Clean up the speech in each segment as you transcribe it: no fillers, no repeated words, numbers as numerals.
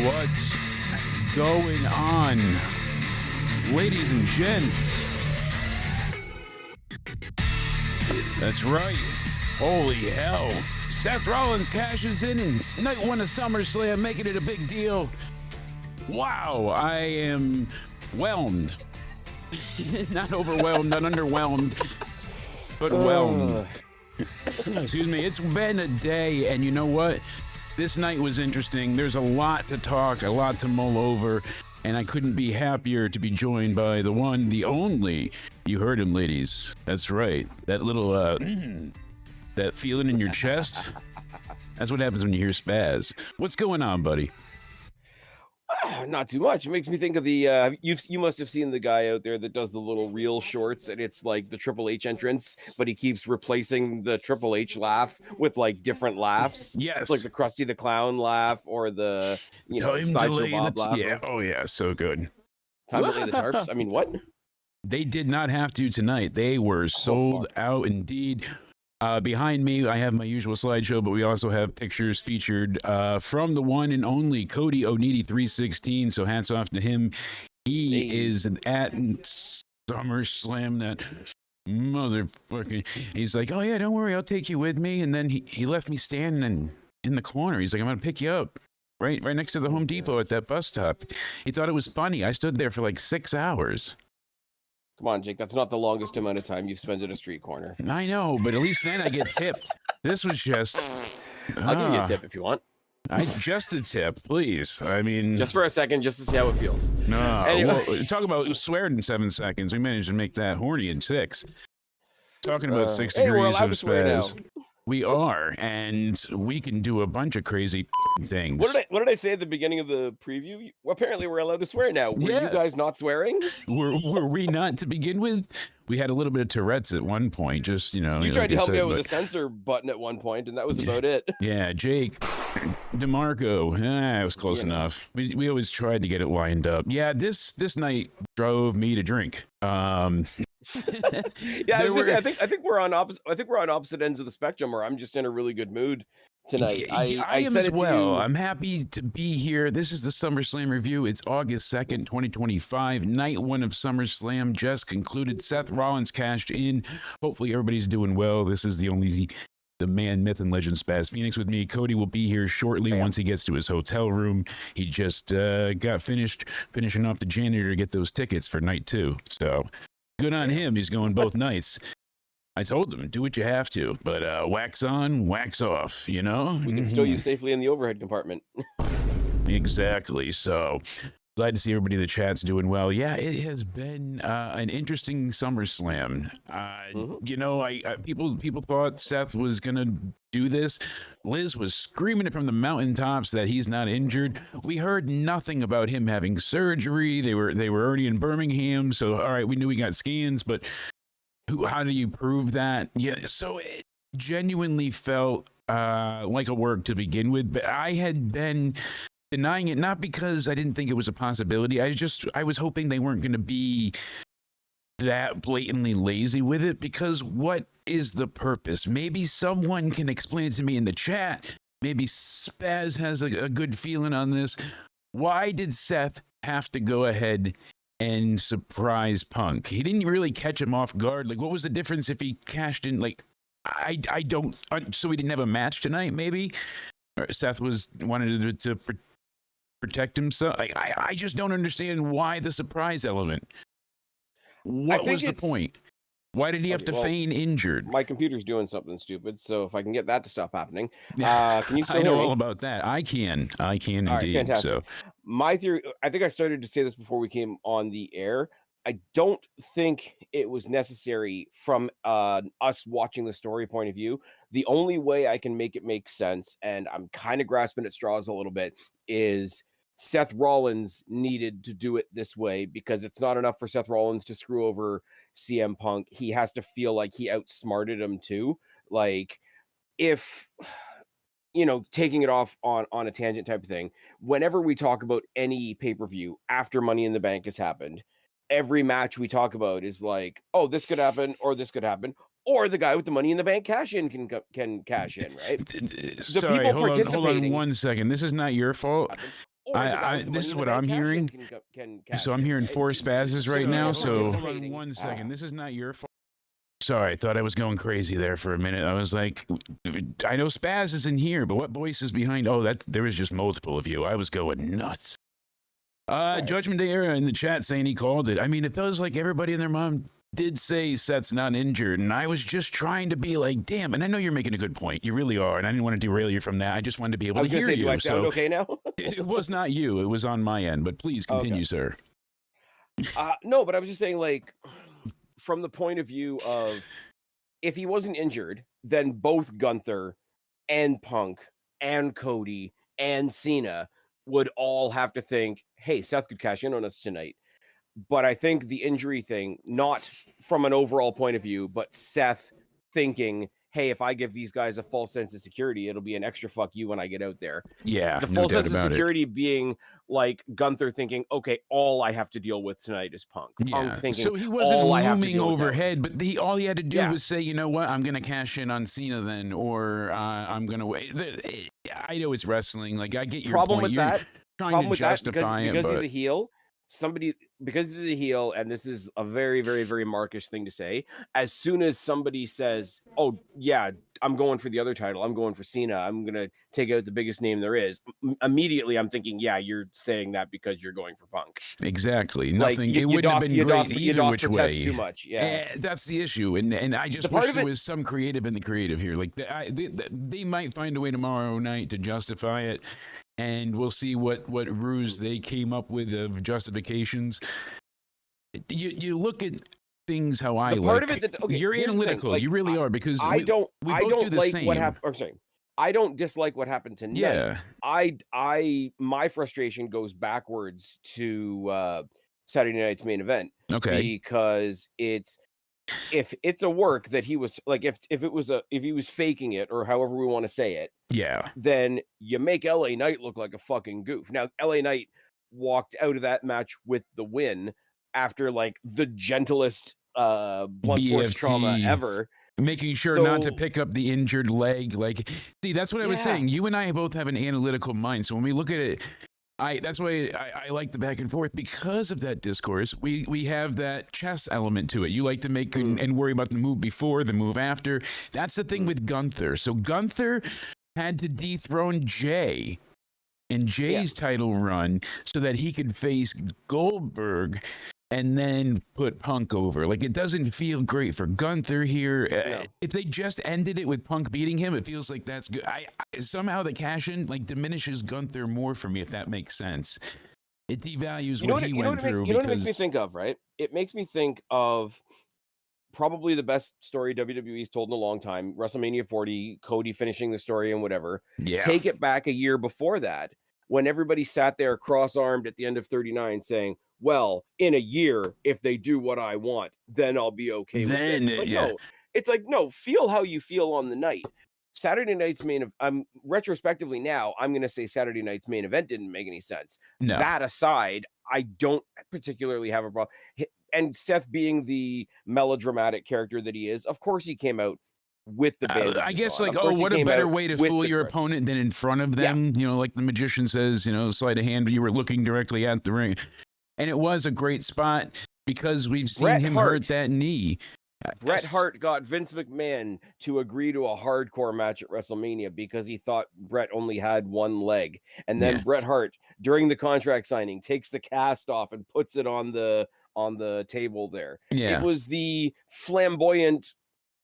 What's going on, ladies and gents? That's right. Holy hell. Seth Rollins cashes in night one of SummerSlam, making it a big deal. Wow, I am whelmed. Not overwhelmed, not underwhelmed, but whelmed. Excuse me. It's been a day, and you know what? This night was interesting. There's a lot to talk, a lot to mull over, and I couldn't be happier to be joined by the one, the only. You heard him, ladies. That's right. That little, that feeling in your chest. That's what happens when you hear spaz. What's going on, buddy? Not too much. It makes me think of the you must have seen the guy out there that does the little reel shorts, and it's like the Triple H entrance, but he keeps replacing the Triple H laugh with like different laughs. Yes. It's like the Krusty the Clown laugh or the Sideshow Bob laugh. Yeah. Oh yeah, so good. Time to lay the tarps. I mean, what? They did not have to tonight. They were sold out indeed. Behind me, I have my usual slideshow, but we also have pictures featured from the one and only Cody Oneidi 316. So hats off to him. He is at SummerSlam. That motherfucker. He's like, oh yeah, don't worry, I'll take you with me. And then he left me standing in the corner. He's like, I'm gonna pick you up right next to the Home Depot at that bus stop. He thought it was funny. I stood there for like 6 hours. Come on, Jake. That's not the longest amount of time you've spent at a street corner. I know, but at least then I get tipped. This was just... I'll give you a tip if you want. Just a tip, please. I mean... Just for a second, just to see how it feels. No. Anyway. Well, talk about swearing in 7 seconds. We managed to make that horny in 6. Talking about 6 degrees of spaz. We are, and we can do a bunch of crazy things. What did I say at the beginning of the preview? Apparently, we're allowed to swear now. Were you guys not swearing? Were we not to begin with? We had a little bit of Tourette's at one point. Just you tried to help me out with the censor button at one point, and that was about it. Yeah, Jake DeMarco. It was close enough. We always tried to get it lined up. Yeah, this night drove me to drink. Yeah, I was gonna say, I think we're on opposite ends of the spectrum, or I'm just in a really good mood tonight. I am as well. I'm happy to be here. This is the SummerSlam review. It's August 2nd, 2025. Night one of SummerSlam just concluded. Seth Rollins cashed in. Hopefully everybody's doing well. This is the man, myth, and legend Spaz Phoenix with me. Cody will be here shortly once he gets to his hotel room. He just got finishing off the janitor to get those tickets for night 2. So good on him. He's going both nights. I told him, do what you have to, but wax on, wax off, you know? We can stow you safely in the overhead compartment. Exactly. So glad to see everybody in the chat's doing well. Yeah, it has been an interesting SummerSlam. You know, people thought Seth was going to do this. Liz was screaming it from the mountaintops that he's not injured. We heard nothing about him having surgery. They were already in Birmingham, so all right, we knew he got scans, but how do you prove that? Yeah, so it genuinely felt like a work to begin with, but I had been denying it, not because I didn't think it was a possibility. I was hoping they weren't going to be that blatantly lazy with it, because what is the purpose? Maybe someone can explain it to me in the chat. Maybe Spaz has a good feeling on this. Why did Seth have to go ahead and surprise Punk? He didn't really catch him off guard. Like, what was the difference if he cashed in? Like, I don't. So we didn't have a match tonight, maybe? Or Seth wanted to protect himself. I just don't understand why the surprise element. What was the point? Why did he have to feign injured? My computer's doing something stupid, so if I can get that to stop happening. Can you still I know hear me? all about that. I can indeed. Right, fantastic. So my theory, I think I started to say this before we came on the air. I don't think it was necessary from us watching the story point of view. The only way I can make it make sense, and I'm kind of grasping at straws a little bit, is Seth Rollins needed to do it this way, because it's not enough for Seth Rollins to screw over CM Punk. He has to feel like he outsmarted him too. Like, if, taking it off on a tangent type of thing, whenever we talk about any pay-per-view after Money in the Bank has happened, every match we talk about is like, oh, this could happen or this could happen. or the guy with the Money in the Bank cash in can cash in, right? Sorry, hold on participating 1 second. This is not your fault. or the guy with the This Money is in the what Bank I'm cash in hearing. can cash So I'm in, hearing right? 4 spazzes right now. So hold on participating. 1 second. This is not your fault. Sorry, I thought I was going crazy there for a minute. I was like, I know Spaz is in here, but what voice is behind? Oh, there was just multiple of you. I was going nuts. Judgment Day era in the chat saying he called it. I mean, it feels like everybody and their mom did say Seth's not injured, and I was just trying to be like, damn. And I know you're making a good point. You really are, and I didn't want to derail you from that. I just wanted to be able to hear you. Do I sound okay now? It was not you. It was on my end. But please continue, sir. No, but I was just saying, like, from the point of view of if he wasn't injured, then both Gunther and Punk and Cody and Cena would all have to think, hey, Seth could cash in on us tonight. But I think the injury thing, not from an overall point of view, but Seth thinking, hey, if I give these guys a false sense of security, it'll be an extra fuck you when I get out there. Yeah, the false sense of security being like Gunther thinking, okay, all I have to deal with tonight is Punk. Yeah. Punk thinking, so he wasn't looming with overhead, but all he had to do was say, you know what, I'm going to cash in on Cena then, or I'm going to wait. I know it's wrestling. Like, I get your problem point. with You're that. trying to justify it, because he's a heel. Because he's a heel, and this is a very, very, very Markish thing to say. As soon as somebody says, "Oh yeah, I'm going for the other title. I'm going for Cena. I'm gonna take out the biggest name there is," immediately I'm thinking, "Yeah, you're saying that because you're going for Punk." Exactly. Nothing. Like, it wouldn't have been great either which way. Too much. Yeah, that's the issue, and I just wish there was some creative in the creative here. Like they might find a way tomorrow night to justify it. And we'll see what ruse they came up with of justifications. You look at things how I like. Part of it you're analytical. Like, you really are, because we both do the like same. What happened. I'm sorry. I don't dislike what happened tonight. Yeah. My frustration goes backwards to Saturday night's main event. Okay. Because if it's a work that he was like, if he was faking it, or however we want to say it, yeah, then you make LA Knight look like a fucking goof. Now, LA Knight walked out of that match with the win after like the gentlest blunt force trauma ever, making sure not to pick up the injured leg. Like, see, that's what I was saying. You and I both have an analytical mind, so when we look at it, that's why I like the back and forth, because of that discourse. We have that chess element to it. You like to make and worry about the move before, the move after. That's the thing with Gunther. So Gunther had to dethrone Jay in Jay's title run so that he could face Goldberg and then put Punk over. Like, it doesn't feel great for Gunther here. No. If they just ended it with Punk beating him, it feels like that's good. Somehow the cash-in like diminishes Gunther more for me, if that makes sense. It devalues what he went through. You know what it makes me think of, right? It makes me think of probably the best story WWE's told in a long time, WrestleMania 40, Cody finishing the story and whatever. Yeah. Take it back a year before that, when everybody sat there cross-armed at the end of 39 saying, well, in a year, if they do what I want, then I'll be okay with this. It's like, no, feel how you feel on the night. Saturday night's retrospectively now, I'm going to say Saturday night's main event didn't make any sense. No. That aside, I don't particularly have a problem. And Seth being the melodramatic character that he is, of course he came out with the band. I guess, like, what a better way to fool your opponent than in front of them. You know, like the magician says, you know, sleight of hand, you were looking directly at the ring. And it was a great spot because we've seen him hurt that knee. Bret Hart got Vince McMahon to agree to a hardcore match at WrestleMania because he thought Bret only had one leg. And then Bret Hart, during the contract signing, takes the cast off and puts it on the table there. Yeah. It was the flamboyant,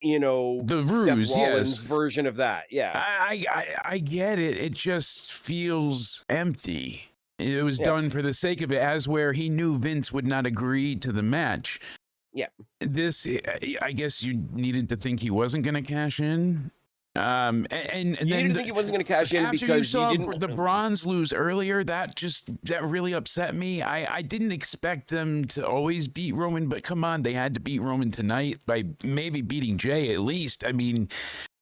you know, the ruse, Seth Rollins version of that. Yeah. I get it. It just feels empty. It was done for the sake of it, as where he knew Vince would not agree to the match. Yeah. This, I guess you needed to think he wasn't going to cash in. And you then didn't think he wasn't going to cash in because you saw the Bronze lose earlier. That really upset me. I didn't expect them to always beat Roman, but come on, they had to beat Roman tonight by maybe beating Jay at least. I mean,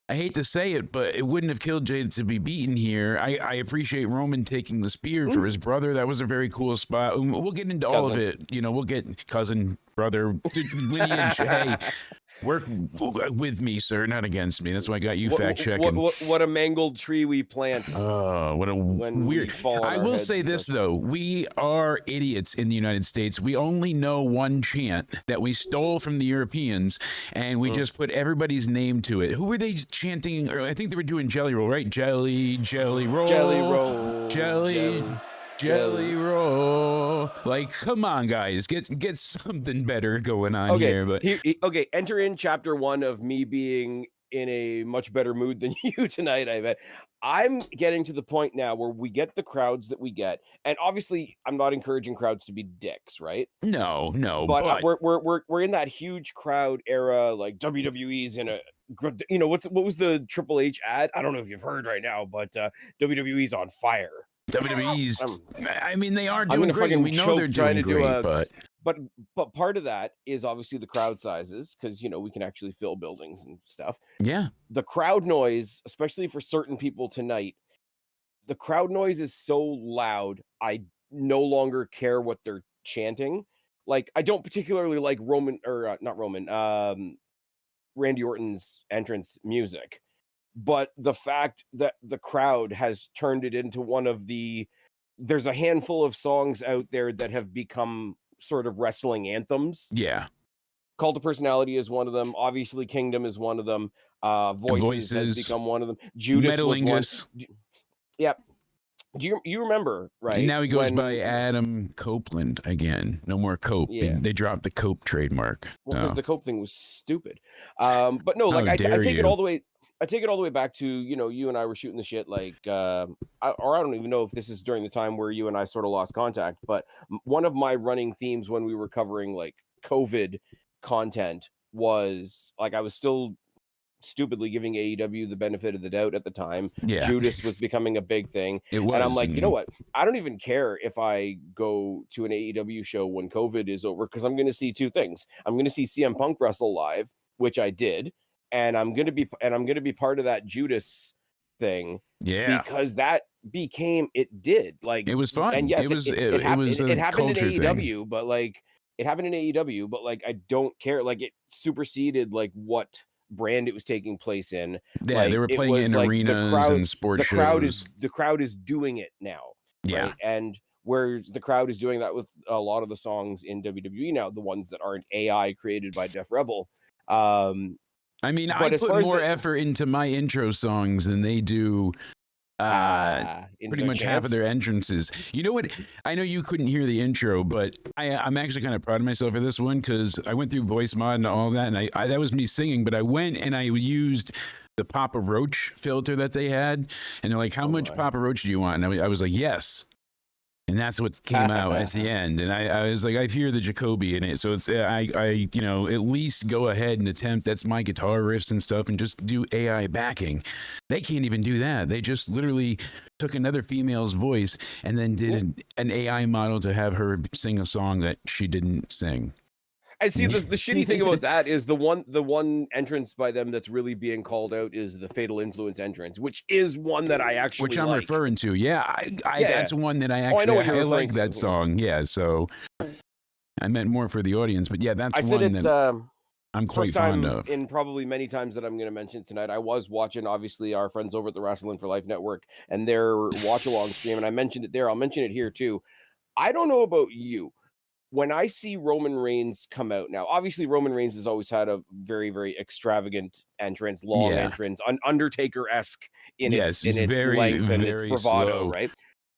I hate to say it, but it wouldn't have killed Jay to be beaten here. I appreciate Roman taking the spear for his brother. That was a very cool spot. We'll get into all of it. You know, we'll get cousin, brother, lineage. Hey, Work with me, sir, not against me. That's why I got you fact checking. What a mangled tree we plant. Oh, what a weird. I will say this, though. We are idiots in the United States. We only know one chant that we stole from the Europeans, and we just put everybody's name to it. Who were they chanting? Or I think they were doing Jelly Roll, right? Jelly Roll. Jelly Roll. Jelly Roll. Like, come on, guys. Get something better going on here. But okay, enter in chapter 1 of me being in a much better mood than you tonight, I bet. I'm getting to the point now where we get the crowds that we get. And obviously, I'm not encouraging crowds to be dicks, right? No. But we're in that huge crowd era, like WWE's in a, you know, what was the Triple H ad? I don't know if you've heard right now, but WWE's on fire. WWE's, I mean, they are doing great. We know they're doing great, but part of that is obviously the crowd sizes, because, you know, we can actually fill buildings and stuff. Yeah. The crowd noise, especially for certain people tonight, the crowd noise is so loud, I no longer care what they're chanting. Like, I don't particularly like Randy Orton's entrance music. But the fact that the crowd has turned it into one of there's a handful of songs out there that have become sort of wrestling anthems. Yeah. Cult of Personality is one of them. Obviously, Kingdom is one of them. Voices has become one of them. Judas was one. Yeah. Do you remember, right? And now he goes by Adam Copeland again. No more Cope. Yeah. They dropped the Cope trademark. Well, because the Cope thing was stupid. But no, like I take it all the way. I take it all the way back to, you know, you and I were shooting the shit, like, I don't even know if this is during the time where you and I sort of lost contact, but one of my running themes when we were covering like COVID content was like, I was still stupidly giving AEW the benefit of the doubt at the time. Yeah. Judas was becoming a big thing. It was. And I'm like, you know what? I don't even care if I go to an AEW show when COVID is over, because I'm going to see two things. I'm going to see CM Punk wrestle live, which I did. And I'm gonna be part of that Judas thing, because that became like it was fun. And yes, it happened in AEW, but like I don't care. Like, it superseded like what brand it was taking place in. Yeah, like, they were playing it in like arenas and sports shows. The crowd is doing it now. Yeah, right? And where the crowd is doing that with a lot of the songs in WWE now, the ones that aren't AI created by Def Rebel. I mean, I put more effort into my intro songs than they do pretty much half of their entrances. You know what? I know you couldn't hear the intro, but I'm actually kind of proud of myself for this one, because I went through voice mod and all that, and I that was me singing, but I went and I used the Papa Roach filter that they had, and they're like, how much Papa Roach do you want? And I was like, yes. And that's what came out at the end. And I was like, I hear the Jacoby in it. So it's, I you know, at least go ahead and attempt, that's my guitar riffs and stuff, and just do AI backing. They can't even do that. They just literally took another female's voice and then did an AI model to have her sing a song that she didn't sing. And see, the shitty thing about that is the one entrance by them that's really being called out is the Fatal Influence entrance, which is one that I actually which I'm referring to. Yeah, that's one that I actually I like that song. Yeah, so I meant more for the audience, but yeah, that's one that I'm quite fond of. In probably many times that I'm going to mention tonight, I was watching obviously our friends over at the Wrestling for Life Network and their watch along stream, and I mentioned it there. I'll mention it here too. I don't know about you. When I see Roman Reigns come out now, obviously Roman Reigns has always had a very, very extravagant entrance, long entrance, Undertaker-esque in its length and its bravado, slow. Right?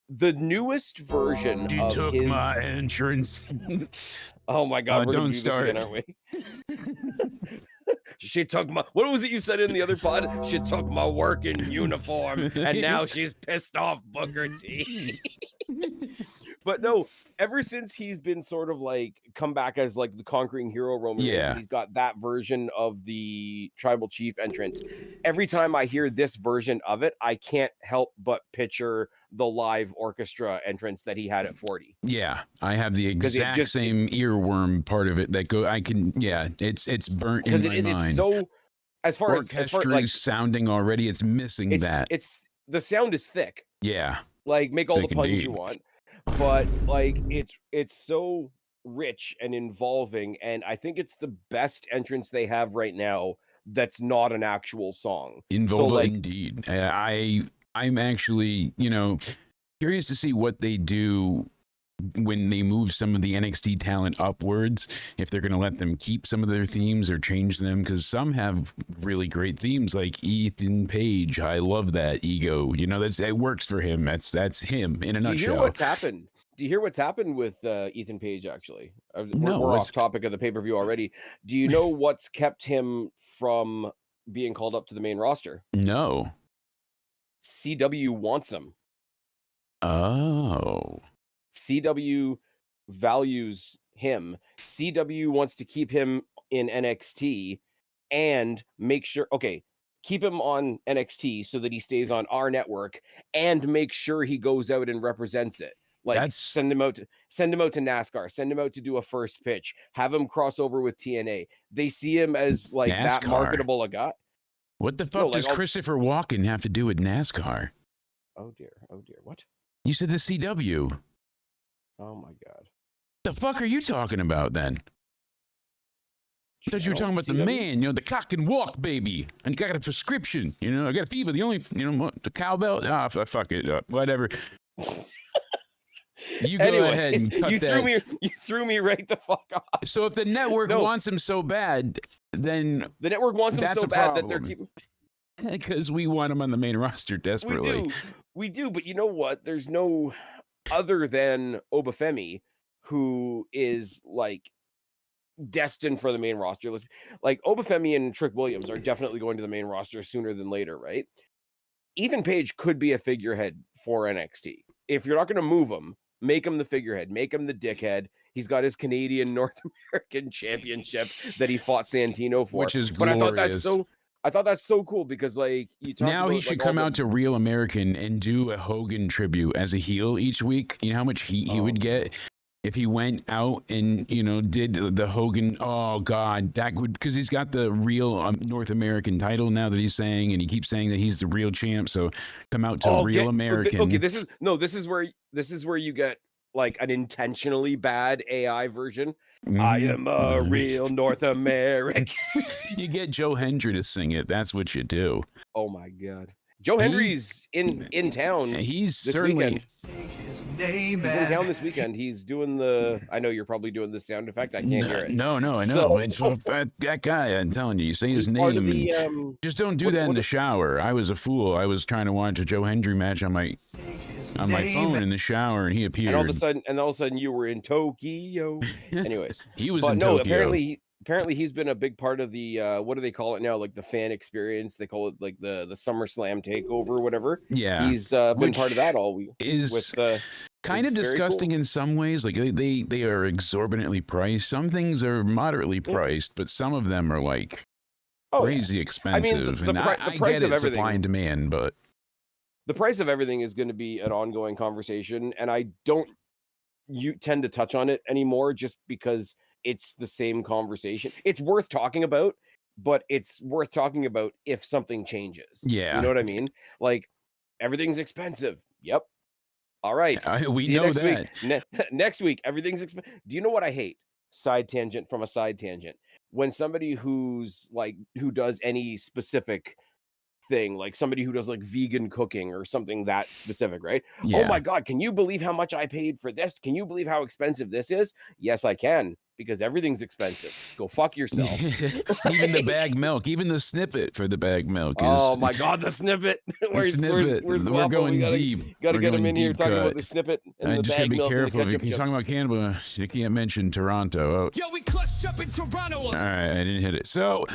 The newest version of took his... my entrance. Oh my God, we're don't start, again, aren't we? She took my, what was it you said in the other pod? She took my working uniform, and now she's pissed off Booker T. But no, ever since he's been sort of like come back as like the conquering hero Roman Reigns, and he's got that version of the tribal chief entrance. Every time I hear this version of it, I can't help but picture the live orchestra entrance that he had at 40. Yeah, I have the exact same earworm part of it that go. I can, it's burnt in my mind. It's so as far like sounding already, it's missing that. It's the sound is thick. Yeah, like make all the puns you want, but like it's so rich and involving, and I think it's the best entrance they have right now that's not an actual song. So Involva, like indeed. I'm actually, curious to see what they do when they move some of the NXT talent upwards, if they're going to let them keep some of their themes or change them, because some have really great themes, like Ethan Page. I love that ego. It works for him. That's him in a do you nutshell. hear what's happened? Do you hear what's happened with Ethan Page? Actually, No, we're off topic of the pay-per-view already. Do you know what's kept him from being called up to the main roster? No. CW wants him. Oh. CW values him. CW wants to keep him in NXT and make sure, keep him on NXT so that he stays on our network and make sure he goes out and represents it. Like send him out to NASCAR, send him out to do a first pitch, have him cross over with TNA. They see him as like NASCAR. That marketable a guy. What the fuck does Christopher Walken have to do with NASCAR? Oh dear. What? You said the CW. Oh my God. The fuck are you talking about then? I thought you were talking about the man, the cock and walk baby. And you got a prescription, I got a fever. The only, the cowbell. Ah, fuck it up. Whatever. You go ahead and cut you threw me right the fuck off. So if the network wants him so bad, then the network wants him so bad that they're keeping. Because we want him on the main roster desperately. We do, but you know what? There's no other than Obafemi who is like destined for the main roster. Like Obafemi and Trick Williams are definitely going to the main roster sooner than later, right? Ethan Page could be a figurehead for NXT. If you're not going to move him, make him the figurehead, make him the dickhead. He's got his Canadian North American Championship that he fought Santino for, which is glorious. But I thought that's so cool because like now he should come out to Real American and do a Hogan tribute as a heel each week. You know how much heat he would get if he went out and did the Hogan. Oh God, that would, because he's got the Real North American title now that he's saying, and he keeps saying that he's the real champ. So come out to Real American. Okay, this is where you get like an intentionally bad AI version. I am a real North American. You get Joe Hendry to sing it. That's what you do. Oh my God. Joe Hendry's in town. He's certainly he's in town this weekend. He's doing I know you're probably doing the sound effect. I can't hear it. No, I know. It's that guy. I'm telling you, you say his name. Just don't do that in the shower. I was a fool. I was trying to watch a Joe Hendry match on my phone in the shower, and he appeared. And all of a sudden, you were in Tokyo. Anyways, he was in Tokyo. Apparently he's been a big part of the what do they call it now, like the fan experience. They call it like the SummerSlam takeover or whatever. Yeah, he's been part of that all week. Is kind of disgusting in some ways. Like they are exorbitantly priced. Some things are moderately priced, but some of them are like crazy expensive. I mean, the price of everything, supply and demand, but the price of everything is going to be an ongoing conversation, and I don't tend to touch on it anymore just because it's the same conversation. It's worth talking about, but it's worth talking about if something changes. Yeah. You know what I mean? Like, everything's expensive. Yep. All right. We know next that. Week. Next week, everything's expensive. Do you know what I hate? Side tangent from a side tangent. When somebody who does any specific thing, like somebody who does like vegan cooking or something that specific, right? Yeah. Oh my God, can you believe how much I paid for this? Can you believe how expensive this is? Yes, I can, because everything's expensive. Go fuck yourself. Even the bag milk, even the snippet for the bag milk is... Oh my God, the snippet. Where's we're going deep. Gotta get him in here talking about the snippet and the just bag gotta be milk. Careful. If you're talking about Canada, you can't mention Toronto. Yo, we clutched up in Toronto. All right, I didn't hit it. So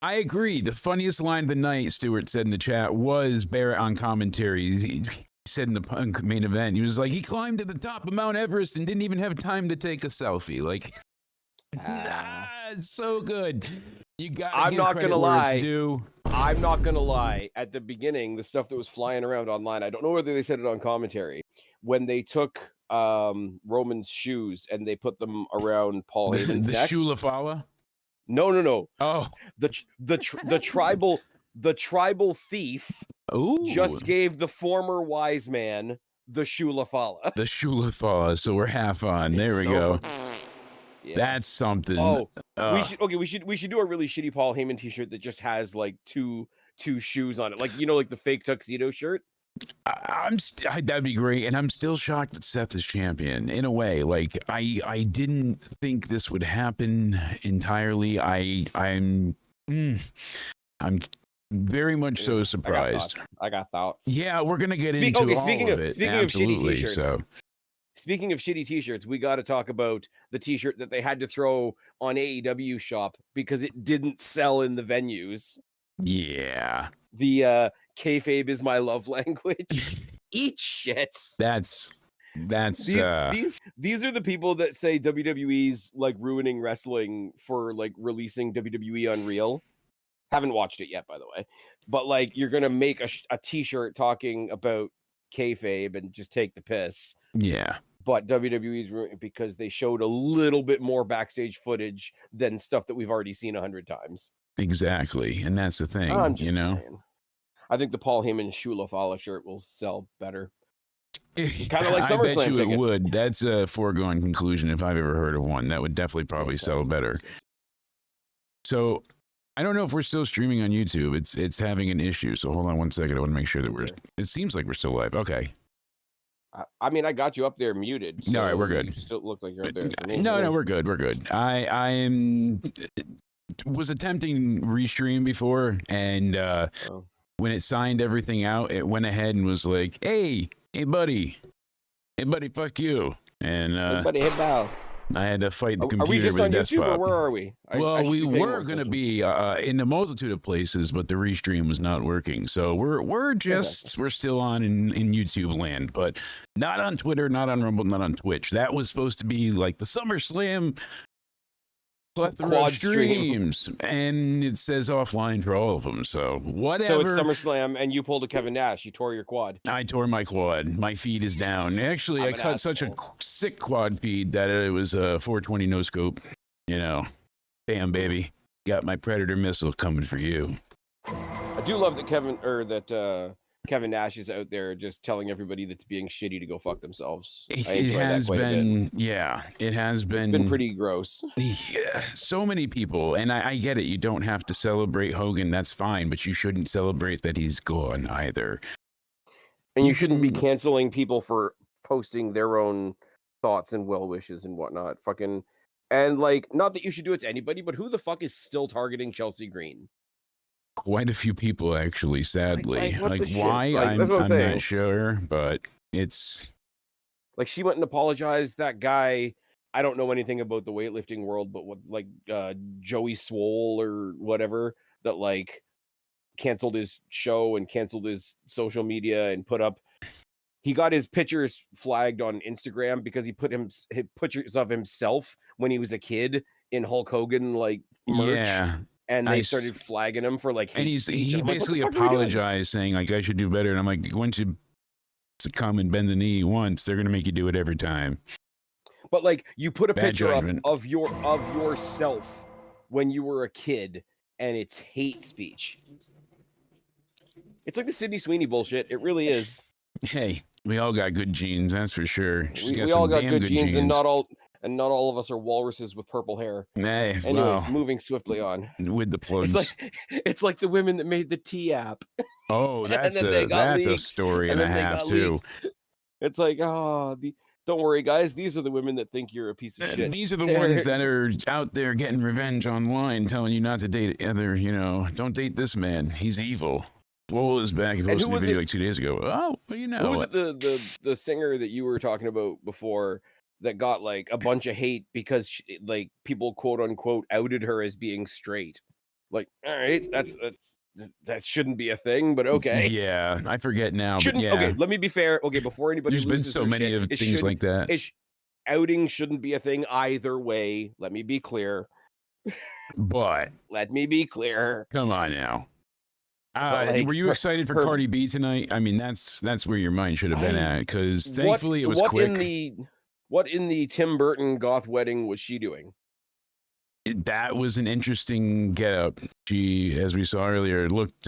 I agree. The funniest line of the night, Stuart said in the chat, was Barrett on commentary. He said in the Punk main event, he was like, he climbed to the top of Mount Everest and didn't even have time to take a selfie. Like, it's so good. You got. I'm not gonna lie. I'm not gonna lie. At the beginning, the stuff that was flying around online, I don't know whether they said it on commentary, when they took Roman's shoes and they put them around Paul Heyman's neck. The Shulafala? No. Oh, the tribal thief just gave the former wise man the Shulafala. The Shulafala. So we're half on. There we go. Yeah. That's something. Oh, Uh, we should do a really shitty Paul Heyman t-shirt that just has like two shoes on it, like like the fake tuxedo shirt. that'd be great, and I'm still shocked that Seth is champion. In a way, like I didn't think this would happen entirely. I'm very much so surprised. I got thoughts. Yeah, we're gonna get into all of it. Speaking Absolutely. of shitty t-shirts, So speaking of shitty t-shirts, we got to talk about the t-shirt that they had to throw on AEW shop because it didn't sell in the venues. yeah, The kayfabe is my love language. Eat shit. that's These are the people that say WWE's like ruining wrestling for like releasing WWE Unreal. Haven't watched it yet, by the way. But like, you're gonna make a t-shirt talking about kayfabe and just take the piss. yeah. But WWE's ruining it because they showed a little bit more backstage footage than stuff that we've already seen 100 times. Exactly, and that's the thing. I'm just saying. I think the Paul Heyman Shula Fala shirt will sell better. Kind of like SummerSlam I bet you tickets. it would. That's a foregone conclusion if I've ever heard of one. That would definitely probably sell better. So I don't know if we're still streaming on YouTube. It's having an issue. So hold on one second. I want to make sure that it seems like we're still live. Okay. I mean, I got you up there muted. So all right, we're good. You still look like you're up there. No, we're good. We're good. I was attempting restream before, and when it signed everything out, it went ahead and was like, hey buddy, fuck you. And hey buddy, hit bow. I had to fight the computer are we just with on the YouTube, desktop. or where are we? We were going to be in a multitude of places, but the restream was not working. So we're still on in YouTube land, but not on Twitter, not on Rumble, not on Twitch. That was supposed to be like the SummerSlam plethora of streams, and it says offline for all of them. So whatever. So it's SummerSlam, and you pulled a Kevin Nash. You tore your quad. I tore my quad. My feed is down. Actually, I cut such a sick quad feed that it was a 420 no scope. You know, bam, baby, got my Predator missile coming for you. I do love that Kevin Nash is out there just telling everybody that's being shitty to go fuck themselves. It has been, yeah, it has been. It's been pretty gross. Yeah, so many people, and I get it. You don't have to celebrate Hogan. That's fine, but you shouldn't celebrate that he's gone either. And you shouldn't be canceling people for posting their own thoughts and well wishes and whatnot. Fucking, and like, not that you should do it to anybody, but who the fuck is still targeting Chelsea Green? Quite a few people, actually, sadly. Like why? Like, I'm not sure, but it's like she went and apologized. That guy, I don't know anything about the weightlifting world, but what, like Joey Swole or whatever, that like canceled his show and canceled his social media and he got his pictures flagged on Instagram because he put pictures of himself when he was a kid in Hulk Hogan like merch. Yeah. And they started flagging him for like hate speech. He basically apologized, saying like I should do better. And I'm like, once you succumb and bend the knee once, they're gonna make you do it every time. But like, you put a picture judgment. up of yourself when you were a kid, and it's hate speech. It's like the Sydney Sweeney bullshit. It really is. Hey, we all got good genes, that's for sure. We all got good genes, and not all of us are walruses with purple hair. Hey, anyways, moving swiftly on with the plugs. It's like the women that made the T app. Oh, that's a story and a half too. Leaked. It's like, don't worry, guys. These are the women that think you're a piece of shit. These are the ones that are out there getting revenge online, telling you not to date other. Don't date this man. He's evil. Swole is back. He posted a video like 2 days ago. Oh, well, who was it? The singer that you were talking about before that got like a bunch of hate because like people quote unquote outed her as being straight. Like, all right, that shouldn't be a thing, but okay. Yeah, I forget now. Shouldn't, but yeah. Okay, let me be fair. Okay, before anybody there's been so many of things like that. Outing shouldn't be a thing either way. Let me be clear. But let me be clear. Come on now. Were you excited for Cardi B tonight? I mean, that's where your mind should have been at, because thankfully it was quick. What in the Tim Burton goth wedding was she doing? That was an interesting getup. She, as we saw earlier, looked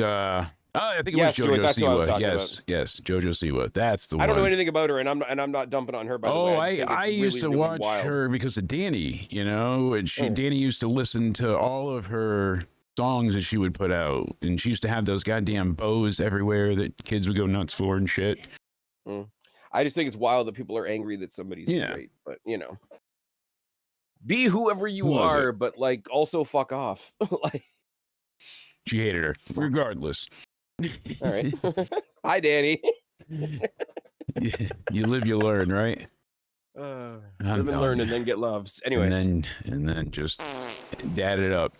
Oh, I think it Yeah, was Stuart, JoJo that's what I was Siwa. talking Yes, about. yes, JoJo Siwa. That's the one. I don't know anything about her, and I'm not dumping on her, by the way. Oh, I just think I it's used to really watch wild. her because of Danny, you know, and Danny used to listen to all of her songs that she would put out, and she used to have those goddamn bows everywhere that kids would go nuts for and shit. I just think it's wild that people are angry that somebody's straight, but you know, be whoever you are, but like also fuck off. Like, she hated her, regardless. all right. Hi, Danny. You live, you learn, right? Live and learn, and then get loves. Anyways, and then just dad it up.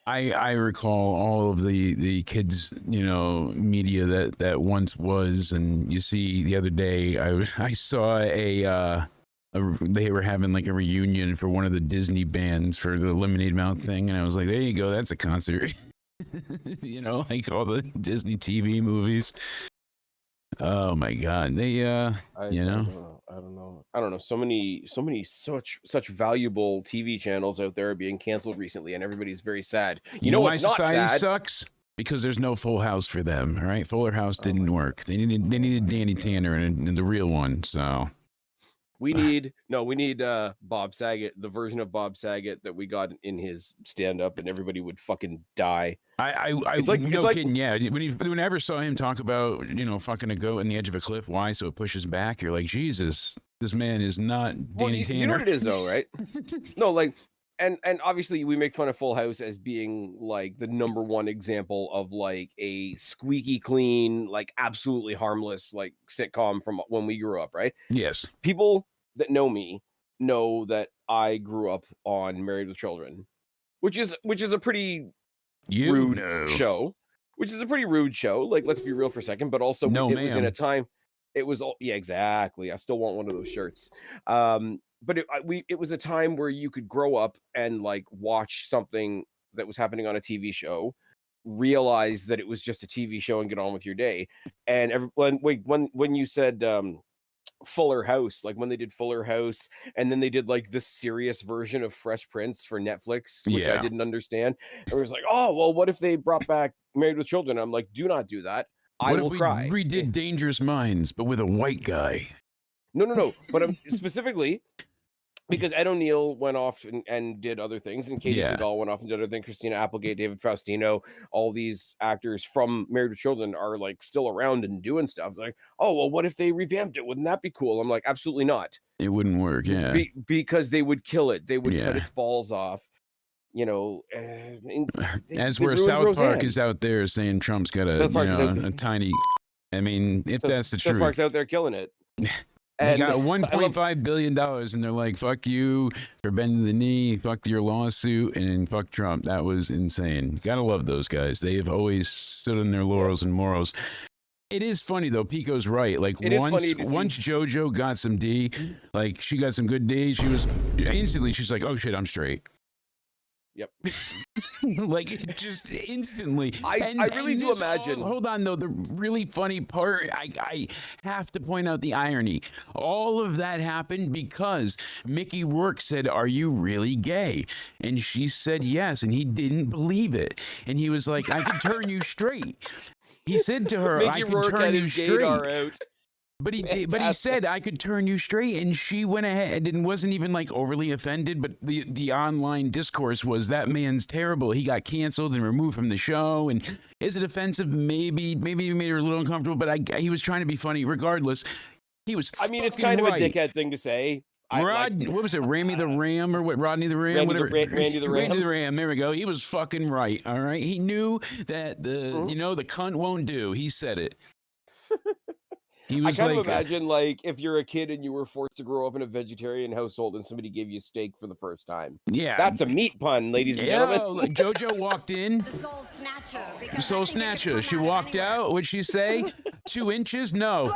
I recall all of the kids, you know, media that once was, and you see the other day I saw they were having like a reunion for one of the Disney bands for the Lemonade Mouth thing, and I was like, there you go, that's a concert. You know, like all the Disney TV movies. Oh my God, they you know. I don't know. So many such valuable TV channels out there are being canceled recently, and everybody's very sad. You know why what's not society sad? sucks? Because there's no Full House for them. All right, Fuller House didn't work. They needed Danny Tanner and the real one. So we need Bob Saget, the version of Bob Saget that we got in his stand up, and everybody would fucking die. It's like no kidding. Yeah, whenever saw him talk about, you know, fucking a goat on the edge of a cliff, why? So it pushes back. You're like, Jesus, this man is not Danny Tanner. You know what it is, though, right? No, like, and obviously we make fun of Full House as being like the #1 example of like a squeaky clean, like absolutely harmless, like sitcom from when we grew up, right? Yes. People that know me know that I grew up on Married with Children, which is a pretty rude show. Which is a pretty rude show. Like, let's be real for a second. But also, it was in a time. It was exactly. I still want one of those shirts. But it was a time where you could grow up and like watch something that was happening on a TV show, realize that it was just a TV show, and get on with your day. And when you said Fuller House, like when they did Fuller House, and then they did like this serious version of Fresh Prince for Netflix, which I didn't understand. And it was like, oh well, what if they brought back Married with Children? I'm like, do not do that. I will cry. We redid Dangerous Minds, but with a white guy. No. But specifically because Ed O'Neill went off and did other things, and Katie Seagal went off and did other things. Christina Applegate, David Faustino, all these actors from Married with Children are like still around and doing stuff. It's like, oh well, what if they revamped it? Wouldn't that be cool? I'm like, absolutely not. It wouldn't work. Yeah, because they would kill it. They would cut its balls off. You know, as where South Park is out there saying Trump's got a tiny. I mean, if that's the truth, South Park's out there killing it. They got $1.5 billion, and they're like, fuck you for bending the knee, fuck your lawsuit, and fuck Trump. That was insane. Gotta love those guys. They have always stood on their laurels and morals. It is funny, though. Pico's right. Like, once JoJo got some D, like, she got some good D, she was instantly, she's like, oh shit, I'm straight. Yep. Like, just instantly. I really do imagine. Hold on, though. The really funny part, I have to point out the irony. All of that happened because Mickey Rourke said, are you really gay? And she said yes, and he didn't believe it. And he was like, I could turn you straight. He said to her, I could turn you straight. But he did, but he said I could turn you straight, and she went ahead and wasn't even like overly offended. But the online discourse was that man's terrible. He got canceled and removed from the show. And is it offensive? Maybe he made her a little uncomfortable. But he was trying to be funny. Regardless, he was. I mean, it's kind of a dickhead thing to say. What was it, Rammy the Ram or what? Rodney the Ram? Randy the Ram. Randy the Ram. There we go. He was fucking right. All right. He knew that the cunt won't do. He said it. I kind of imagine like if you're a kid and you were forced to grow up in a vegetarian household and somebody gave you steak for the first time. Yeah. That's a meat pun, ladies and gentlemen. Like JoJo walked in. The soul snatcher. The soul snatcher. She walked out. What'd she say? 2 inches? No.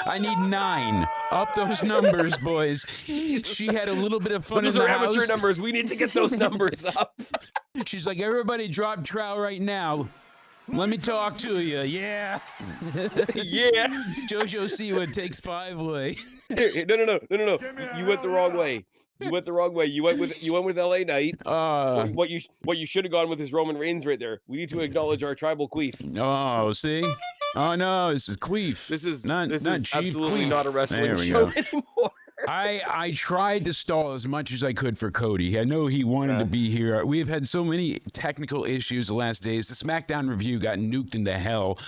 I need 9. Up those numbers, boys. She had a little bit of fun in the house. Those are amateur numbers. We need to get those numbers up. She's like, everybody drop trowel right now. Let me talk to you. Yeah. Yeah. JoJo Siwa takes 5 away. No. You went the wrong way. You went the wrong way. You went with LA Knight. What you should have gone with is Roman Reigns right there. We need to acknowledge our tribal queef. Oh, see? Oh no, this is queef. This is not Chief absolutely Queef. not a wrestling There we show go. anymore. I tried to stall as much as I could for Cody. I know he wanted to be here. We've had so many technical issues the last days. The SmackDown review got nuked into hell.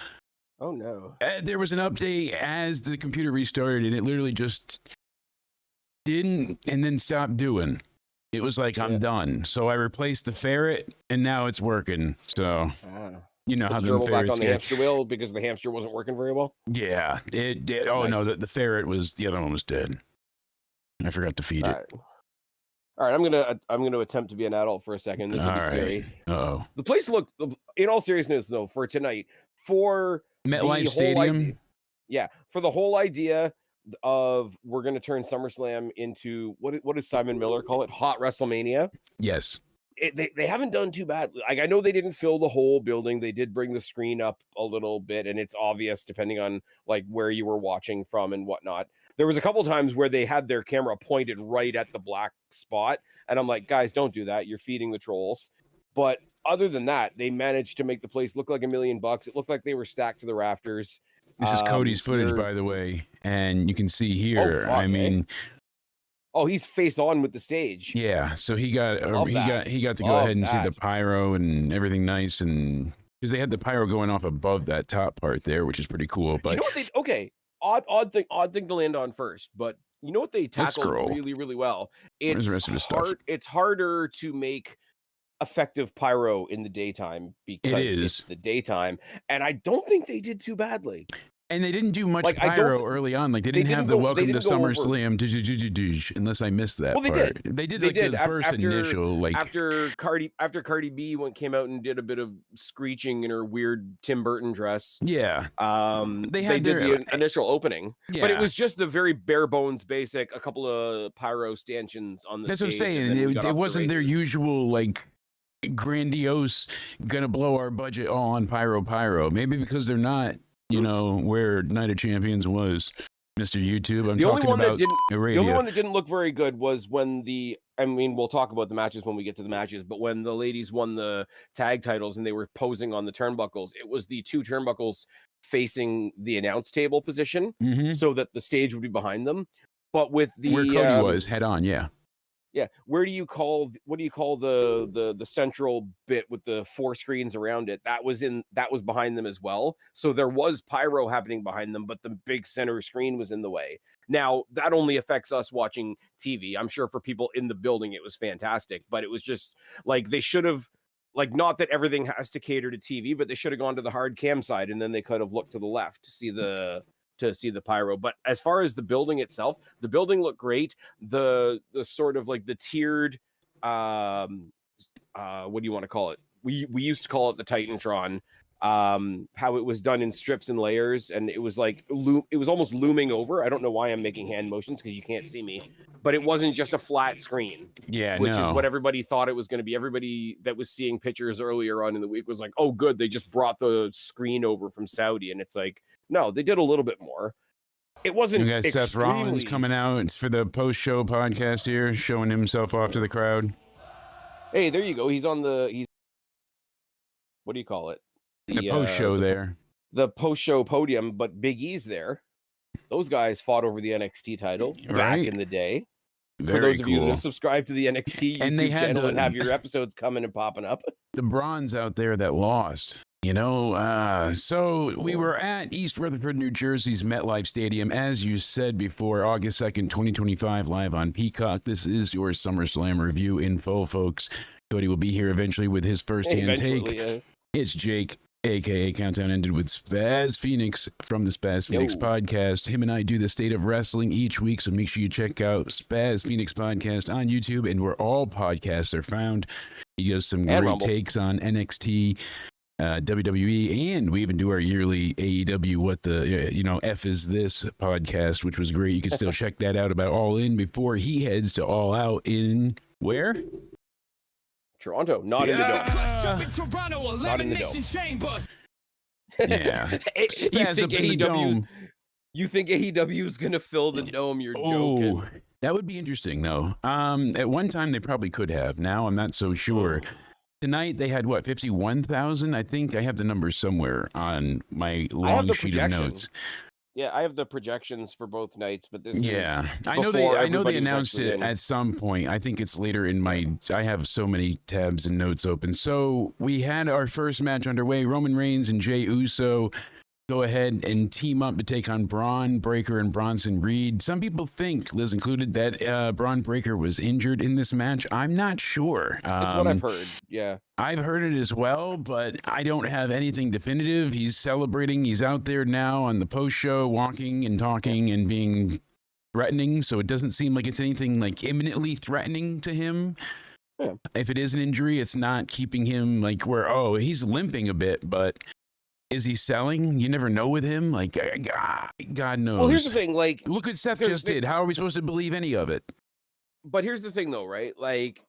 Oh no. There was an update as the computer restarted, and it literally just didn't and then stopped doing. It was like, I'm done. So I replaced the ferret, and now it's working. So you know how the back on the get. hamster wheel because the hamster wasn't working very well. Yeah, it did. Oh Nice. no, the ferret was, the other one was dead. I forgot to feed it. All right, I'm gonna attempt to be an adult for a second. This will be scary. Uh-oh. The place looked, in all seriousness though, for tonight, for MetLife Stadium. For the whole idea of we're gonna turn SummerSlam into what does Simon Miller call it? Hot WrestleMania. Yes. They haven't done too bad. Like, I know they didn't fill the whole building. They did bring the screen up a little bit, and it's obvious depending on like where you were watching from and whatnot. There was a couple times where they had their camera pointed right at the black spot, and I'm like, guys, don't do that. You're feeding the trolls. But other than that, they managed to make the place look like $1 million. It looked like they were stacked to the rafters. This is Cody's footage, by the way, and you can see here. I mean, he's face on with the stage. Yeah, so he got to go ahead and see the pyro and everything nice, and because they had the pyro going off above that top part there, which is pretty cool. But you know what odd thing to land on first, but you know what they tackled really, really well? It's harder to make effective pyro in the daytime because it's the daytime, and I don't think they did too badly. And they didn't do much pyro early on. Like they didn't have the welcome to SummerSlam, unless I missed that. Well, they part. did. They did like the first initial, like after Cardi B came out and did a bit of screeching in her weird Tim Burton dress. Yeah. They did the initial opening, but it was just the very bare bones basic. A couple of pyro stanchions on the. That's stage, what I'm saying. It wasn't their usual like grandiose, gonna blow our budget all on pyro. Maybe because they're not. You know, where Night of Champions was, Mr. YouTube. The only one that didn't look very good was when we'll talk about the matches when we get to the matches, but when the ladies won the tag titles and they were posing on the turnbuckles, it was the two turnbuckles facing the announce table position so that the stage would be behind them. But with where Cody was head on, yeah. What do you call the central bit with the 4 screens around it? That was behind them as well. So there was pyro happening behind them, but the big center screen was in the way. Now that only affects us watching TV. I'm sure for people in the building it was fantastic, but it was just like they should have, like, not that everything has to cater to TV, but they should have gone to the hard cam side and then they could have looked to the left to see the pyro. But as far as the building itself, the building looked great. The sort of like the tiered what do you want to call it? We used to call it the Titantron. How it was done in strips and layers, and it was like it was almost looming over. I don't know why I'm making hand motions because you can't see me, but it wasn't just a flat screen. Which is what everybody thought it was going to be. Everybody that was seeing pictures earlier on in the week was like, "Oh, good, they just brought the screen over from Saudi," and it's like, no, they did a little bit more. It wasn't. You guys, Seth Rollins coming out. It's for the post-show podcast here, showing himself off to the crowd. Hey, there you go. He's what do you call it? The post-show there. The post-show podium, but Big E's there. Those guys fought over the NXT title back in the day. For those of you that subscribe to the NXT YouTube channel and have your episodes coming and popping up. The bronze out there that lost. You know, so we were at East Rutherford, New Jersey's MetLife Stadium, as you said before, August 2nd, 2025, live on Peacock. This is your SummerSlam review info, folks. Cody will be here eventually with his first-hand take. It's Jake, a.k.a. Countdown Ended with Spaz Phoenix from the Spaz Phoenix podcast. Him and I do the State of Wrestling each week, so make sure you check out Spaz Phoenix podcast on YouTube and where all podcasts are found. He does some great takes on NXT, WWE, and we even do our yearly AEW What the F Is This podcast, which was great. You can still check that out about All In before he heads to All Out in where? Toronto, not in the dome. Not in the dome. Yeah. You think AEW is gonna fill the dome? You're joking. That would be interesting, though. At one time, they probably could have. Now, I'm not so sure. Tonight, they had, what, 51,000? I think I have the numbers somewhere on my long sheet of notes. Yeah, I have the projections for both nights, but this yeah, is I know they everybody was announced actually it in. at some point. I think it's later in my. I have so many tabs and notes open. So we had our first match underway. Roman Reigns and Jey Uso go ahead and team up to take on Braun Breaker and Bronson Reed. Some people think, Liz included, that Braun Breaker was injured in this match. I'm not sure. That's what I've heard. Yeah. I've heard it as well, but I don't have anything definitive. He's celebrating. He's out there now on the post show, walking and talking and being threatening. So it doesn't seem like it's anything like imminently threatening to him. Yeah. If it is an injury, it's not keeping him like where, oh, he's limping a bit, but is he selling? You never know with him. Like, God knows. Well, here's the thing. Like, look what Seth just did. How are we supposed to believe any of it? But here's the thing, though, right? Like,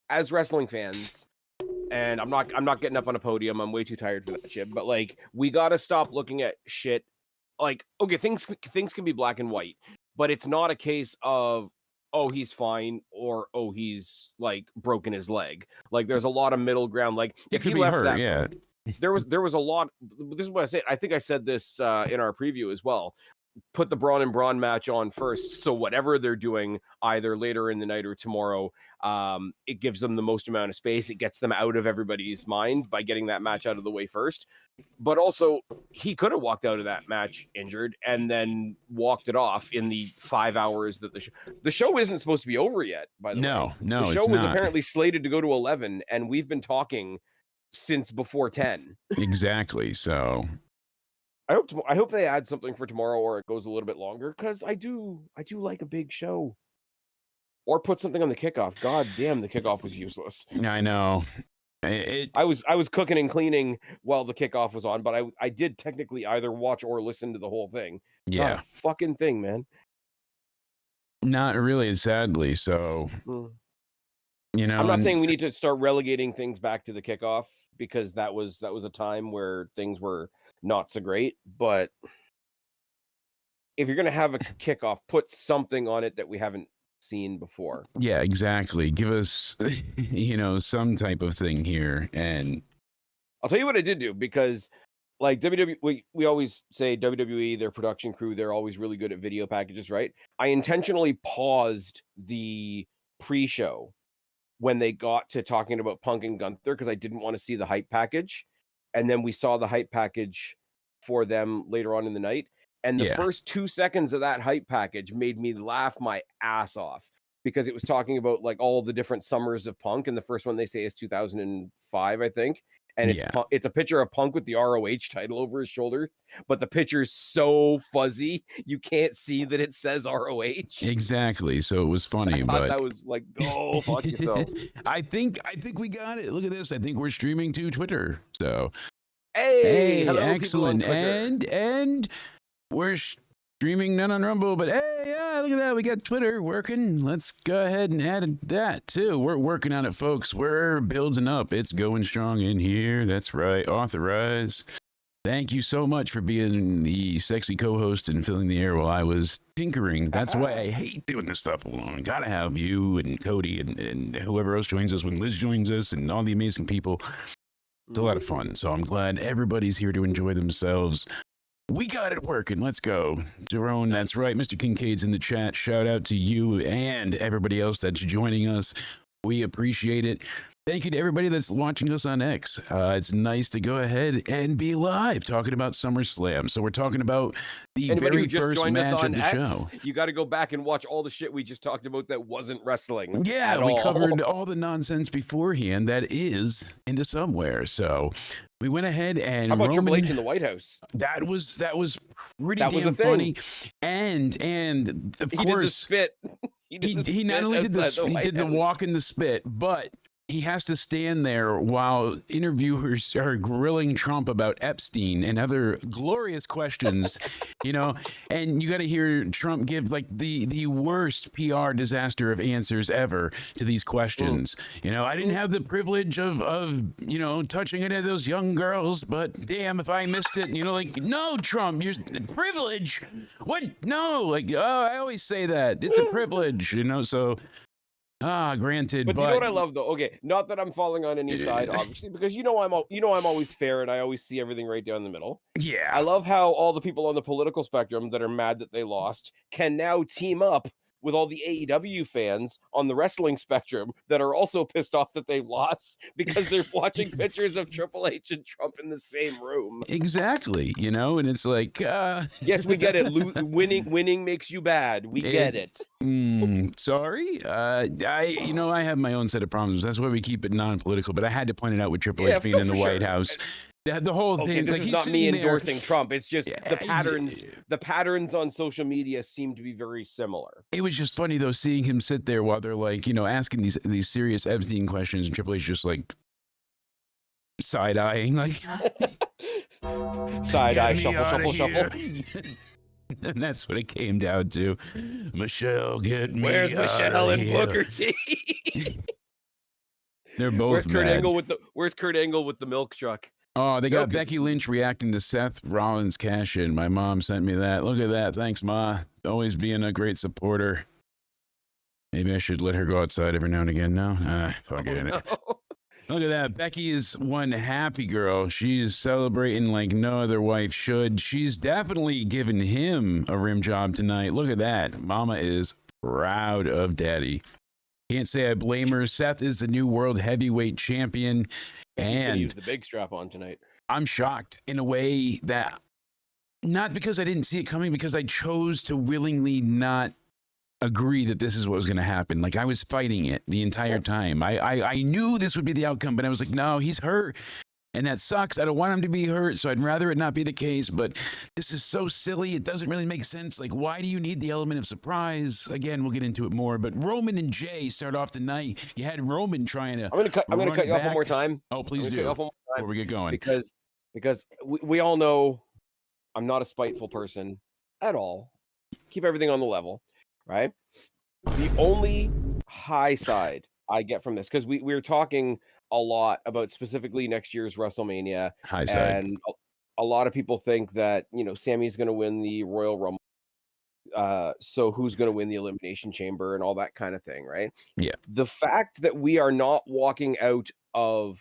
as wrestling fans, and I'm not getting up on a podium. I'm way too tired for that shit. But like, we gotta stop looking at shit. Like, okay, things can be black and white, but it's not a case of, oh, he's fine, or oh, he's like broken his leg. Like, there's a lot of middle ground. Like, if he left that, yeah. There was a lot. This is what I said. I think I said this in our preview as well. Put the Braun and Braun match on first, so whatever they're doing, either later in the night or tomorrow, it gives them the most amount of space. It gets them out of everybody's mind by getting that match out of the way first. But also, he could have walked out of that match injured and then walked it off in the 5 hours that the show isn't supposed to be over yet. By the way, no, the show was apparently slated to go to 11, and we've been talking since before 10. Exactly. So I hope they add something for tomorrow, or it goes a little bit longer, because I do like a big show. Or put something on the kickoff. God damn, the kickoff was useless. I know. I was cooking and cleaning while the kickoff was on, but I did technically either watch or listen to the whole thing. Yeah. Not a fucking thing, man. Not really, sadly. So you know, I'm not saying we need to start relegating things back to the kickoff, because that was a time where things were not so great. But if you're gonna have a kickoff, put something on it that we haven't seen before. Yeah, exactly. Give us some type of thing here. And I'll tell you what I did do, because like WWE, we always say WWE, their production crew, they're always really good at video packages, right? I intentionally paused the pre-show when they got to talking about Punk and Gunther, because I didn't want to see the hype package. And then we saw the hype package for them later on in the night. And the first 2 seconds of that hype package made me laugh my ass off, because it was talking about like all the different summers of Punk. And the first one they say is 2005, I think. And it's a picture of Punk with the ROH title over his shoulder, but the picture's so fuzzy you can't see that it says ROH. Exactly. So it was funny, but that was like, go fuck yourself. I think we got it. Look at this. I think we're streaming to Twitter. So hey, hello, excellent. And we're streaming not on Rumble, but hey, yeah, look at that. We got Twitter working. Let's go ahead and add that too. We're working on it, folks. We're building up. It's going strong in here. That's right. Authorize. Thank you so much for being the sexy co-host and filling the air while I was tinkering. That's why I hate doing this stuff alone. Gotta have you and Cody and whoever else joins us when Liz joins us and all the amazing people. It's a lot of fun. So I'm glad everybody's here to enjoy themselves. We got it working. Let's go. Jerome, that's right. Mr. Kincaid's in the chat. Shout out to you and everybody else that's joining us. We appreciate it. Thank you to everybody that's watching us on X. It's nice to go ahead and be live talking about SummerSlam. So we're talking about the very first match of the show. You got to go back and watch all the shit we just talked about that wasn't wrestling. Yeah, we covered all the nonsense beforehand that is into somewhere. So we went ahead and how about Triple H in the White House? That was pretty damn funny. And of course, he did the spit. He not only did the walk in the spit, but he has to stand there while interviewers are grilling Trump about Epstein and other glorious questions, and you got to hear Trump give like the worst PR disaster of answers ever to these questions. I didn't have the privilege of touching any of those young girls, but damn if I missed it. Like, no, Trump, you're privilege. What? No, like, oh, I always say that. It's a privilege, so granted, but you know what I love though? Okay, not that I'm falling on any side, obviously, because I'm always fair and I always see everything right down the middle. Yeah. I love how all the people on the political spectrum that are mad that they lost can now team up with all the AEW fans on the wrestling spectrum that are also pissed off that they've lost because they're watching pictures of Triple H and Trump in the same room. Exactly, and it's like, yes, we get it. Winning makes you bad. We get it. Sorry, I have my own set of problems. That's why we keep it non-political. But I had to point it out with Triple H being in the White House. The whole thing. This like, is not me endorsing Trump. It's just the patterns on social media seem to be very similar. It was just funny though, seeing him sit there while they're like, asking these serious Epstein questions, and Triple H just like side-eyeing, like side-eye, shuffle. And that's what it came down to. Michelle, get me. Where's Michelle and Booker T? They're both Where's Kurt mad. Angle Where's Kurt Angle with the milk truck? Oh, they got Becky Lynch reacting to Seth Rollins cash-in. My mom sent me that. Look at that. Thanks, Ma. Always being a great supporter. Maybe I should let her go outside every now and again now. Fuck it. No. Look at that. Becky is one happy girl. She's celebrating like no other wife should. She's definitely given him a rim job tonight. Look at that. Mama is proud of daddy. Can't say I blame her. Seth is the new world heavyweight champion. And he's gonna use the big strap on tonight. I'm shocked in a way that, not because I didn't see it coming, because I chose to willingly not agree that this is what was going to happen. Like, I was fighting it the entire time. I knew this would be the outcome, but I was like, no, he's hurt. And that sucks. I don't want him to be hurt, so I'd rather it not be the case. But this is so silly. It doesn't really make sense. Like, why do you need the element of surprise? Again, we'll get into it more. But Roman and Jay start off tonight. You had Roman trying to. I'm gonna cut you off one more time. Oh, please do. Before we get going, because we all know I'm not a spiteful person at all. Keep everything on the level, right? The only high side I get from this, because we were talking a lot about specifically next year's WrestleMania. High side. And a lot of people think that, Sammy's going to win the Royal Rumble. So who's going to win the Elimination Chamber and all that kind of thing, right? Yeah. The fact that we are not walking out of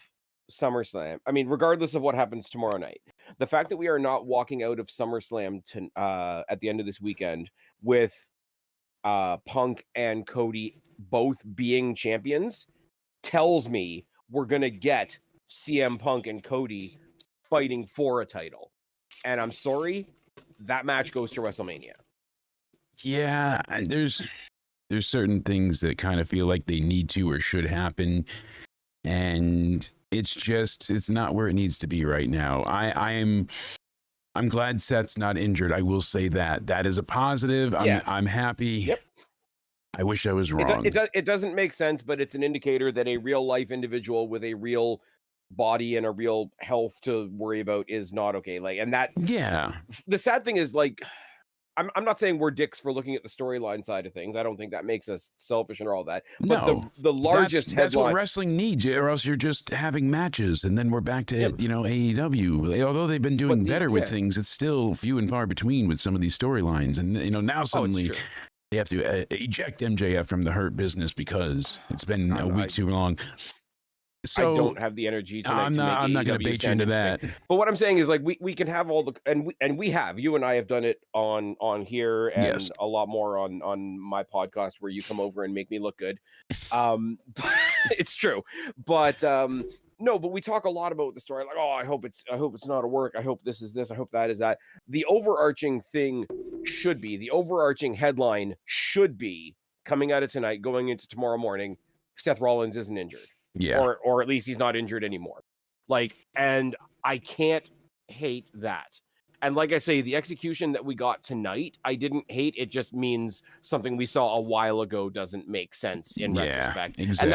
SummerSlam, I mean, regardless of what happens tomorrow night, the fact that we are not walking out of SummerSlam at the end of this weekend with Punk and Cody both being champions tells me we're going to get CM Punk and Cody fighting for a title. And I'm sorry, that match goes to WrestleMania. Yeah, there's certain things that kind of feel like they need to or should happen. And it's not where it needs to be right now. I'm glad Seth's not injured. I will say that. That is a positive. I'm happy. Yep. I wish I was wrong. It doesn't make sense, but it's an indicator that a real life individual with a real body and a real health to worry about is not okay. Like, and that, yeah. The sad thing is, like, I'm not saying we're dicks for looking at the storyline side of things. I don't think that makes us selfish and all that. But no, the largest that's what wrestling needs, or else you're just having matches, and then we're back to AEW. Although they've been doing better with things, it's still few and far between with some of these storylines. And now suddenly they have to eject MJF from the Hurt Business because it's been a week too long. So I don't have the energy tonight. I'm not going to bait you into that. But what I'm saying is, like, we can have all the and we have, you and I have done it on here and a lot more on my podcast where you come over and make me look good. It's true, but no, but we talk a lot about the story. Like, oh, I hope it's not a work. I hope this is this. I hope that is that. The overarching thing should be, the overarching headline should be coming out of tonight, going into tomorrow morning. Seth Rollins isn't injured. Yeah. Or at least he's not injured anymore. Like, and I can't hate that. And like I say, the execution that we got tonight, I didn't hate. It just means something we saw a while ago doesn't make sense in retrospect. Exactly. And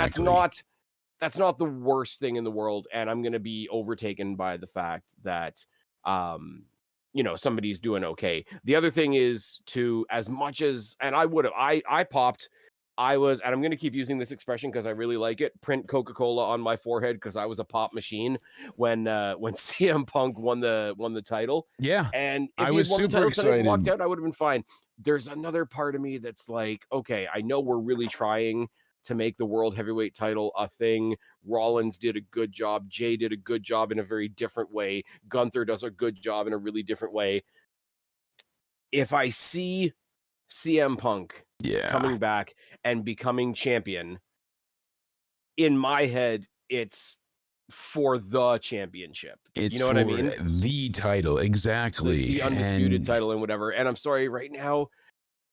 that's not the worst thing in the world, and I'm going to be overtaken by the fact that somebody's doing okay. The other thing is to, as much as, and I popped, and I'm going to keep using this expression because I really like it, print Coca-Cola on my forehead because I was a pop machine when CM Punk won the title. Yeah. And if I he was won the super title tonight and walked excited. out, I would have been fine. There's another part of me that's like, okay, I know we're really trying to make the world heavyweight title a thing. Rollins did a good job. Jay did a good job in a very different way. Gunther does a good job in a really different way. If I see CM Punk coming back and becoming champion, in my head, it's for the championship. It's, you know what I mean? The title, exactly. The undisputed title and whatever. And I'm sorry, right now,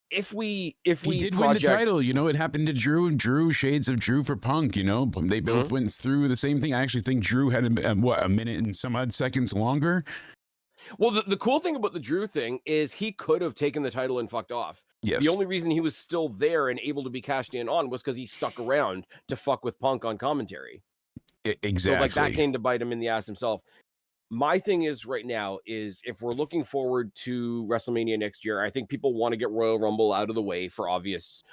if we did win the title, it happened to Drew, shades of Drew for Punk, they both went through the same thing. I actually think Drew had a minute and some odd seconds longer. Well, the cool thing about the Drew thing is he could have taken the title and fucked off. Yes. The only reason he was still there and able to be cashed in on was because he stuck around to fuck with Punk on commentary. Exactly. So like that came to bite him in the ass himself. My thing is right now is if we're looking forward to WrestleMania next year, I think people want to get Royal Rumble out of the way for obvious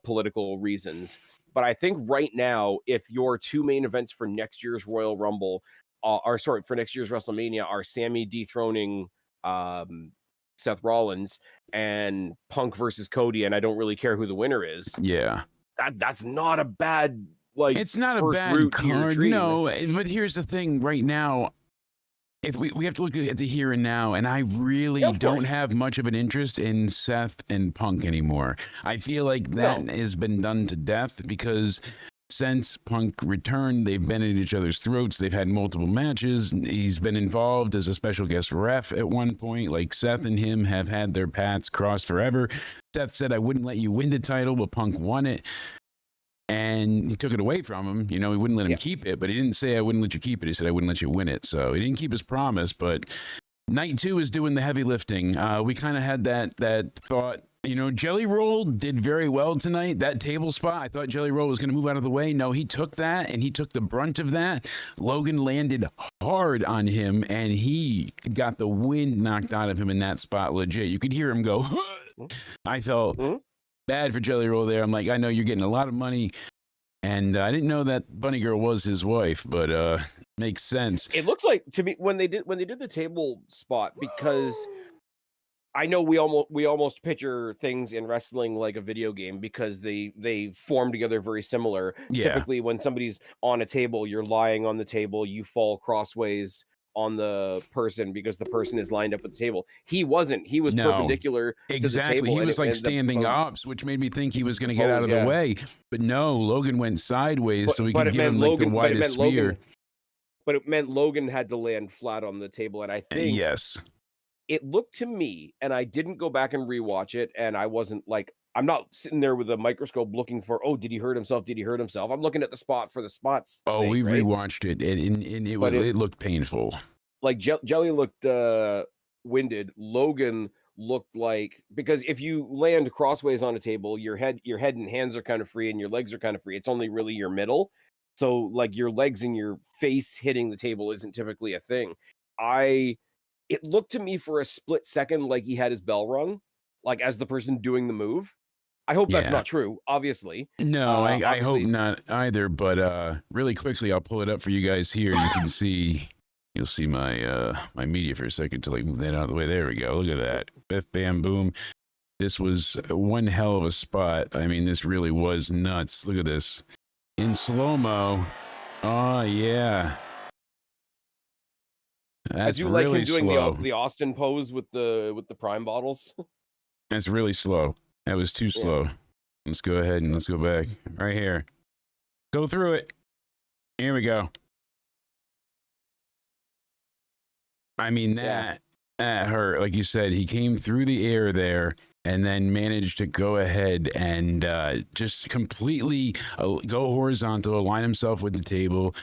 political reasons. But I think right now, if your two main events for next year's Royal Rumble for next year's WrestleMania are Sammy dethroning Seth Rollins and Punk versus Cody, and I don't really care who the winner is. Yeah. That's not a bad it's not a bad card. No, but here's the thing right now. If we have to look at the here and now, and I really don't have much of an interest in Seth and Punk anymore. I feel like that has been done to death because since Punk returned, they've been at each other's throats. They've had multiple matches. He's been involved as a special guest ref at one point. Like Seth and him have had their paths crossed forever. Seth said, I wouldn't let you win the title, but Punk won it. And he took it away from him. He wouldn't let him keep it, but he didn't say, I wouldn't let you keep it. He said, I wouldn't let you win it. So he didn't keep his promise, but night two is doing the heavy lifting. We kind of had that thought, Jelly Roll did very well tonight. That table spot, I thought Jelly Roll was going to move out of the way. No, he took that and he took the brunt of that. Logan landed hard on him and he got the wind knocked out of him in that spot legit. You could hear him go, I felt bad for Jelly Roll there. I'm like, I know you're getting a lot of money, and I didn't know that Bunny Girl was his wife, but makes sense. It looks like to me when they did the table spot, because I know we almost picture things in wrestling like a video game because they form together very similar. Yeah. Typically, when somebody's on a table, you're lying on the table, you fall crossways on the person because the person is lined up at the table. He wasn't. He was perpendicular to the table. He was like standing up, which made me think he was going to get out of the way. But no, Logan went sideways so he could give him like the widest sphere. But it meant Logan had to land flat on the table. And I think it looked to me, and I didn't go back and rewatch it, and I wasn't like, I'm not sitting there with a microscope looking for, did he hurt himself? Did he hurt himself? I'm looking at the spot for the spots. We rewatched it, and it looked painful. Like Jelly looked winded. Logan looked like, because if you land crossways on a table, your head and hands are kind of free, and your legs are kind of free. It's only really your middle. So like your legs and your face hitting the table isn't typically a thing. It looked to me for a split second like he had his bell rung, like as the person doing the move. I hope that's not true, obviously. No, I hope not either. But really quickly, I'll pull it up for you guys here. You can see, you'll see my my media for a second to like move that out of the way. There we go. Look at that. Biff, bam, boom. This was one hell of a spot. I mean, this really was nuts. Look at this in slow-mo. Oh yeah. That's you really like him doing slow. the Austin pose with the prime bottles. That's really slow. That was too slow. Let's go ahead and let's go back right here. Go through it. Here we go. I mean, that hurt. Like you said, he came through the air there and then managed to go ahead and just completely go horizontal, align himself with the table.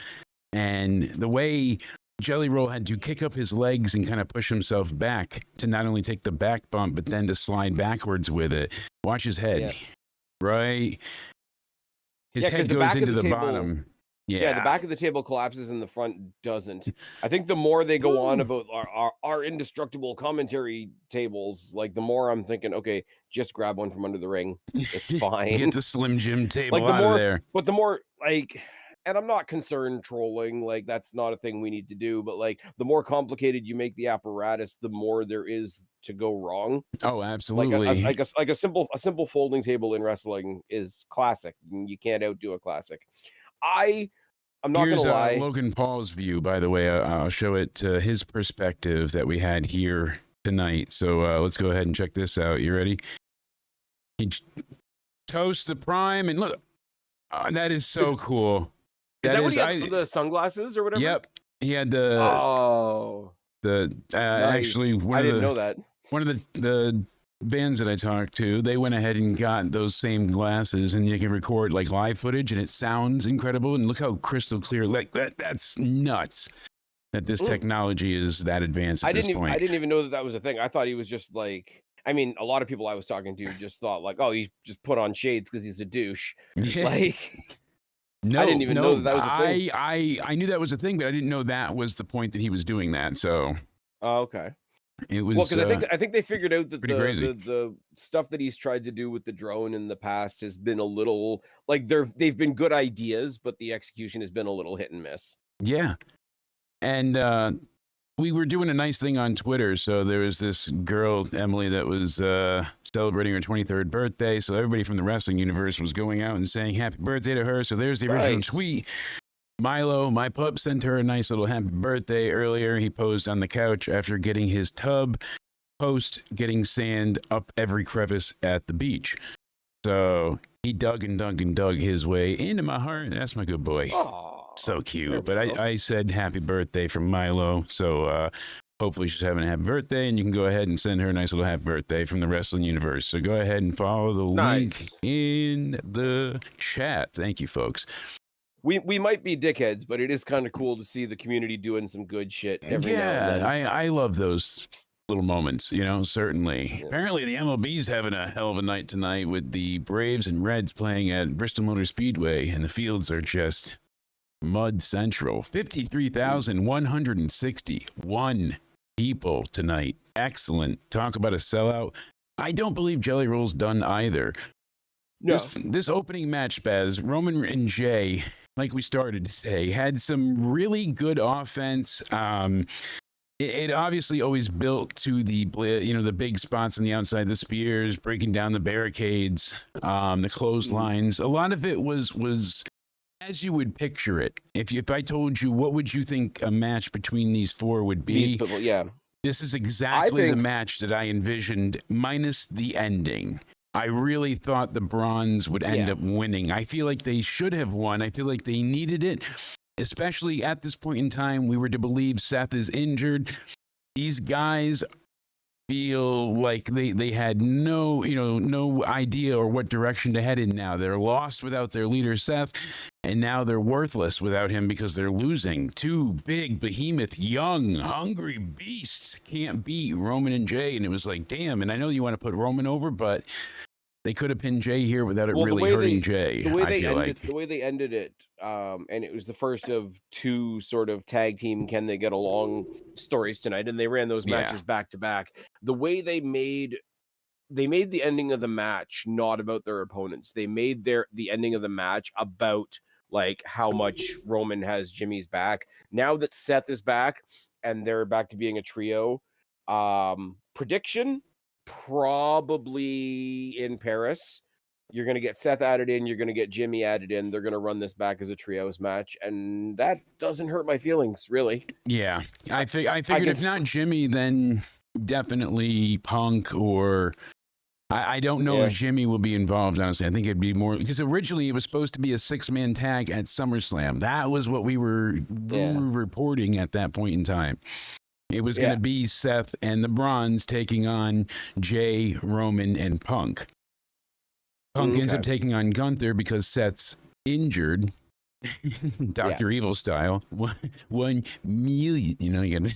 And the way Jelly Roll had to kick up his legs and kind of push himself back to not only take the back bump, but then to slide backwards with it. Watch his head, right? His head goes into the bottom. Yeah, the back of the table collapses and the front doesn't. I think the more they go on about our indestructible commentary tables, like the more I'm thinking, okay, just grab one from under the ring. It's fine. Get the Slim Jim table Like the out more, of there. but the more like, and I'm not concerned trolling, like that's not a thing we need to do, but like the more complicated you make the apparatus, the more there is to go wrong. Oh, Like absolutely. a simple folding table in wrestling is classic. You can't outdo a classic. I'm not Here's gonna lie. Logan Paul's view, by the way. I'll show it to his perspective that we had here tonight. So let's go ahead and check this out. You ready? He toasts the prime, and look, that is so cool. Is that what he had, the sunglasses or whatever? Yep, he had the nice. actually I didn't know that. One of the bands that I talked to, they went ahead and got those same glasses, and you can record like live footage, and it sounds incredible. And look how crystal clear, like that's nuts that this technology is that advanced at this point. I didn't even know that was a thing. I thought he was just like, I mean, a lot of people I was talking to just thought like, oh, he just put on shades because he's a douche. Like, no, I didn't even know that was a thing. I knew that was a thing, but I didn't know that was the point that he was doing that. So, okay. It was well, because I think they figured out that the stuff that he's tried to do with the drone in the past has been a little like they've been good ideas, but the execution has been a little hit and miss. Yeah, and we were doing a nice thing on Twitter. So there was this girl, Emily, that was celebrating her 23rd birthday. So everybody from the wrestling universe was going out and saying happy birthday to her. So there's the original tweet. Milo, my pup, sent her a nice little happy birthday earlier. He posed on the couch after getting his tub, getting sand up every crevice at the beach. So he dug and dug and dug his way into my heart. That's my good boy. Aww, so cute. But I said happy birthday from Milo. So hopefully she's having a happy birthday, and you can go ahead and send her a nice little happy birthday from the wrestling universe. So go ahead and follow the link in the chat. Thank you, folks. We might be dickheads, but it is kind of cool to see the community doing some good shit every now and then. I love those little moments, certainly. Yeah. Apparently the MLB's having a hell of a night tonight with the Braves and Reds playing at Bristol Motor Speedway, and the fields are just mud central. 53,161 people tonight. Excellent. Talk about a sellout. I don't believe Jelly Roll's done either. No. This opening match, Baz, Roman and Jay, like we started to say, had some really good offense. It obviously always built to the big spots on the outside, the spears, breaking down the barricades, the clotheslines. A lot of it was as you would picture it. If I told you, what would you think a match between these four would be? This is exactly the match that I envisioned, minus the ending. I really thought the Bronze would end up winning. I feel like they should have won. I feel like they needed it, especially at this point in time. We were to believe Seth is injured. These guys feel like they had no idea or what direction to head in now. They're lost without their leader, Seth, and now they're worthless without him because they're losing. Two big, behemoth, young, hungry beasts can't beat Roman and Jay. And it was like, damn. And I know you want to put Roman over, but they could have pinned Jay here without it really hurting Jay. The way they ended it, and it was the first of two sort of tag team can they get along stories tonight, and they ran those matches back to back. The way they made the ending of the match not about their opponents. They made the ending of the match about like how much Roman has Jimmy's back. Now that Seth is back and they're back to being a trio, prediction. Probably in Paris. You're going to get Seth added in. You're going to get Jimmy added in. They're going to run this back as a trios match. And that doesn't hurt my feelings, really. Yeah. I figured if not Jimmy, then definitely Punk or... I don't know if Jimmy will be involved, honestly. I think it'd be more... Because originally it was supposed to be a 6-man tag at SummerSlam. That was what we were reporting at that point in time. It was going to be Seth and the Bronze taking on Jay, Roman, and Punk. Punk ends up taking on Gunther because Seth's injured, Dr. Evil style. 1 million, you got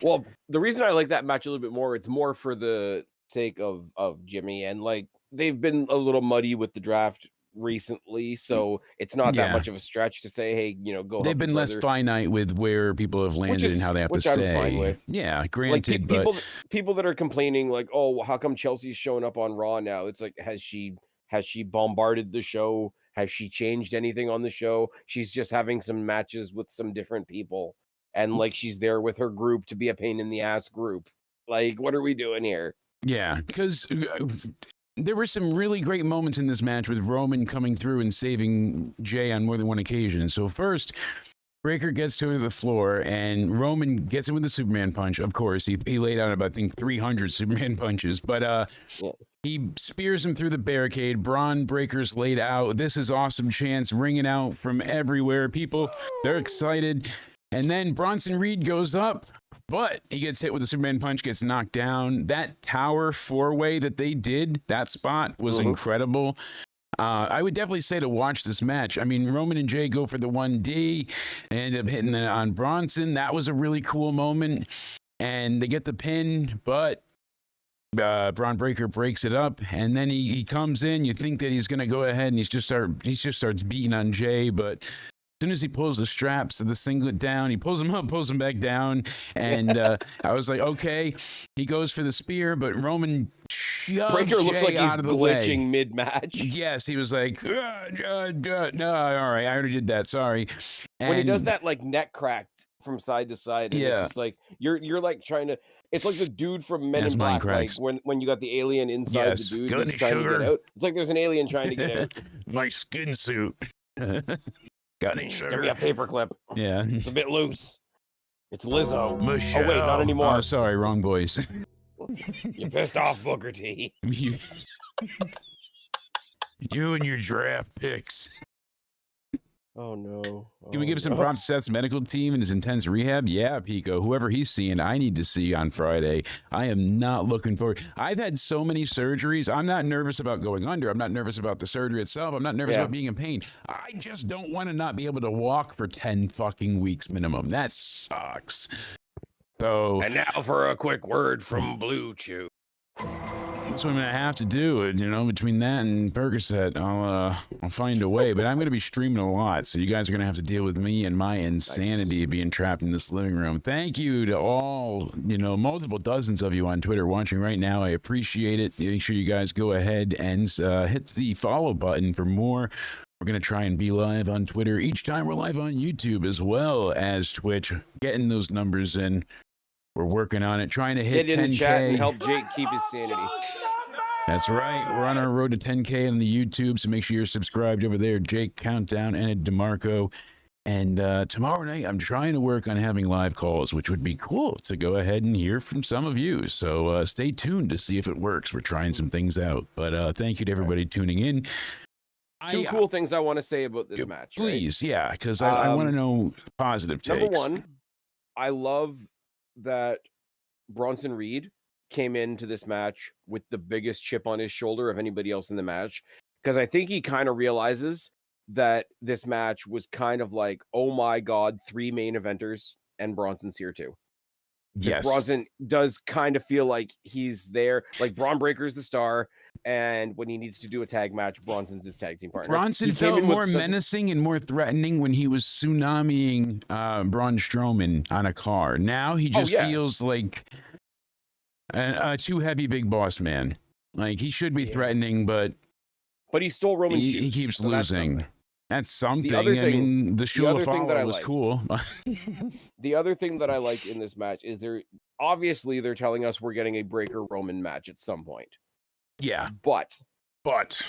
Well, the reason I like that match a little bit more, it's more for the sake of Jimmy, and like they've been a little muddy with the draft recently, so it's not that much of a stretch to say, hey, go. They've been less finite with where people have landed and how they have to stay. I'm fine with. Yeah, granted, like but people that are complaining, like, oh, how come Chelsea's showing up on Raw now? It's like, has she bombarded the show? Has she changed anything on the show? She's just having some matches with some different people, and like she's there with her group to be a pain in the ass group. Like, what are we doing here? Yeah, because there were some really great moments in this match with Roman coming through and saving Jay on more than one occasion. So first, Breaker gets to the floor, and Roman gets him with the Superman punch. Of course, he laid out about, I think, 300 Superman punches, but he spears him through the barricade. Braun Breaker's laid out. This is awesome chants ringing out from everywhere. People, they're excited. And then Bronson Reed goes up, but he gets hit with a Superman punch, gets knocked down. That tower four-way that they did, that spot was incredible. I would definitely say to watch this match. I mean, Roman and Jay go for the 1D, end up hitting it on Bronson. That was a really cool moment. And they get the pin, but Braun Breaker breaks it up, and then he comes in. You think that he's going to go ahead and he just starts beating on Jay, but as soon as he pulls the straps of the singlet down, he pulls them up, pulls them back down, and I was like, okay. He goes for the spear, but Roman shoves Breaker looks Jay like he's out of the glitching way. mid-match. Yes, he was like, no, all right, I already did that. Sorry. And when he does that, like, neck cracked from side to side, and it's just like you're like trying to. It's like the dude from Men in Black, like when you got the alien inside the dude that's trying to get out. It's like there's an alien trying to get out. My skin suit. Got any sugar? Give me a paperclip. Yeah. It's a bit loose. It's Lizzo. Michelle. Oh, wait, not anymore. Oh, sorry, wrong voice. You pissed off Booker T. You and your draft picks. Oh, no. Can we give some props to Seth's medical team and his intense rehab? Yeah, Pico. Whoever he's seeing, I need to see on Friday. I am not looking forward. I've had so many surgeries. I'm not nervous about going under. I'm not nervous about the surgery itself. I'm not nervous about being in pain. I just don't want to not be able to walk for 10 fucking weeks minimum. That sucks. So, and now for a quick word from Blue Chew. That's what I'm gonna have to do. Between that and Percocet, I'll find a way. But I'm gonna be streaming a lot, so you guys are gonna have to deal with me and my insanity being trapped in this living room. Thank you to all, multiple dozens of you on Twitter watching right now. I appreciate it. Make sure you guys go ahead and hit the follow button for more. We're gonna try and be live on Twitter each time we're live on YouTube as well as Twitch. Getting those numbers in. We're working on it, trying to hit 10K. Get in the chat and help Jake keep his sanity. That's right. We're on our road to 10K on the YouTube, so make sure you're subscribed over there. Jake Countdown and DeMarco. And tomorrow night, I'm trying to work on having live calls, which would be cool to go ahead and hear from some of you. So stay tuned to see if it works. We're trying some things out. But thank you to everybody tuning in. Two cool things I want to say about this match. Please, yeah, because I want to know positive takes. Number one, I love that Bronson Reed came into this match with the biggest chip on his shoulder of anybody else in the match, because I think he kind of realizes that this match was kind of like, oh my God, 3 main eventers and Bronson's here too. Yes. Bronson does kind of feel like he's there. Like Braun Breaker's the star, and when he needs to do a tag match, Bronson's his tag team partner. Bronson felt more menacing and more threatening when he was tsunamiing Braun Strowman on a car. Now he just feels like a too heavy big boss man. Like he should be threatening, but he stole Roman's shoes. He keeps losing. That's something. The other thing, the Shula follow was cool. The other thing that I like in this match is they're telling us we're getting a Breaker Roman match at some point. Yeah. But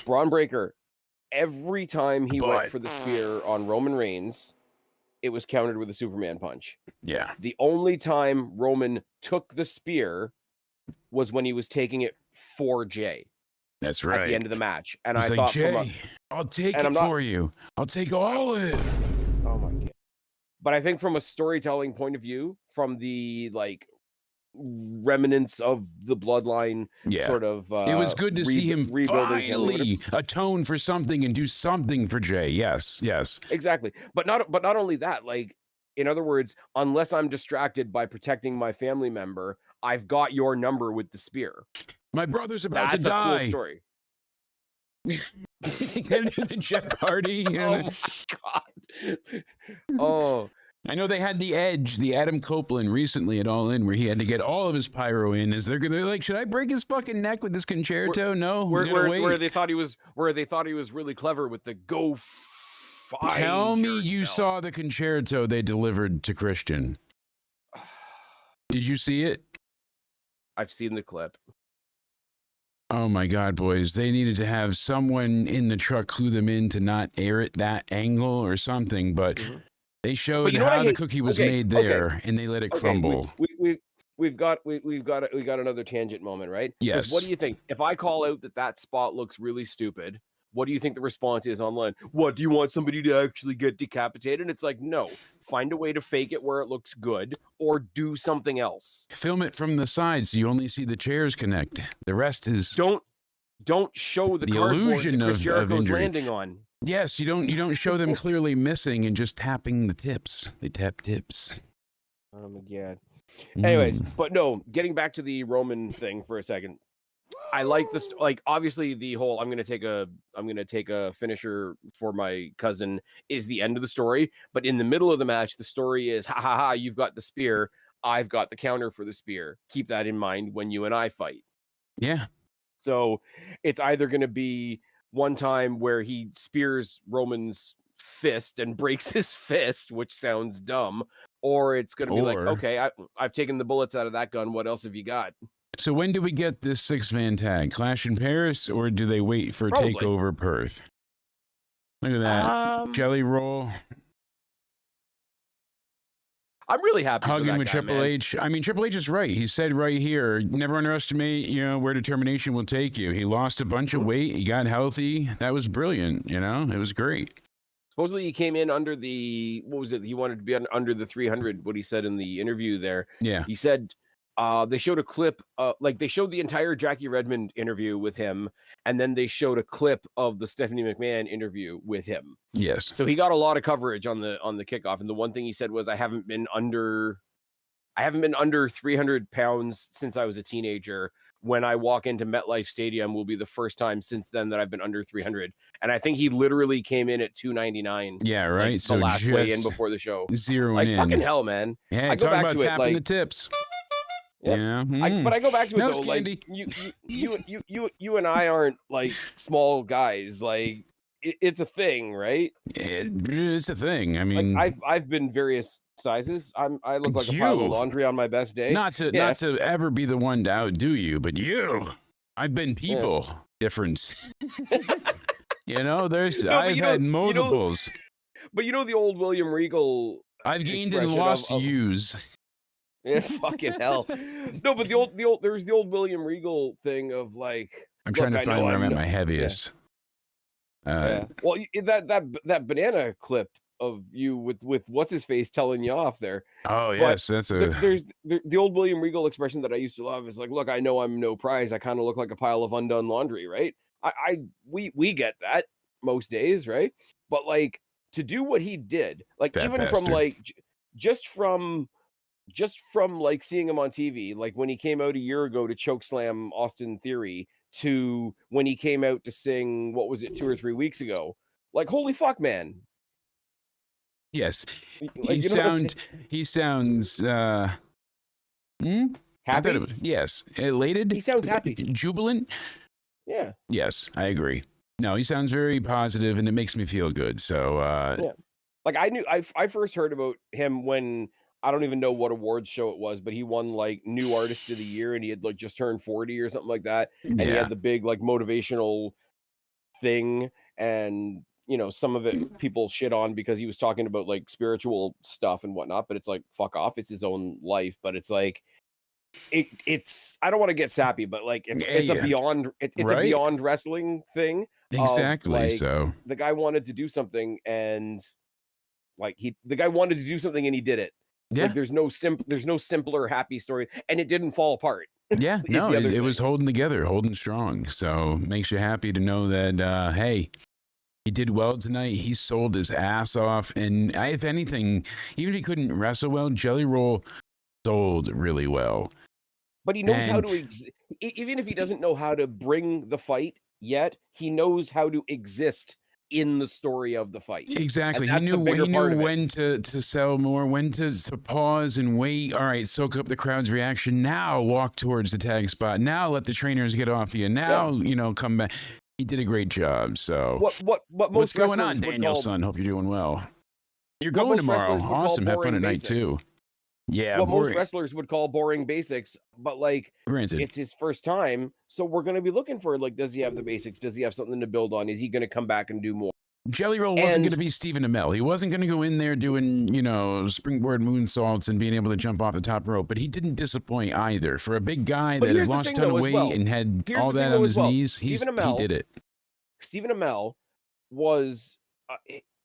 Braun Breaker, every time he went for the spear on Roman Reigns, it was countered with a Superman punch. Yeah. The only time Roman took the spear was when he was taking it for Jay. That's right. At the end of the match. And I thought, Jay, I'll take it for you. I'll take all of it. Oh my God. But I think from a storytelling point of view, from the remnants of the bloodline sort of it was good to see him finally atone for something and do something for Jay. Yes. Exactly. But not only that, like, in other words, unless I'm distracted by protecting my family member, I've got your number with the spear. My brother's about to die. That's a cool story. The Jeff Hardy. Oh my god. Oh, I know they had the Edge, the Adam Copeland recently at All In, where he had to get all of his pyro in. They're like, should I break his fucking neck with this concerto? No, where they thought he was really clever with the go find Tell me you yourself. saw the concerto they delivered to Christian. Did you see it? I've seen the clip. Oh my God, boys. They needed to have someone in the truck clue them in to not air it that angle or something, but they showed you know how the cookie was made there and they let it crumble. We've got another tangent moment, right? Yes. What do you think? If I call out that spot looks really stupid, what do you think the response is online? What, do you want somebody to actually get decapitated? And it's like, no, find a way to fake it where it looks good or do something else. Film it from the side so you only see the chairs connect. The rest is don't show the illusion that Chris of Jericho's injury. landing on. Yes, you don't show them clearly missing and just tapping the tips. They tap tips. Oh my god. Anyways, but no, getting back to the Roman thing for a second. I like this, like, obviously the whole I'm gonna take a finisher for my cousin is the end of the story, but in the middle of the match, the story is ha ha ha, you've got the spear, I've got the counter for the spear. Keep that in mind when you and I fight. Yeah. So it's either gonna be one time where he spears Roman's fist and breaks his fist, which sounds dumb, or it's gonna be like, okay, I've taken the bullets out of that gun, what else have you got? So when do we get this 6-man tag? Clash in Paris, or do they wait for TakeOver Perth? Look at that. Jelly Roll. I'm really happy hugging for that with guy, Triple man. H. I mean, Triple H is right. He said right here, never underestimate, where determination will take you. He lost a bunch of weight. He got healthy. That was brilliant. It was great. Supposedly he came in under the, what was it? He wanted to be under the 300, what he said in the interview there. Yeah. He said, they showed a clip, like they showed the entire Jackie Redmond interview with him, and then they showed a clip of the Stephanie McMahon interview with him. Yes. So he got a lot of coverage on the kickoff, and the one thing he said was, I haven't been under 300 pounds since I was a teenager. When I walk into MetLife Stadium will be the first time since then that I've been under 300. And I think he literally came in at 299. Yeah, right. Like, so the last weigh in before the show. Zeroing in. Fucking hell, man. Yeah, I go back to it, tapping like the tips. Yep. Yeah. But I go back to it Nose though, candy. like you and I aren't like small guys. Like it's a thing, right? It's a thing. I mean, like I've been various sizes. I look like a pile of laundry on my best day. Not to ever be the one to outdo you, but I've been people difference. I've had multiples. But the old William Regal. I've gained and lost yous. Yeah, fucking hell. No, but there's the old William Regal thing of like. I'm trying to find where I'm at my heaviest. Yeah. Well, that banana clip of you with what's his face telling you off there. Oh yes, that's there's the old William Regal expression that I used to love is like, look, I know I'm no prize. I kind of look like a pile of undone laundry, right? We get that most days, right? But like to do what he did, like that even bastard. from like just from like seeing him on TV, like when he came out a year ago to chokeslam Austin Theory, to when he came out to sing, what was it, 2 or 3 weeks ago? Like, holy fuck, man. Yes. Like, he sounds happy? Yes. Elated? He sounds happy. Jubilant? Yeah. Yes, I agree. No, he sounds very positive and it makes me feel good. So yeah. Like I first heard about him when I don't even know what awards show it was, but he won like New Artist of the Year and he had like just turned 40 or something like that. And he had the big like motivational thing. And, some of it people shit on because he was talking about like spiritual stuff and whatnot, but it's like, fuck off. It's his own life. But it's like, it's, I don't want to get sappy, but like, it's a beyond, it's a beyond wrestling thing. Exactly. So the guy wanted to do something and like the guy wanted to do something and he did it. Yeah. Like there's no simpler happy story, and it didn't fall apart. Yeah, no, it was holding together, holding strong. So makes you happy to know that hey, he did well tonight. He sold his ass off, and if anything, even if he couldn't wrestle well, Jelly Roll sold really well. But he knows how to even if he doesn't know how to bring the fight, yet. He knows how to exist in the story of the fight. Exactly. And He that's the knew bigger part of it. when to sell more, when to pause and wait. All right, soak up the crowd's reaction. Now walk towards the tag spot. Now let the trainers get off you. Now, you know, come back. He did a great job. So what what's most going on, wrestlers would Daniel call, son? Hope you're doing well. You're what going most tomorrow. wrestlers would call Awesome. Have fun boring at night basics. too. Yeah, What most boring. wrestlers would call boring basics, but like Granted. it's his first time, so we're going to be looking for, like, does he have the basics? Does he have something to build on? Is he going to come back and do more? Jelly Roll wasn't going And to be Stephen Amell. He wasn't going to go in there doing, you know, springboard moonsaults and being able to jump off the top rope, but he didn't disappoint either. For a big guy but that had here's the lost a thing, ton though, of as weight well. and had Here's all the thing, that on though, his as well. knees, he did it. Stephen Amell was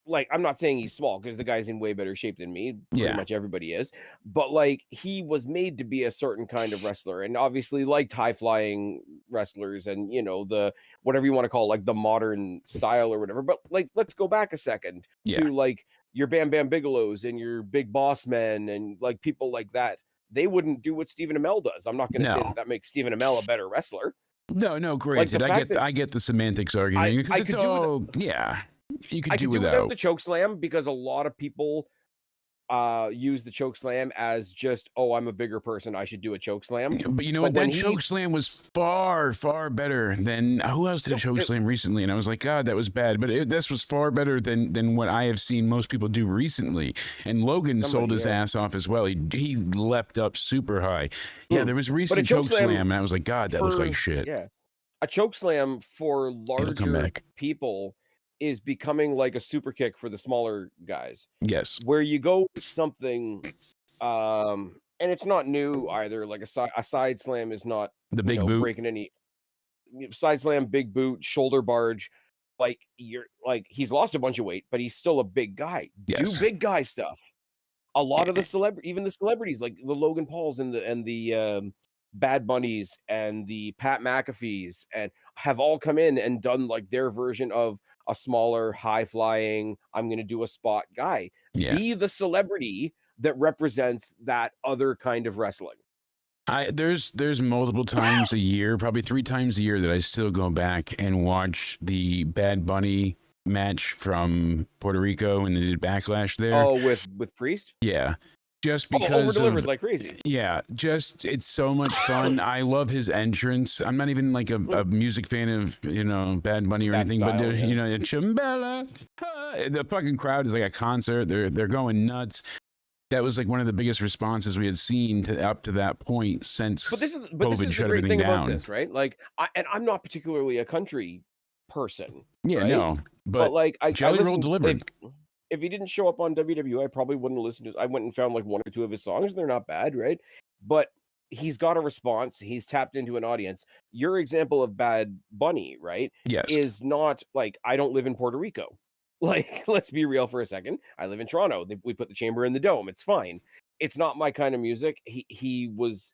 like, I'm not saying he's small because the guy's in way better shape than me. Pretty Yeah. much everybody is, but like he was made to be a certain kind of wrestler, and obviously liked high flying wrestlers, and you know, the whatever you want to call, like, the modern style or whatever. But like, let's go back a second Yeah. to like your Bam Bam Bigelows and your Big Boss Men and like people like that. They wouldn't do what Stephen Amell does. I'm not going to say No. that makes Stephen Amell a better wrestler. No, granted. I get the semantics argument because I it's could do with all, yeah, you could I do could do without without. the choke slam, because a lot of people use the choke slam as just, oh, I'm a bigger person, I should do a choke slam. But you know But what? when That he choke slam was far, far better than who else did a choke slam recently? And I was like, God, that was bad. But this was far better than what I have seen most people do recently. And Logan sold his ass off as well. He leapt up super high. Yeah, there was a recent choke slam, and I was like, God, that looks like shit. Yeah, a choke slam for larger people is becoming like a super kick for the smaller guys. Yes, where you go with something, and it's not new either. Like a side slam is not the big boot breaking any side slam, big boot, shoulder barge. Like, you're like, he's lost a bunch of weight, but he's still a big guy. Yes. Do big guy stuff. A lot of the even the celebrities, like the Logan Pauls and the Bad Bunnies and the Pat McAfees, and have all come in and done like their version of a smaller, high flying, I'm going to do a spot guy. Yeah. Be the celebrity that represents that other kind of wrestling. There's multiple times a year, probably 3 times a year, that I still go back and watch the Bad Bunny match from Puerto Rico, and they did Backlash there. Oh, with Priest? Yeah. Just because over-delivered like crazy. Yeah, just it's so much fun. I love his entrance. I'm not even like a music fan of, you know, Bad Bunny or anything, but you know, Chimbella, the fucking crowd is like a concert. They're going nuts. That was like one of the biggest responses we had seen up to that point since COVID shut the great everything thing down. about this, right? Like, I'm not particularly a country person. Yeah, right? no, but like Jelly Roll delivered. If he didn't show up on WWE, I probably wouldn't listen to. I went and found like 1 or 2 of his songs. They're not bad, right? But he's got a response. He's tapped into an audience. Your example of Bad Bunny, right? Yes. Is not like, I don't live in Puerto Rico. Like, let's be real for a second. I live in Toronto. We put the chamber in the dome. It's fine. It's not my kind of music. He was,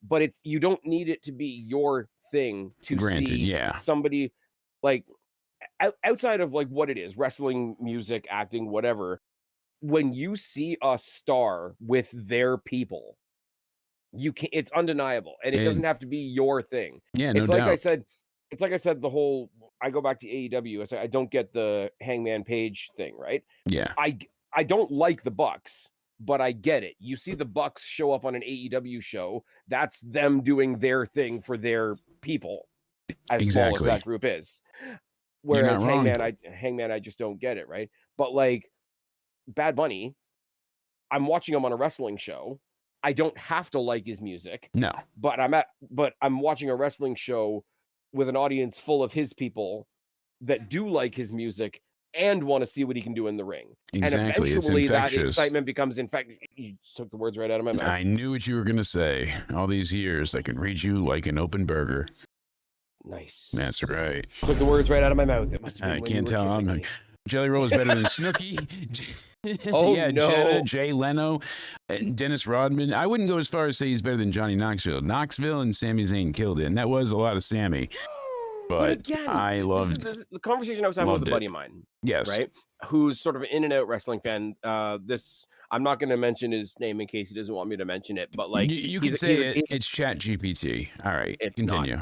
but it's, you don't need it to be your thing to see somebody like outside of like what it is, wrestling, music, acting, whatever. When you see a star with their people, you can, it's undeniable, and it doesn't have to be your thing. Yeah, no it's like doubt. I said, the whole, I go back to AEW. I say, I don't get the Hangman Page thing, right? Yeah. I don't like the Bucks, but I get it. You see the Bucks show up on an AEW show, that's them doing their thing for their people, as small as that group is. Whereas Hangman, I just don't get it, right? But like Bad Bunny, I'm watching him on a wrestling show. I don't have to like his music. No. But I'm watching a wrestling show with an audience full of his people that do like his music and want to see what he can do in the ring. Exactly. And eventually that excitement becomes infectious. You took the words right out of my mouth. I knew what you were going to say. All these years, I can read you like an open burger. Nice. That's right. Took the words right out of my mouth. It must have been I can't tell. I'm like, Jelly Roll is better than Snooki. Oh, yeah, no. Jenna, Jay Leno, and Dennis Rodman. I wouldn't go as far as say he's better than Johnny Knoxville. Knoxville and Sami Zayn killed it, and that was a lot of Sammy. But again, I loved the conversation I was having with a buddy of mine. Yes. Right? Who's sort of an in and out wrestling fan. I'm not going to mention his name in case he doesn't want me to mention it, but like you can say it's Chat GPT. All right, it's continue.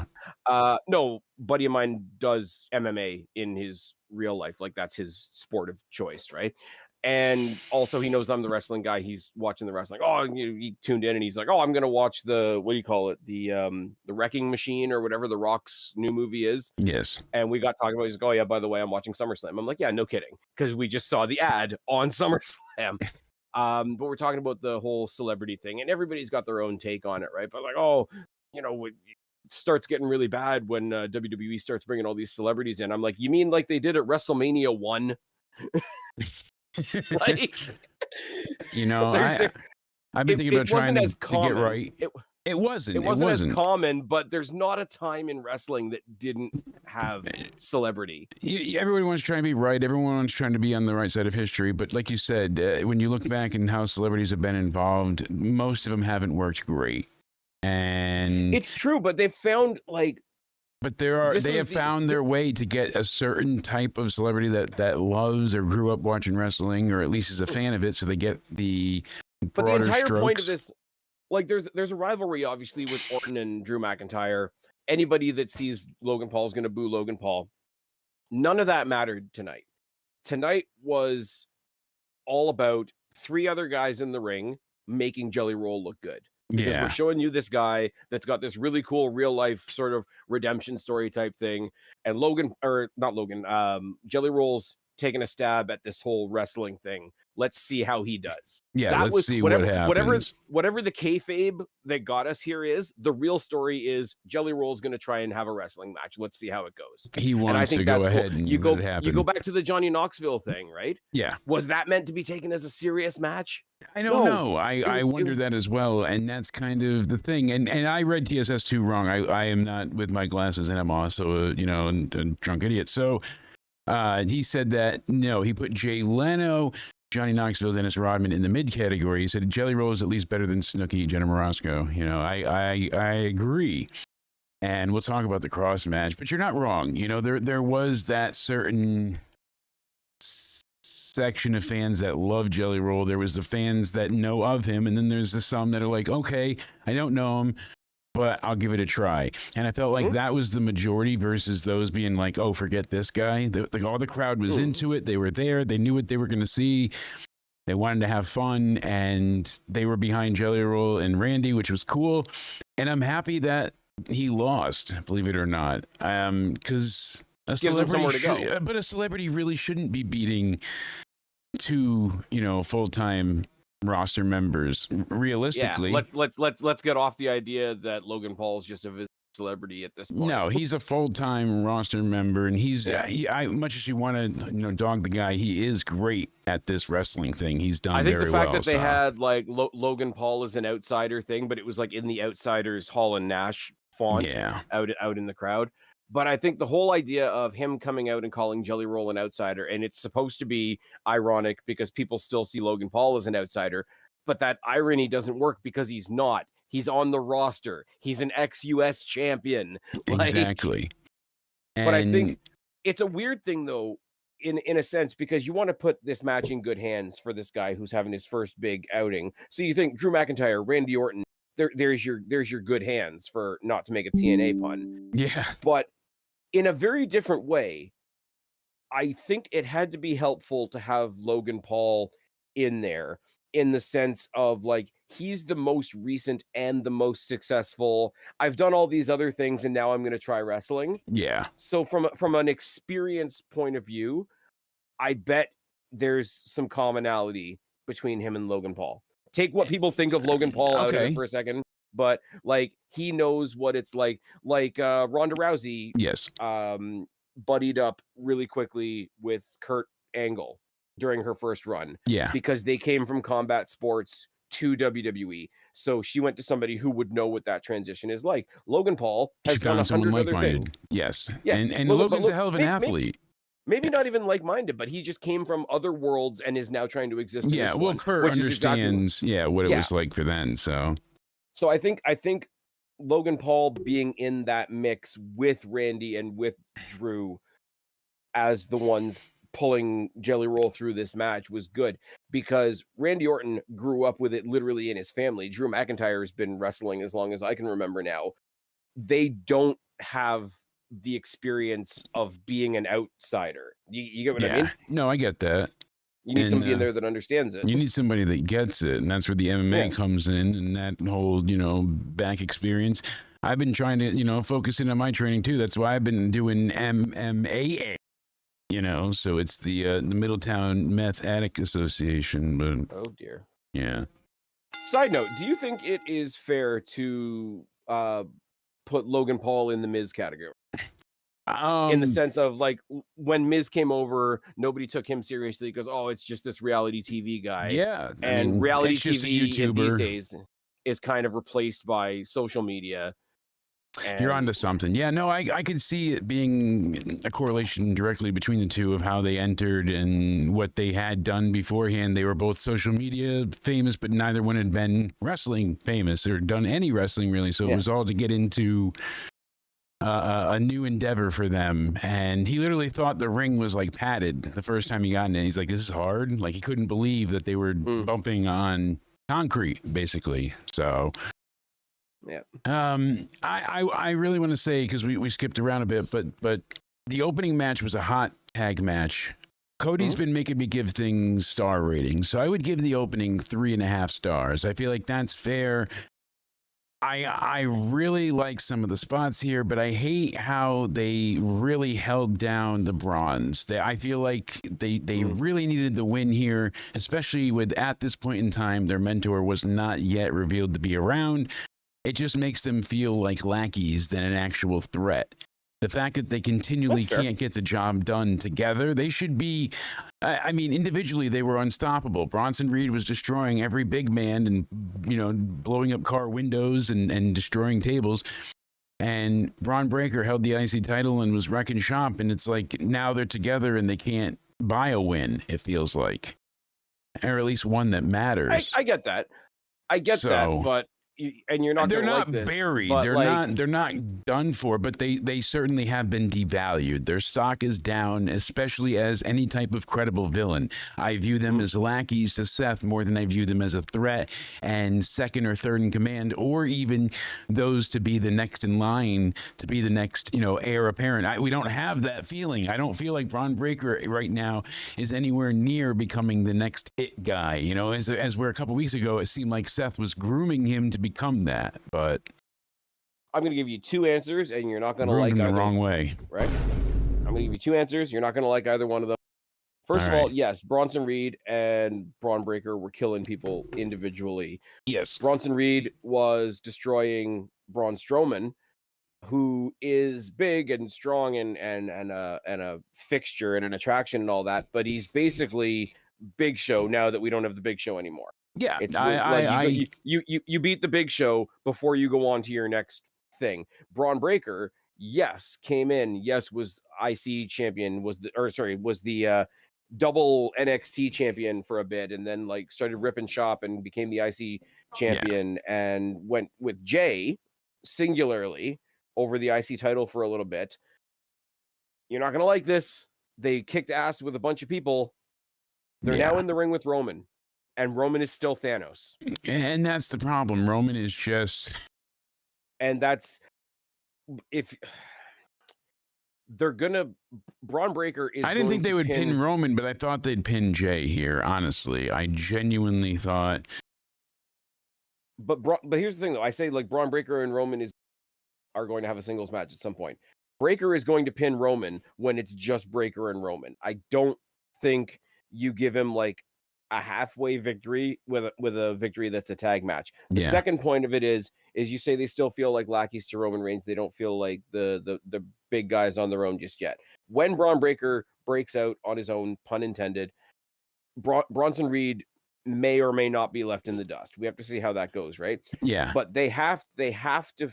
No, buddy of mine does MMA in his real life. Like that's his sport of choice, right? And also he knows I'm the wrestling guy. He's watching the wrestling. Oh, he tuned in and he's like, oh, I'm gonna watch the what do you call it? The Wrecking Machine or whatever the Rock's new movie is. Yes. And we got talking about. He's like, oh yeah, by the way, I'm watching SummerSlam. I'm like, yeah, no kidding, because we just saw the ad on SummerSlam. But we're talking about the whole celebrity thing, and everybody's got their own take on it, right? But like, oh, it starts getting really bad when WWE starts bringing all these celebrities in. I'm like, you mean like they did at WrestleMania 1? Like, I've been thinking about trying to get right. It wasn't as common, but there's not a time in wrestling that didn't have celebrity. Everyone wants to try and be right. Everyone wants trying to be on the right side of history. But like you said, when you look back and how celebrities have been involved, most of them haven't worked great. And it's true, but they've found but they have found their way to get a certain type of celebrity that loves or grew up watching wrestling, or at least is a fan of it, so they get the but the entire strokes. Point of this, like there's a rivalry obviously with Orton and Drew McIntyre. Anybody that sees Logan Paul is going to boo Logan Paul. None of that mattered tonight. Tonight was all about three other guys in the ring making Jelly Roll look good. Because we're showing you this guy that's got this really cool real life sort of redemption story type thing. And Jelly Roll's taking a stab at this whole wrestling thing. Let's see how he does. Yeah, let's see what happens. Whatever the kayfabe that got us here is, the real story is Jelly Roll's going to try and have a wrestling match. Let's see how it goes. He wants to go ahead and you go back to the Johnny Knoxville thing, right? Yeah. Was that meant to be taken as a serious match? I don't know. I wonder that as well, and that's kind of the thing. And I read TSS2 wrong. I am not with my glasses, and I'm also a drunk idiot. So he said that no, he put Jay Leno, Johnny Knoxville, Dennis Rodman in the mid category. He said Jelly Roll is at least better than Snooki, Jenna Morasco. I agree. And we'll talk about the cross match, but you're not wrong. There was that certain section of fans that love Jelly Roll. There was the fans that know of him, and then there's the some that are like, okay, I don't know him, but I'll give it a try. And I felt like that was the majority versus those being like, oh, forget this guy. All the crowd was into it. They were there. They knew what they were going to see. They wanted to have fun, and they were behind Jelly Roll and Randy, which was cool. And I'm happy that he lost, believe it or not, because a celebrity really shouldn't be beating two, full-time roster members. Realistically, let's get off the idea that Logan Paul is just a celebrity at this point. No, he's a full-time roster member, and he's much as you want to dog the guy, he is great at this wrestling thing. He's done very well. I think the fact that they had like Logan Paul as an outsider thing, but it was like in the Outsiders Hall and Nash font out in the crowd. But I think the whole idea of him coming out and calling Jelly Roll an outsider, and it's supposed to be ironic because people still see Logan Paul as an outsider, but that irony doesn't work because he's not. He's on the roster. He's an ex-US champion. Exactly. But I think it's a weird thing, though, in a sense, because you want to put this match in good hands for this guy who's having his first big outing. So you think Drew McIntyre, Randy Orton, there's your good hands, for not to make a TNA pun. Yeah. But in a very different way, I think it had to be helpful to have Logan Paul in there, in the sense of like, he's the most recent and the most successful. I've done all these other things and now I'm going to try wrestling. Yeah. So from an experience point of view, I bet there's some commonality between him and Logan Paul. Take what people think of Logan Paul out of it for a second. But like, he knows what it's like Ronda Rousey buddied up really quickly with Kurt Angle during her first run, because they came from combat sports to WWE. So she went to somebody who would know what that transition is like. Logan Paul has done 100 other things. Yes. And Logan's a hell of an athlete. Maybe not even like-minded, but he just came from other worlds and is now trying to exist. Yeah, well, Kurt understands what it was like for then. So I think Logan Paul being in that mix with Randy and with Drew as the ones pulling Jelly Roll through this match was good, because Randy Orton grew up with it literally in his family. Drew McIntyre has been wrestling as long as I can remember now. They don't have the experience of being an outsider. You get what I mean? No, I get that. You need somebody in there that understands it. You need somebody that gets it, and that's where the MMA comes in, and that whole, back experience. I've been trying to, focus in on my training too. That's why I've been doing MMA, so it's the Middletown Meth Addict Association. But oh dear. Yeah. Side note, do you think it is fair to put Logan Paul in the Miz category? In the sense of, like, when Miz came over, nobody took him seriously because, it's just this reality TV guy. Yeah. And reality TV these days is kind of replaced by social media. You're onto something. Yeah, no, I could see it being a correlation directly between the two of how they entered and what they had done beforehand. They were both social media famous, but neither one had been wrestling famous or done any wrestling really. So it was all to get into a new endeavor for them. And he literally thought the ring was like padded the first time he got in it. He's like, this is hard. Like, he couldn't believe that they were bumping on concrete, basically. So yeah. I really want to say, because we skipped around a bit, but the opening match was a hot tag match. Cody's been making me give things star ratings, so I would give the opening 3.5 stars. I feel like that's fair. I really like some of the spots here, but I hate how they really held down the Bronze. I feel like they really needed the win here, especially with, at this point in time, their mentor was not yet revealed to be around. It just makes them feel like lackeys than an actual threat. The fact that they continually can't get the job done together, they should be, I mean, individually, they were unstoppable. Bronson Reed was destroying every big man and, blowing up car windows and destroying tables. And Braun Breaker held the IC title and was wrecking shop. And it's like, now they're together and they can't buy a win, it feels like. Or at least one that matters. I get that. That, but... And you're not. They're not like this, buried. They're not done for. But they certainly have been devalued. Their stock is down, especially as any type of credible villain. I view them as lackeys to Seth more than I view them as a threat and second or third in command, or even those to be the next in line to be the next heir apparent. We don't have that feeling. I don't feel like Braun Breaker right now is anywhere near becoming the next it guy. As where a couple weeks ago it seemed like Seth was grooming him to become that, but I'm going to give you two answers, and you're not going to like them either. The wrong way, right? I'm going to give you two answers. You're not going to like either one of them. First of all, yes, Bronson Reed and Braun Breaker were killing people individually. Yes, Bronson Reed was destroying Braun Strowman, who is big and strong and a fixture and an attraction and all that, but he's basically Big Show now that we don't have the Big Show anymore. Yeah, it's you beat the Big Show before you go on to your next thing. Braun Breaker, yes, came in, yes, was IC champion, was the double NXT champion for a bit, and then started ripping shop and became the IC champion, and went with Jay singularly over the IC title for a little bit. You're not gonna like this. They kicked ass with a bunch of people. They're now in the ring with Roman. And Roman is still Thanos. And that's the problem. Roman is just... And that's... If... They're gonna... Braun Breaker is... I didn't think they would pin Roman, but I thought they'd pin Jay here, honestly. I genuinely thought... But here's the thing, though. I say, Braun Breaker and Roman are going to have a singles match at some point. Breaker is going to pin Roman when it's just Breaker and Roman. I don't think you give him, a halfway victory with a victory that's a tag match. The second point of it is you say they still feel like lackeys to Roman Reigns. They don't feel like the big guys on their own just yet. When Braun Breaker breaks out on his own, pun intended, Bronson Reed may or may not be left in the dust. We have to see how that goes, right? Yeah. But they have to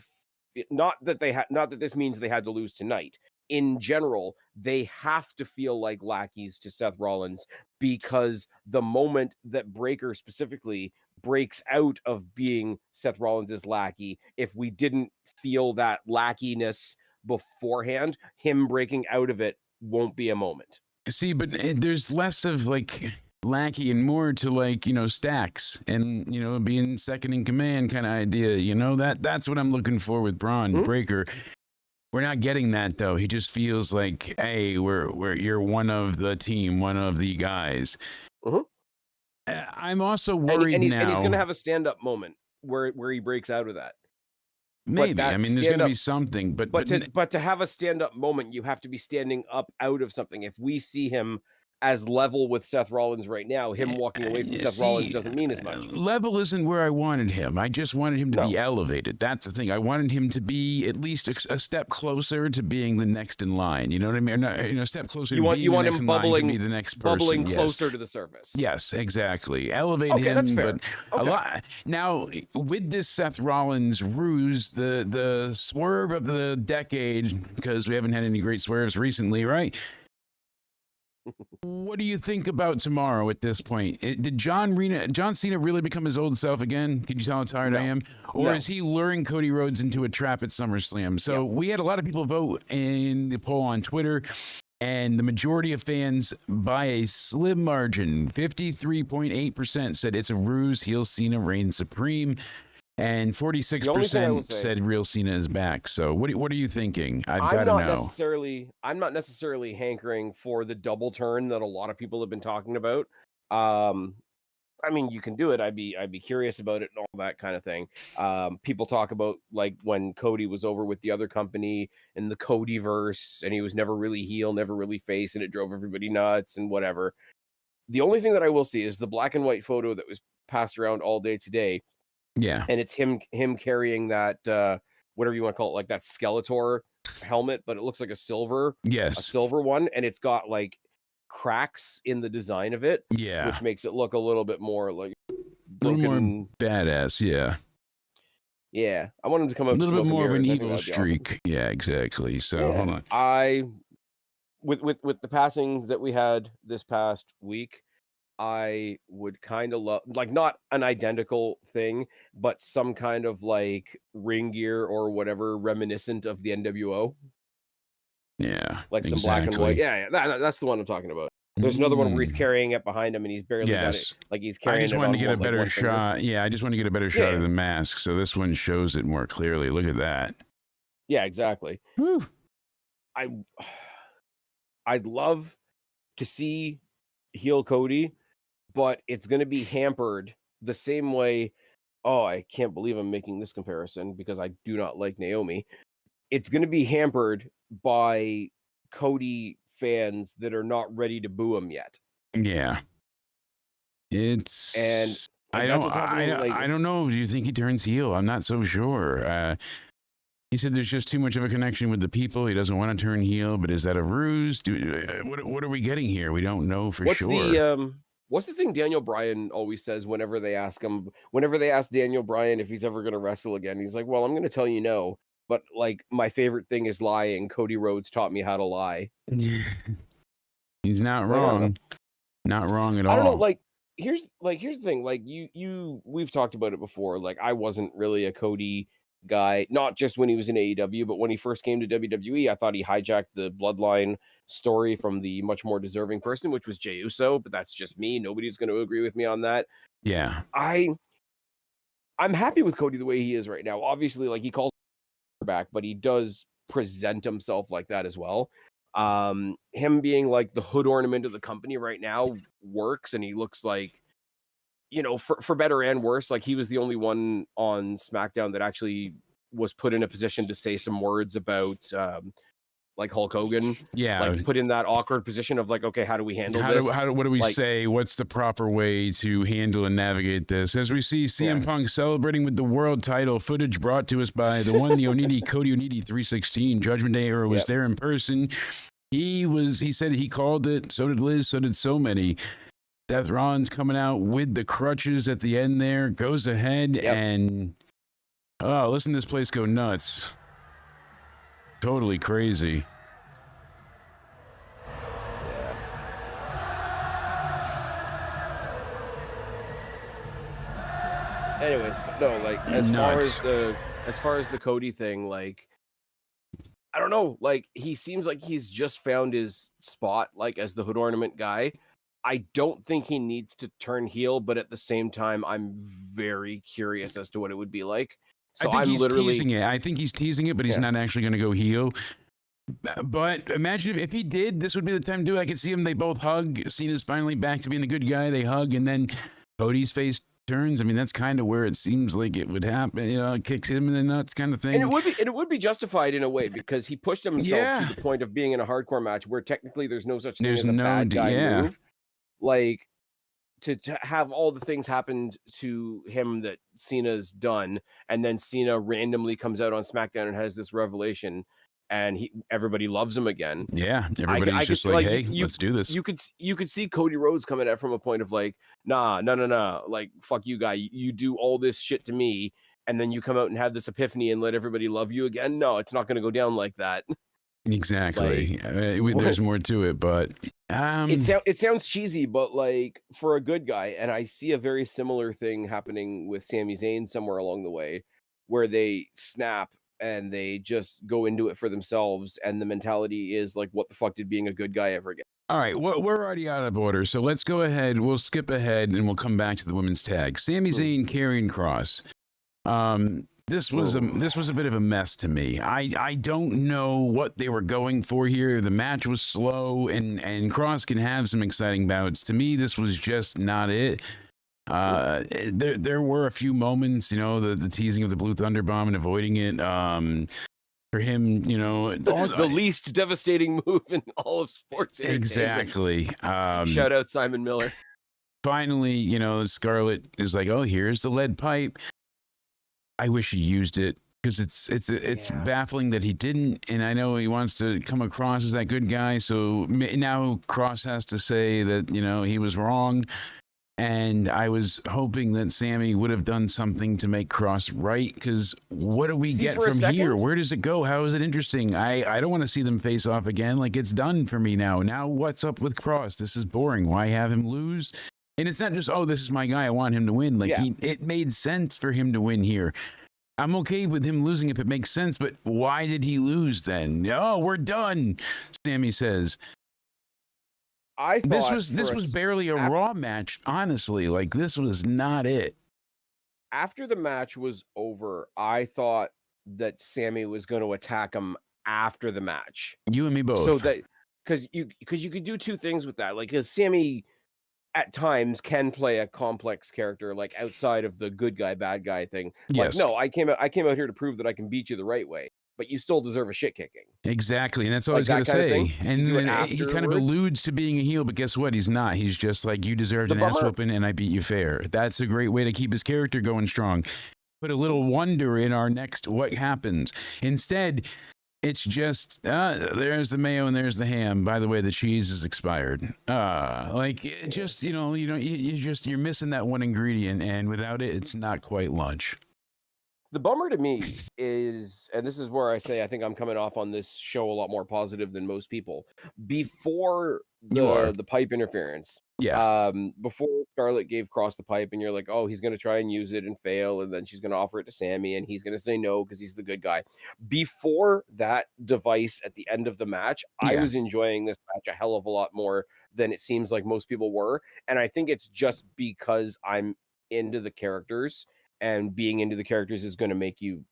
not that this means they had to lose tonight. In general, they have to feel like lackeys to Seth Rollins, because the moment that Breaker specifically breaks out of being Seth Rollins' lackey, if we didn't feel that lackeyness beforehand, him breaking out of it won't be a moment. See, but there's less of like Lackey and more to like, stacks and, being second in command kind of idea. That's what I'm looking for with Braun Breaker. We're not getting that though. He just feels like, hey, you're one of the team, one of the guys. I'm also worried now. And he's going to have a stand-up moment where he breaks out of that. Maybe. I mean, there's going to be something, but to have a stand-up moment, you have to be standing up out of something. If we see him as level with Seth Rollins right now, him walking away from Seth Rollins doesn't mean as much. Level isn't where I wanted him. I just wanted him to be elevated. That's the thing. I wanted him to be at least a step closer to being the next in line. You know what I mean? Or not, a step closer to being the next in line to be the next person. Bubbling closer to the surface. Yes, exactly. Elevate him. That's fair. But a lot now with this Seth Rollins ruse, the swerve of the decade, because we haven't had any great swerves recently, right? What do you think about tomorrow at this point? Did John Cena really become his old self again? Can you tell how tired I am? Or is he luring Cody Rhodes into a trap at SummerSlam? So we had a lot of people vote in the poll on Twitter, and the majority of fans, by a slim margin, 53.8% said it's a ruse. Heel Cena reigns supreme. And 46% said real Cena is back. So what are you thinking? I've got to know. I'm not necessarily hankering for the double turn that a lot of people have been talking about. I mean, you can do it. I'd be curious about it and all that kind of thing. People talk about like when Cody was over with the other company in the Codyverse, and he was never really heel, never really face, and it drove everybody nuts and whatever. The only thing that I will see is the black and white photo that was passed around all day today. Yeah. And it's him carrying that whatever you want to call it, like that Skeletor helmet, but it looks like a silver one, and it's got like cracks in the design of it. Yeah. Which makes it look a little bit more like broken, a little more badass, yeah. Yeah. I want him to come up a little bit more of an evil Awesome. streak. Yeah, exactly. So hold on. With the passing that we had this past week, I would kind of love, like, not an identical thing, but some kind of like ring gear or whatever reminiscent of the NWO. Yeah, like some black and white. Yeah, that's the one I'm talking about. There's another one where he's carrying it behind him, and he's barely got it. Like he's carrying it. I just wanted to get a better shot. Yeah, I just want to get a better shot of the mask. So this one shows it more clearly. Look at that. Yeah, exactly. Whew. I'd love to see heel Cody, but it's going to be hampered the same way. Oh, I can't believe I'm making this comparison because I do not like Naomi. It's going to be hampered by Cody fans that are not ready to boo him yet. Yeah. I don't know. Do you think he turns heel? I'm not so sure. He said there's just too much of a connection with the people. He doesn't want to turn heel, but is that a ruse? What are we getting here? We don't know for sure. What's the thing Daniel Bryan always says whenever they ask Daniel Bryan if he's ever going to wrestle again? He's like, well, I'm going to tell you no. But like my favorite thing is lying. Cody Rhodes taught me how to lie. He's not wrong. Not wrong at all. I don't know. Like here's the thing. Like we've talked about it before. Like I wasn't really a Cody guy, not just when he was in AEW, but when he first came to WWE, I thought he hijacked the bloodline story from the much more deserving person, which was Jey Uso. But that's just me. Nobody's going to agree with me on that. Yeah. I'm happy with Cody the way he is right now. Obviously, like he calls back, but he does present himself like that as well. Him being like the hood ornament of the company right now works, and he looks like, you know, for better and worse, like he was the only one on SmackDown that actually was put in a position to say some words about like Hulk Hogan. Yeah. Like put in that awkward position of like, okay, how do we handle this? What do we say? What's the proper way to handle and navigate this? As we see CM Punk celebrating with the world title, footage brought to us by the one, the Oniti, Cody Oniti 316. Judgment Day era was there in person. He said he called it. So did Liz. So did so many. Seth Rollins coming out with the crutches at the end there, goes ahead and, oh, listen to this place go nuts. Totally crazy. Anyways, no, like as far as the Cody thing, like I don't know. Like, he seems like he's just found his spot, like, as the hood ornament guy. I don't think he needs to turn heel, but at the same time, I'm very curious as to what it would be like. I So think I'm he's literally, teasing it. I think he's teasing it, but he's yeah. not actually going to go heel. But imagine if he did, this would be the time to do it. I could see him. They both hug. Cena's finally back to being the good guy. They hug, and then Cody's face turns. I mean, that's kind of where it seems like it would happen. You know, it kicks him in the nuts, kind of And thing. it would be justified in a way because he pushed himself Yeah. to the point of being in a hardcore match where technically there's no such thing There's as a no bad guy yeah. move. Like, to have all the things happened to him that Cena's done, and then Cena randomly comes out on SmackDown and has this revelation, and everybody loves him again. Yeah, I everybody's could just like, like hey, let's do this. you could see Cody Rhodes coming at from a point of like, nah, no, like, fuck you, guy. You do all this shit to me, and then you come out and have this epiphany and let everybody love you again. No, it's not going to go down like that. Exactly. Like, there's more to it, but it sounds cheesy, but like, for a good guy, and I see a very similar thing happening with Sami Zayn somewhere along the way, where they snap and they just go into it for themselves, and the mentality is like, what the fuck did being a good guy ever get? all right, we're already out of order, so let's go ahead. We'll skip ahead and we'll come back to the women's tag. Sami Zayn, Karrion Kross. This was a bit of a mess to me. I don't know what they were going for here. The match was slow, and Kross can have some exciting bouts. To me, this was just not it. There were a few moments, you know, the teasing of the Blue Thunder Bomb and avoiding it. For him, you know, the least devastating move in all of sports entertainment. Exactly. Shout out Simon Miller. Finally, you know, Scarlett is like, "Oh, here's the lead pipe." I wish he used it because it's baffling that he didn't. And I know he wants to come across as that good guy. So now Kross has to say that, you know, he was wrong. And I was hoping that Sami would have done something to make Kross right. Because what do we get from here? Where does it go? How is it interesting? I don't want to see them face off again. Like, it's done for me now. Now what's up with Kross? This is boring. Why have him lose? And it's not just, oh, this is my guy, I want him to win. Like, it made sense for him to win here. I'm okay with him losing if it makes sense, but why did he lose then? Oh, we're done, Sami says. I thought this was barely a Raw match, honestly. Like, this was not it. After the match was over, I thought that Sami was going to attack him after the match. You and me both. So that because you could do two things with that. Like, because Sami at times can play a complex character, like outside of the good guy, bad guy thing. Like, no, I came out here to prove that I can beat you the right way, but you still deserve a shit kicking. Exactly. And that's all I was going to say. And he kind of alludes to being a heel, but guess what? He's not. He's just like, you deserved an ass whooping and I beat you fair. That's a great way to keep his character going strong. Put a little wonder in our next what happens. Instead, it's just, there's the mayo and there's the ham. By the way, the cheese is expired. Just, you're missing that one ingredient, and without it, it's not quite lunch. The bummer to me is, and this is where I say I think I'm coming off on this show a lot more positive than most people. Before the pipe interference, before Scarlett gave Kross the pipe, and you're like, oh, he's going to try and use it and fail, and then she's going to offer it to Sami, and he's going to say no because he's the good guy. Before that device at the end of the match, I was enjoying this match a hell of a lot more than it seems like most people were, and I think it's just because I'm into the characters. And being into the characters is going to make you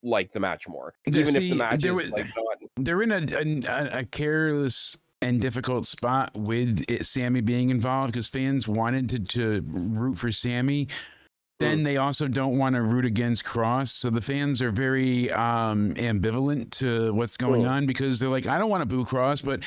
like the match more, even if the match is like not. They're in a careless and difficult spot with Sami being involved because fans wanted to root for Sami. Then they also don't want to root against Kross. So the fans are very ambivalent to what's going on because they're like, I don't want to boo Kross, but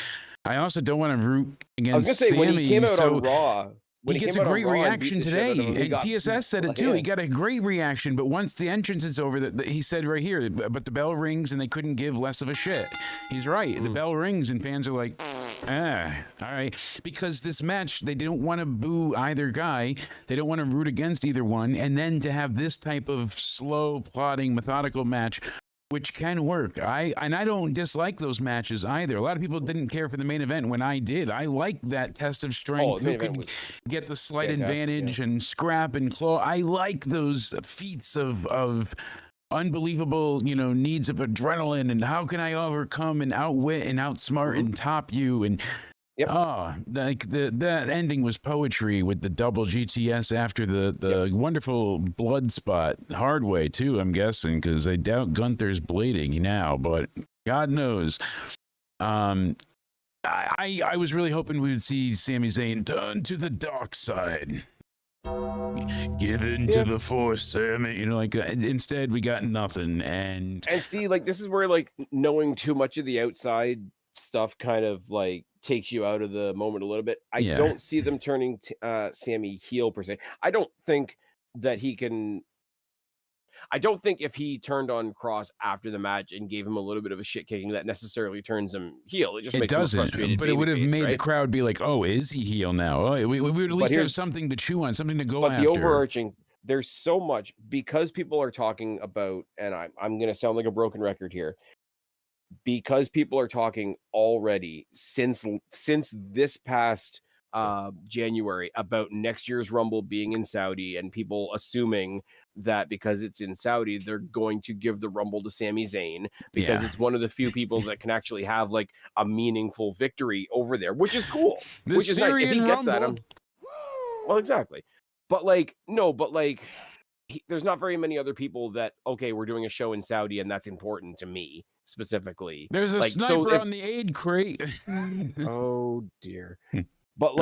I also don't want to root against Sami. I was going to say, when he came out on Raw, he gets a great reaction today, and TSS said it too. He got a great reaction, but once the entrance is over, he said right here, but the bell rings and they couldn't give less of a shit. He's right. The bell rings and fans are like, all right. Because this match, they don't want to boo either guy. They don't want to root against either one. And then to have this type of slow, plodding, methodical match, which can work. I don't dislike those matches either. A lot of people didn't care for the main event when I did. I like that test of strength. Who could get the slight advantage and scrap and claw. I like those feats of unbelievable, needs of adrenaline, and how can I overcome and outwit and outsmart and top you, and Yep. like that ending was poetry with the double GTS after the wonderful blood spot, hard way too, I'm guessing, because I doubt Gunther's bleeding now, but God knows. I was really hoping we would see Sami Zayn turn to the dark side. Give into the force, Sammy. Instead we got nothing. And see, like, this is where, like, knowing too much of the outside stuff kind of like takes you out of the moment a little bit. I don't see them turning Sammy heel per se. I don't think that he can. I don't think if he turned on Cross after the match and gave him a little bit of a shit kicking, that necessarily turns him heel. It just makes him a frustrated. But it would have made the crowd be like, "Oh, is he heel now?" Oh, we would at least have something to chew on, something to go after. But the overarching, there's so much because people are talking about, and I'm going to sound like a broken record here, because people are talking already since this past January about next year's Rumble being in Saudi, and people assuming that because it's in Saudi, they're going to give the Rumble to Sami Zayn because it's one of the few people that can actually have like a meaningful victory over there, which is cool. Which is nice if he gets that. Well, exactly. But there's not very many other people that, okay, we're doing a show in Saudi and that's important to me specifically. There's a sniper on the aid crate. Oh dear. But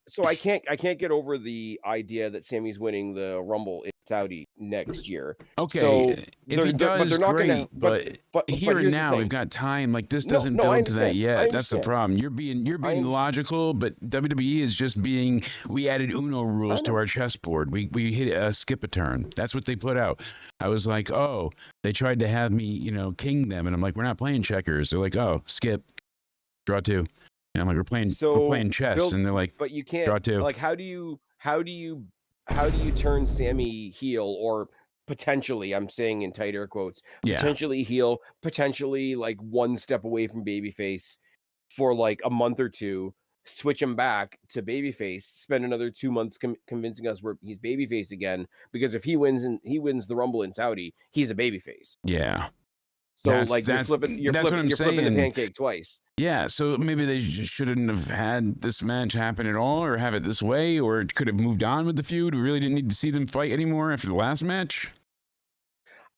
so I can't get over the idea that Sammy's winning the Rumble in Saudi next year. Okay, so if he does, great. But here and now, we've got time. Like this doesn't build to that yet. That's the problem. You're being logical, but WWE is just being. We added Uno rules to our chessboard. We hit a skip a turn. That's what they put out. I was like, oh, they tried to have me, king them, and I'm like, we're not playing checkers. They're like, oh, skip, draw two. And I'm like, we're playing chess, and they're like, but you can't draw two. Like, how do you turn Sammy heel, or potentially, I'm saying in tight air quotes, potentially heel, potentially like one step away from babyface for like a month or two, switch him back to babyface, spend another 2 months convincing us he's babyface again, because if he wins the Rumble in Saudi, he's a babyface. Yeah. So you're flipping the pancake twice. Yeah, so maybe they shouldn't have had this match happen at all, or have it this way, or it could have moved on with the feud. We really didn't need to see them fight anymore after the last match.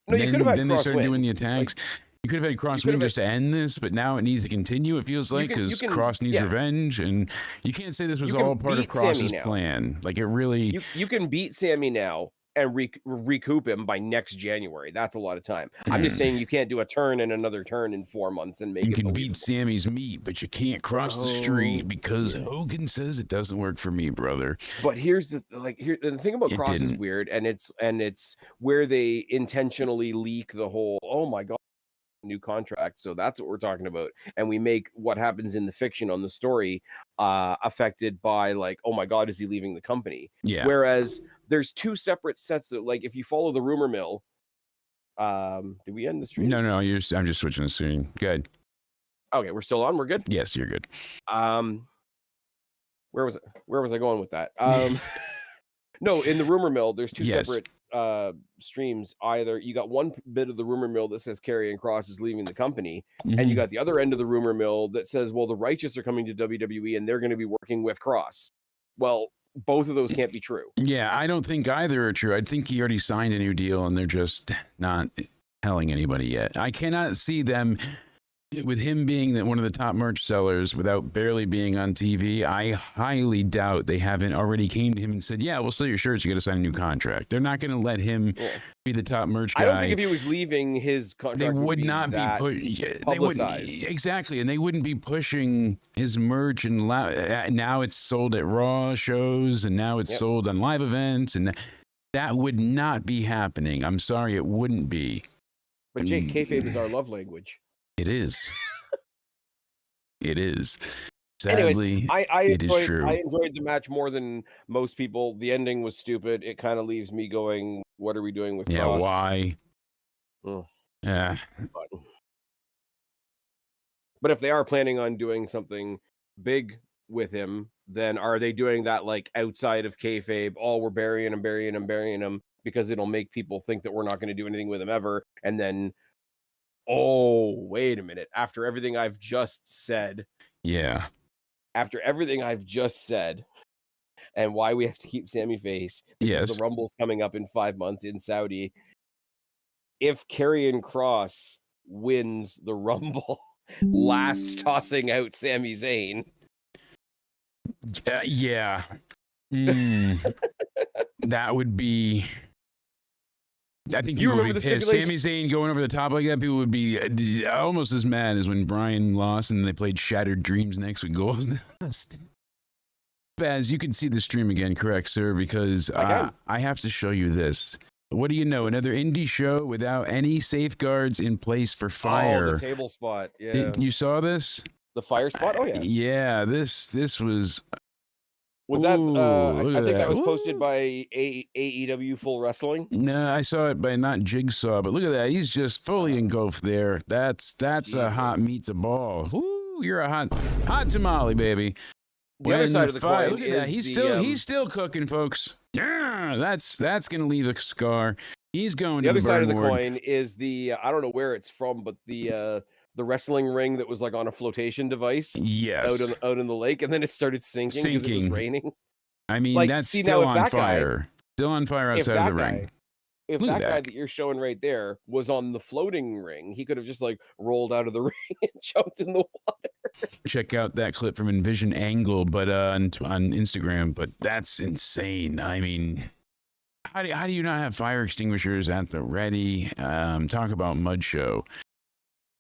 No, you could have had then they started doing the attacks. You could have had Cross win just to end this, but now it needs to continue, it feels like, because Cross needs revenge, and you can't say this was all part of Cross's plan. Like, it really... You can beat Sammy now and recoup him by next January. That's a lot of time. I'm just saying you can't do a turn and another turn in 4 months and make it believable. You can beat Sammy's meat, but you can't cross the street because Hogan says it doesn't work for me, brother. But here's the thing about Cross is weird, and it's where they intentionally leak the whole, oh my God, new contract. So that's what we're talking about. And we make what happens in the fiction on the story affected by like, oh my God, is he leaving the company? Yeah. Whereas there's two separate sets of, like, if you follow the rumor mill, did we end the stream? No, I'm just switching the screen. Good. Okay, we're still on. We're good. Yes, you're good. Where was I going with that? No, in the rumor mill, there's two separate streams. Either you got one bit of the rumor mill that says Karrion Kross is leaving the company, and you got the other end of the rumor mill that says, well, the Righteous are coming to WWE and they're going to be working with Kross. Well, both of those can't be true. Yeah, I don't think either are true. I think he already signed a new deal and they're just not telling anybody yet. I cannot see them, with him being one of the top merch sellers without barely being on TV. I highly doubt they haven't already came to him and said, yeah, we'll sell your shirts, you got to sign a new contract. They're not going to let him be the top merch guy. I don't think if he was leaving, his contract they would not be publicized. Exactly, and they wouldn't be pushing his merch, and now it's sold at Raw shows, and now it's sold on live events, and that would not be happening. I'm sorry, it wouldn't be. But Jake, kayfabe is our love language. It is. It is. Sadly, it is true. I enjoyed the match more than most people. The ending was stupid. It kind of leaves me going, what are we doing with Kross? Why? Yeah. But if they are planning on doing something big with him, then are they doing that like outside of kayfabe? Oh, we're burying him, because it'll make people think that we're not going to do anything with him ever. And then, oh, wait a minute. After everything I've just said, Yeah. and why we have to keep Sammy face, because the Yes. Rumble's coming up in 5 months in Saudi. If Karrion Kross wins the Rumble, last tossing out Sami Zayn. Yeah. That would be. I think You people would remember be the pissed. stipulation? Sami Zayn going over the top like that, people would be almost as mad as when Bryan lost and they played Shattered Dreams next with Goldust. Baz, you can see the stream again, correct, sir? Because I have to show you this. What do you know? Another indie show without any safeguards in place for fire. Oh, the table spot. Yeah. You saw this? The fire spot? Oh, yeah. Yeah, this was... Was that, look I at think that was Ooh. posted by AEW Full Wrestling? No, I saw it by not Jigsaw, but look at that. He's just fully engulfed there. That's a hot meat to ball. Ooh, you're a hot tamale, baby. The other side of the coin look at that. He's still cooking, folks. Yeah, that's gonna leave a scar. He's going. The to other side of the burn ward. coin is the I don't know where it's from, but the wrestling ring that was like on a flotation device. Yes, out in the lake, and then it started sinking because it was raining. I mean, like, that's see, still now, on fire. Still on fire outside of the ring. If that guy that you're showing right there was on the floating ring, he could have just like rolled out of the ring and jumped in the water. Check out that clip from Envision Angle, but on Instagram. But that's insane. I mean, how do you not have fire extinguishers at the ready? Talk about mud show.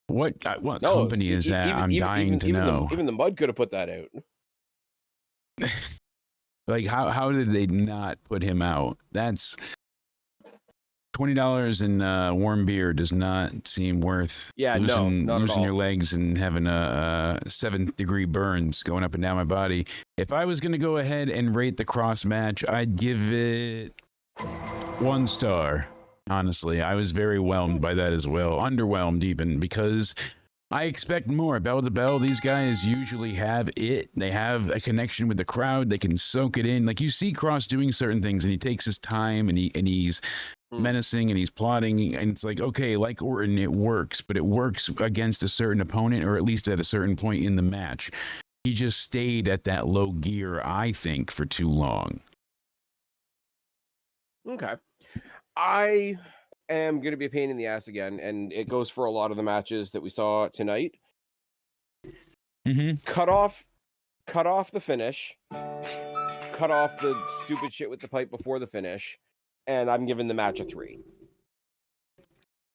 What company is that? I'm dying to know. Even the mud could have put that out. Like, how did they not put him out? That's $20 in warm beer does not seem worth losing your legs and having a 7th degree burns going up and down my body. If I was going to go ahead and rate the cross match, I'd give it 1 star. Honestly, I was very whelmed by that as well. Underwhelmed even, because I expect more. Bell to bell, these guys usually have it. They have a connection with the crowd. They can soak it in. Like, you see Cross doing certain things, and he takes his time, and he's menacing, and he's plotting, and it's like, okay, like Orton, it works, but it works against a certain opponent, or at least at a certain point in the match. He just stayed at that low gear, I think, for too long. Okay. I am going to be a pain in the ass again, and it goes for a lot of the matches that we saw tonight. Cut off the finish, cut off the stupid shit with the pipe before the finish, and I'm giving the match a 3.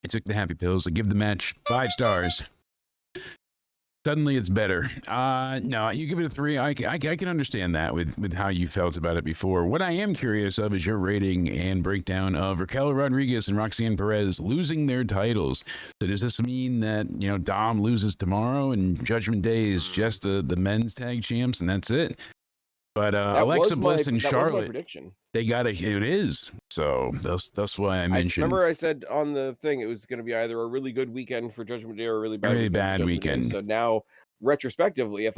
I took the happy pills. I give the match 5 stars. Suddenly it's better. No, you give it a 3. I can understand that with how you felt about it before. What I am curious of is your rating and breakdown of Raquel Rodriguez and Roxanne Perez losing their titles. So does this mean that, Dom loses tomorrow and Judgment Day is just the men's tag champs and that's it? But Alexa Bliss and Charlotte, they got it is. So that's why I mentioned. Remember I said on the thing it was going to be either a really good weekend for Judgment Day or a really bad weekend. So now, retrospectively, if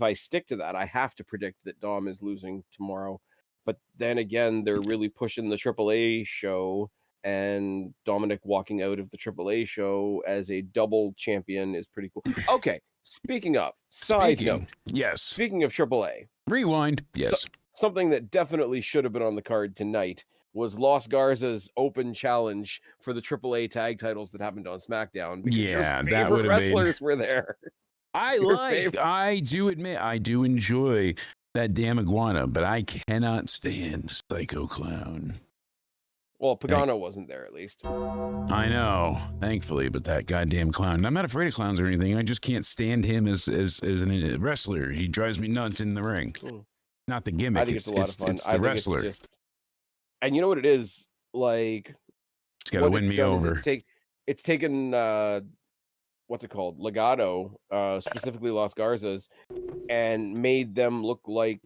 I stick to that, I have to predict that Dom is losing tomorrow. But then again, they're really pushing the AAA show, and Dominic walking out of the AAA show as a double champion is pretty cool. Okay, speaking of side note, yes. Speaking of AAA. Rewind. Yes. Something that definitely should have been on the card tonight was Los Garza's open challenge for the AAA tag titles that happened on SmackDown. Yeah, that would wrestlers were there. I do admit, I do enjoy that damn iguana, but I cannot stand Psycho Clown. Well, Pagano wasn't there, at least. I know, thankfully, but that goddamn clown. I'm not afraid of clowns or anything. I just can't stand him as a wrestler. He drives me nuts in the ring. Not the gimmick. I think it's a lot of fun. It's the wrestler. And you know what it is? Like, it's got to win me over. It's taken, what's it called? Legado, specifically Los Garzas, and made them look like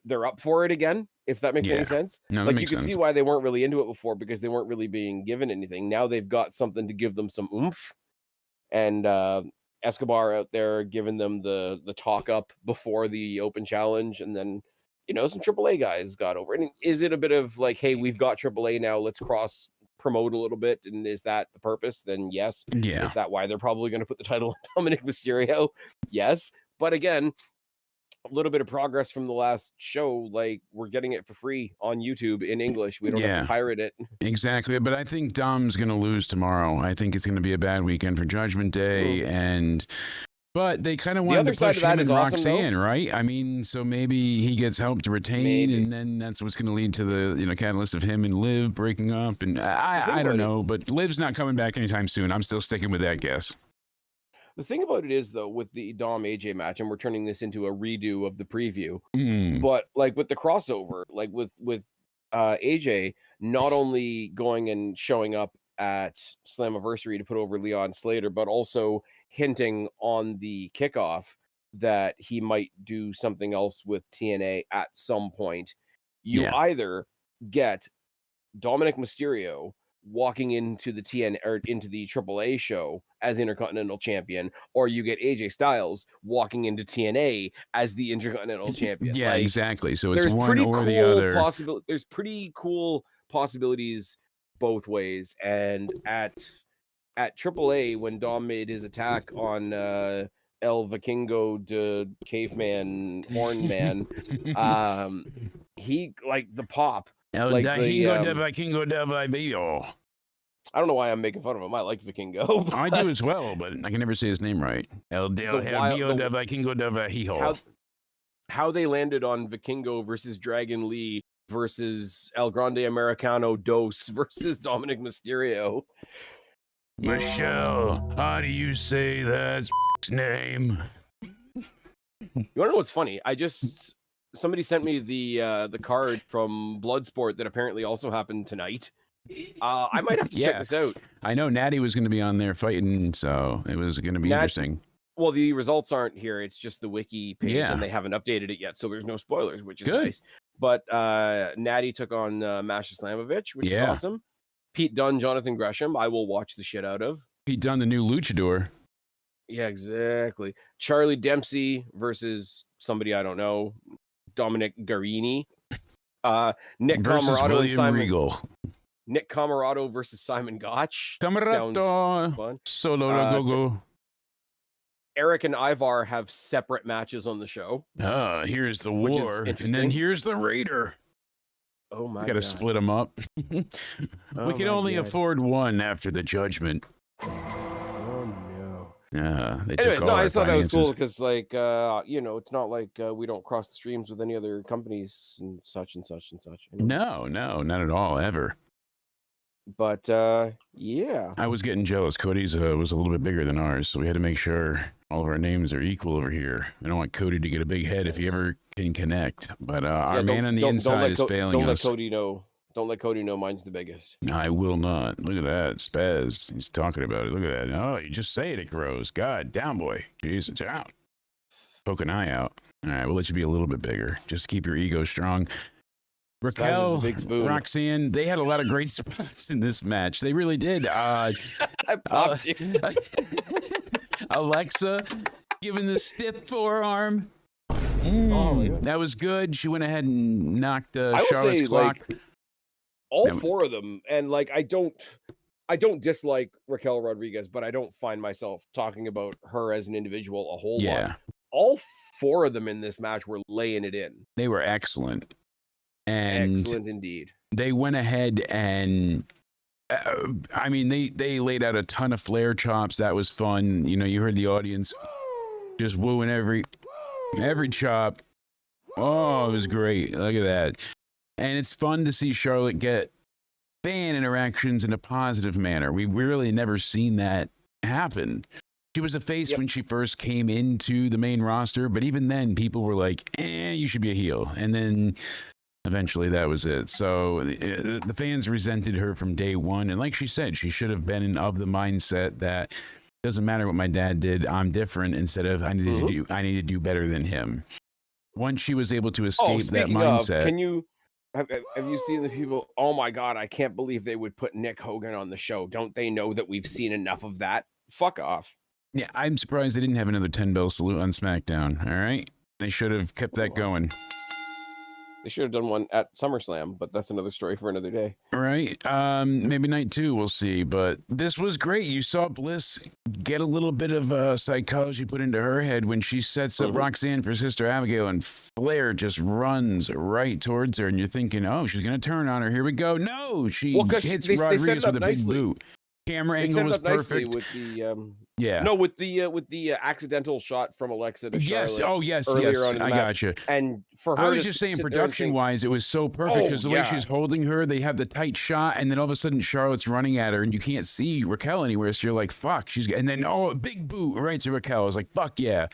they're up for it again, if that makes any sense. No, like, you can see why they weren't really into it before, because they weren't really being given anything. Now they've got something to give them some oomph. And Escobar out there giving them the talk up before the open challenge, and then some AAA guys got over. And is it a bit of like, hey, we've got AAA now, let's cross promote a little bit, and is that the purpose? Then yes. Yeah. Is that why they're probably going to put the title on Dominic Mysterio? Yes. But again, a little bit of progress from the last show. Like, we're getting it for free on YouTube in English. We don't have to pirate it. Exactly. But I think Dom's going to lose tomorrow. I think it's going to be a bad weekend for Judgment Day. But they kind of wanted to push him and Roxanne, right? I mean, so maybe he gets help to retain, and then that's what's going to lead to the catalyst of him and Liv breaking up. And I don't know, but Liv's not coming back anytime soon. I'm still sticking with that guess. The thing about it is, though, with the Dom AJ match, and we're turning this into a redo of the preview, but like with the crossover, like with AJ not only going and showing up at Slammiversary to put over Leon Slater, but also hinting on the kickoff that he might do something else with TNA at some point. You either get Dominic Mysterio walking into the TN or into the AAA show as Intercontinental Champion, or you get AJ Styles walking into TNA as the Intercontinental Champion. Yeah, exactly. So it's one or the other. There's pretty cool possibilities both ways. And at AAA, when Dom made his attack on El Vikingo de Caveman Horn Man, he like the pop. El Vikingo de Vikingo de Vikingo. I don't know why I'm making fun of him. I like Vikingo. I do as well, but I can never say his name right. El Vikingo de Vikingo de Vikingo. How they landed on Vikingo versus Dragon Lee versus El Grande Americano Dos versus Dominic Mysterio. Michelle, how do you say that name? You want to know what's funny? Somebody sent me the card from Bloodsport that apparently also happened tonight. I might have to check this out. I know Natty was going to be on there fighting, so it was going to be interesting. Well, the results aren't here. It's just the wiki page, and they haven't updated it yet, so there's no spoilers, which is nice. But Natty took on Masha Slamovich, which is awesome. Pete Dunne, Jonathan Gresham, I will watch the shit out of. Pete Dunne, the new luchador. Yeah, exactly. Charlie Dempsey versus somebody I don't know. Dominic Garini. Nick versus Camarado William and Simon Regal. Nick Camarado versus Simon Gotch. Camarado. Sounds fun. Solo go. Eric and Ivar have separate matches on the show. Here's the War, and then here's the Raider. Oh my God. Got to split them up. We can only afford one after the Judgment. Oh no. Anyways, I just thought that was cool because, like, it's not like we don't cross the streams with any other companies and such and such and such. No, not at all, ever. But yeah, I was getting jealous. Cody's was a little bit bigger than ours, so we had to make sure all of our names are equal over here. I don't want Cody to get a big head if he ever can connect. But our man on the inside is failing us. Don't let Cody know. Don't let Cody know mine's the biggest. I will not. Look at that. Spaz. He's talking about it. Look at that. Oh, you just say it grows. God, down, boy. Jeez, it's out. Poke an eye out. All right, we'll let you be a little bit bigger. Just to keep your ego strong. Raquel, Roxanne, they had a lot of great spots in this match. They really did. I popped you. Alexa giving the stiff forearm. That was good. She went ahead and knocked Charlotte's clock. Like, all four of them, and like I don't dislike Raquel Rodriguez, but I don't find myself talking about her as an individual a whole lot. All four of them in this match were laying it in. They were excellent. And excellent indeed. They went ahead and they laid out a ton of flare chops. That was fun. You heard the audience just wooing every chop. Oh, it was great. Look at that. And it's fun to see Charlotte get fan interactions in a positive manner. We've really never seen that happen. She was a face when she first came into the main roster, but even then people were like, you should be a heel. And then eventually that was it. So the fans resented her from day one. And like she said, she should have been of the mindset that doesn't matter what my dad did, I'm different, instead of I need to do better than him. Once she was able to escape that mindset. Have you seen the people? Oh my God, I can't believe they would put Nick Hogan on the show. Don't they know that we've seen enough of that? Fuck off. Yeah, I'm surprised they didn't have another 10-bell salute on SmackDown. All right. They should have kept that going. They should have done one at SummerSlam, but that's another story for another day. Right. Maybe night 2, we'll see. But this was great. You saw Bliss get a little bit of psychology put into her head when she sets up Roxanne for Sister Abigail, and Flair just runs right towards her, and you're thinking, oh, she's gonna turn on her. Here we go. No, she hits Rodriguez with a big boot. Camera angle was perfect. With the with the accidental shot from Alexa to Charlotte. Yes. On I got you. And for her, I was just saying, production-wise, it was so perfect because the way she's holding her, they have the tight shot, and then all of a sudden Charlotte's running at her, and you can't see Raquel anywhere. So you're like, "Fuck!" And then a big boot right to Raquel. I was like, "Fuck yeah!"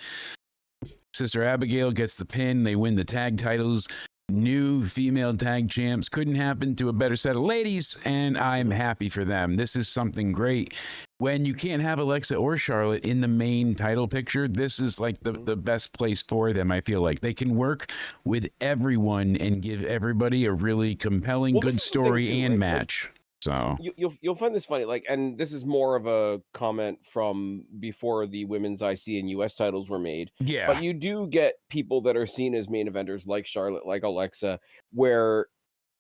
Sister Abigail gets the pin. They win the tag titles. New female tag champs. Couldn't happen to a better set of ladies, and I'm happy for them. This is something great. When you can't have Alexa or Charlotte in the main title picture, this is like the best place for them. I feel like they can work with everyone and give everybody a really compelling, good story and match. So you'll find this funny, like, and this is more of a comment from before the women's IC and US titles were made. Yeah. But you do get people that are seen as main eventers like Charlotte, like Alexa, where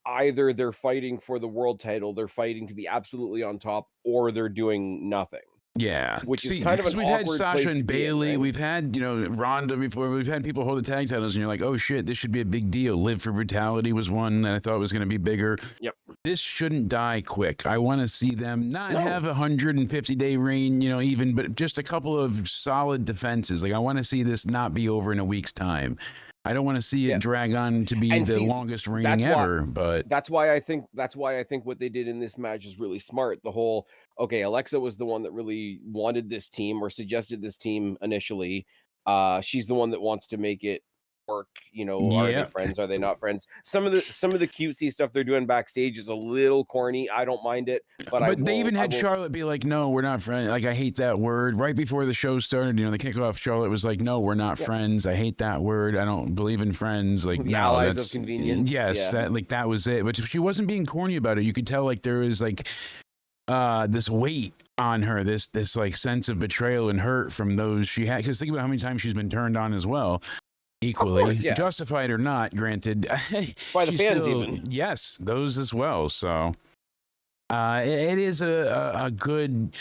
either they're fighting for the world title, they're fighting to be absolutely on top, or they're doing nothing. Yeah, which is kind of an we've awkward had Sasha place and to be in, Bailey, right? we've had Ronda before, we've had people hold the tag titles, and you're like, oh shit, this should be a big deal. Live for Brutality was one that I thought was going to be bigger. Yep. This shouldn't die quick. I want to see them not have a 150-day reign, even, but just a couple of solid defenses. Like I want to see this not be over in a week's time. I don't want to see it drag on to be the longest reigning ever, but that's why I think what they did in this match is really smart. The whole Alexa was the one that really wanted this team or suggested this team initially. She's the one that wants to make it work. Are they friends? Are they not friends? Some of the cutesy stuff they're doing backstage is a little corny. I don't mind it, but they even had Charlotte be like, "No, we're not friends." Like I hate that word. Right before the show started, the kickoff, Charlotte was like, "No, we're not friends. I hate that word. I don't believe in friends." Like the allies of convenience. Yes, that was it. But she wasn't being corny about it. You could tell like there was like this weight on her, this like sense of betrayal and hurt from those she had. Because think about how many times she's been turned on as well. Equally, course, justified or not, granted, by the fans even. Yes, those as well. So it is a good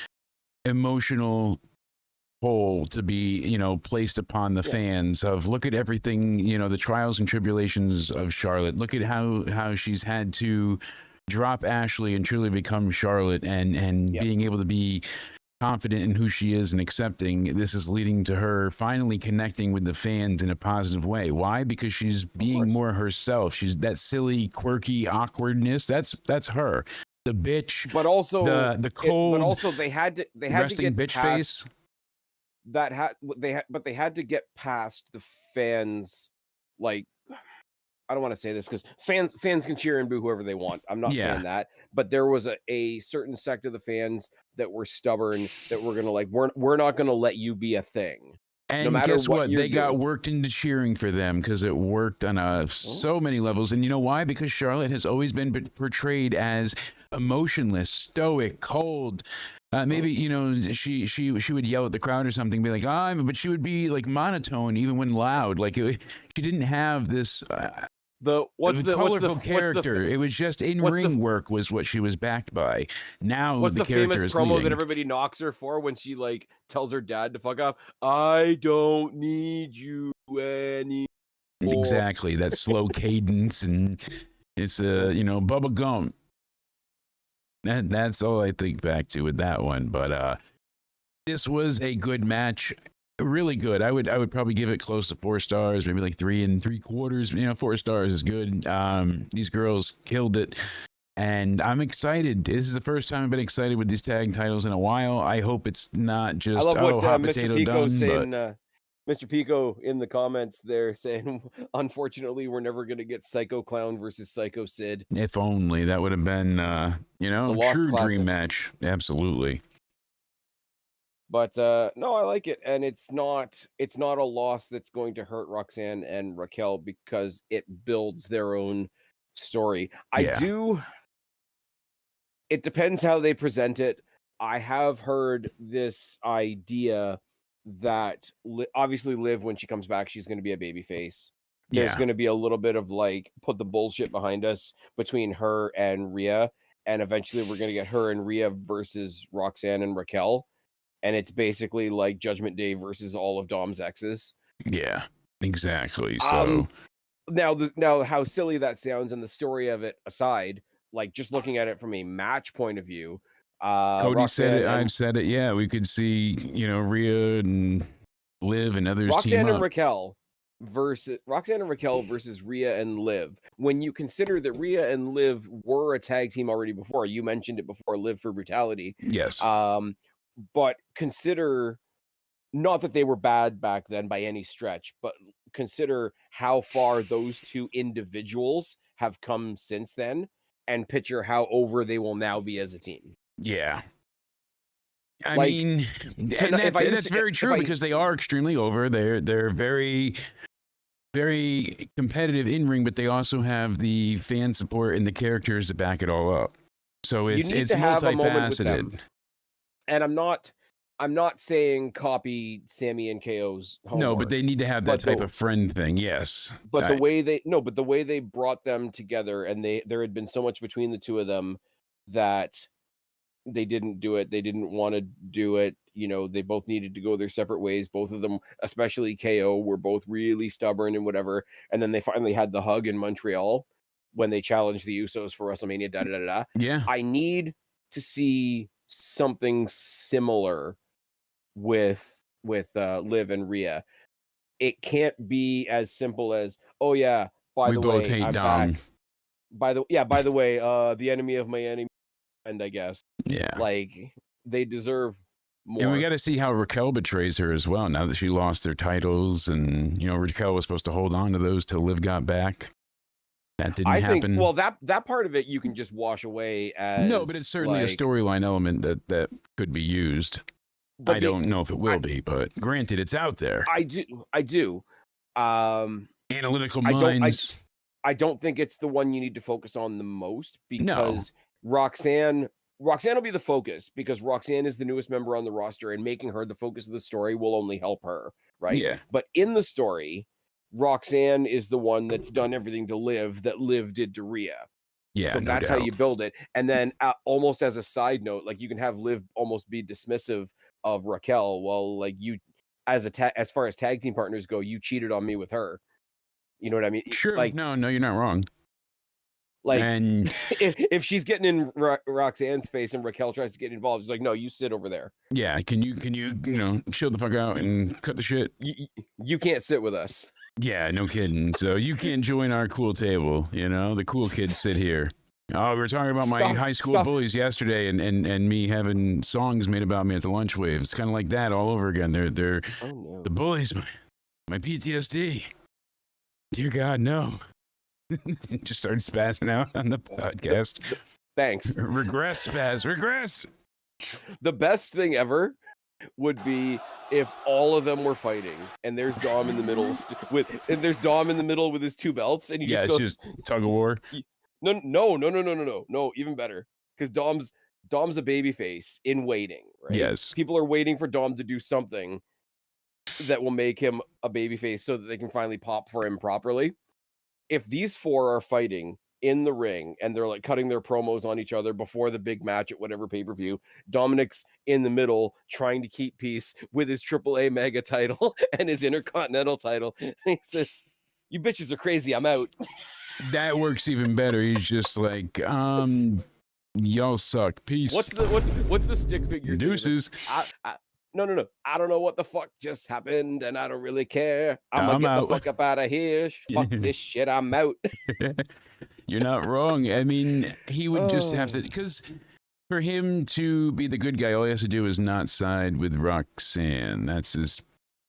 emotional pull to be, placed upon the fans of look at everything, the trials and tribulations of Charlotte. Look at how she's had to drop Ashley and truly become Charlotte and being able to be confident in who she is and accepting. This is leading to her finally connecting with the fans in a positive way. Why? Because she's being more herself. She's that silly, quirky awkwardness. That's her. The bitch, but also the cold. But also they had to get bitch past face. They had to get past the fans. Like, I don't want to say this because fans can cheer and boo whoever they want. I'm not saying that, but there was a certain sect of the fans that were stubborn, that were gonna we're not gonna let you be a thing. And no matter guess what? They doing. got worked into cheering for them because it worked on so many levels. And you know why? Because Charlotte has always been portrayed as emotionless, stoic, cold. Maybe she would yell at the crowd or something, be like, but she would be like monotone even when loud. Like she didn't have this. Colorful character. It was just in-ring work was what she was backed by. Now what's the famous promo leading. that everybody knocks her for when she like tells her dad to fuck off? I don't need you anymore. Exactly. That slow cadence, and it's Bubba Gump. That's all I think back to with that one. But this was a good match. Really good. I would probably give it close to 4 stars, maybe like 3 3/4. 4 stars is good. These girls killed it, and I'm excited. This is the first time I've been excited with these tag titles in a while. I hope it's not just hot Mr. potato Pico done. Saying, Mr. Pico in the comments there saying, unfortunately, we're never going to get Psycho Clown versus Psycho Sid. If only that would have been, true dream match. Absolutely. But no, I like it, and it's not a loss that's going to hurt Roxanne and Raquel because it builds their own story. It depends how they present it. I have heard this idea that obviously Liv, when she comes back, she's going to be a babyface. there's Yeah. going to be a little bit of like put the bullshit behind us between her and Rhea, and eventually we're going to get her and Rhea versus Roxanne and Raquel, and it's basically like Judgment Day versus all of Dom's exes. Yeah, exactly. So Now how silly that sounds, and the story of it aside, like just looking at it from a match point of view, Cody said Roxanne it. and I've said it. Yeah, we could see, Rhea and Liv and others team up. Roxanne and Raquel versus Rhea and Liv. When you consider that Rhea and Liv were a tag team already before, you mentioned it before, Liv for Brutality. Yes. But consider not that they were bad back then by any stretch, but consider how far those two individuals have come since then, and picture how over they will now be as a team. Yeah. I Like, mean, and if I that's very true because they are extremely over. They're very, very competitive in ring, but they also have the fan support and the characters to back it all up. So You it's need to have a moment with them. multifaceted. And I'm not saying copy Sammy and KO's homework. No, but they need to have that type of friend thing. Yes. But the way they brought them together, and there had been so much between the two of them that they didn't do it. They didn't want to do it. They both needed to go their separate ways. Both of them, especially KO, were both really stubborn and whatever. And then they finally had the hug in Montreal when they challenged the Usos for WrestleMania. Da da da da. Yeah. I need to see something similar with Liv and Rhea. It can't be as simple as, oh yeah, by the way, I'm back. By the way, the enemy of my enemy, and I guess. Yeah. Like, they deserve more. And we got to see how Raquel betrays her as well now that she lost their titles, and Raquel was supposed to hold on to those till Liv got back. That didn't happen. Well, that part of it you can just wash away as no, but it's certainly a storyline element that could be used. But I don't know if it will be, but granted, it's out there. I do. Analytical minds. I don't think it's the one you need to focus on the most, because Roxanne will be the focus, because Roxanne is the newest member on the roster, and making her the focus of the story will only help her, right? Yeah. But in the story, Roxanne is the one that's done everything to Liv that Liv did to Rhea. Yeah, so that's how you build it. And then almost as a side note, like, you can have Liv almost be dismissive of Raquel. Well, like, you, as far as tag team partners go, you cheated on me with her. You know what I mean? Sure. Like, no, you're not wrong. Like, and if she's getting in Roxanne's face and Raquel tries to get involved, she's like, no, you sit over there. Yeah. Can you chill the fuck out and cut the shit? You can't sit with us. Yeah, no kidding. So you can't join our cool table. The cool kids sit here. Oh, we were talking about my high school bullies yesterday, and me having songs made about me at the lunch wave. It's kind of like that all over again. They're the bullies, my PTSD. Dear God, no. Just started spazzing out on the podcast. Thanks. Regress, spaz, regress. The best thing ever would be if all of them were fighting, and there's Dom in the middle with his two belts, and it's just tug of war. No, even better, because Dom's a baby face in waiting, right? Yes. People are waiting for Dom to do something that will make him a baby face so that they can finally pop for him properly. If these four are fighting in the ring and they're like cutting their promos on each other before the big match at whatever pay-per-view, Dominic's in the middle trying to keep peace with his AAA mega title and his Intercontinental title. And he says, "You bitches are crazy, I'm out." That works even better. He's just like, y'all suck. Peace. What's the stick figure? Deuces. No. I don't know what the fuck just happened, and I don't really care. I'm gonna get the fuck up out of here. Fuck this shit. I'm out. You're not wrong. I mean, he would just have to, because for him to be the good guy, all he has to do is not side with Roxanne. That's as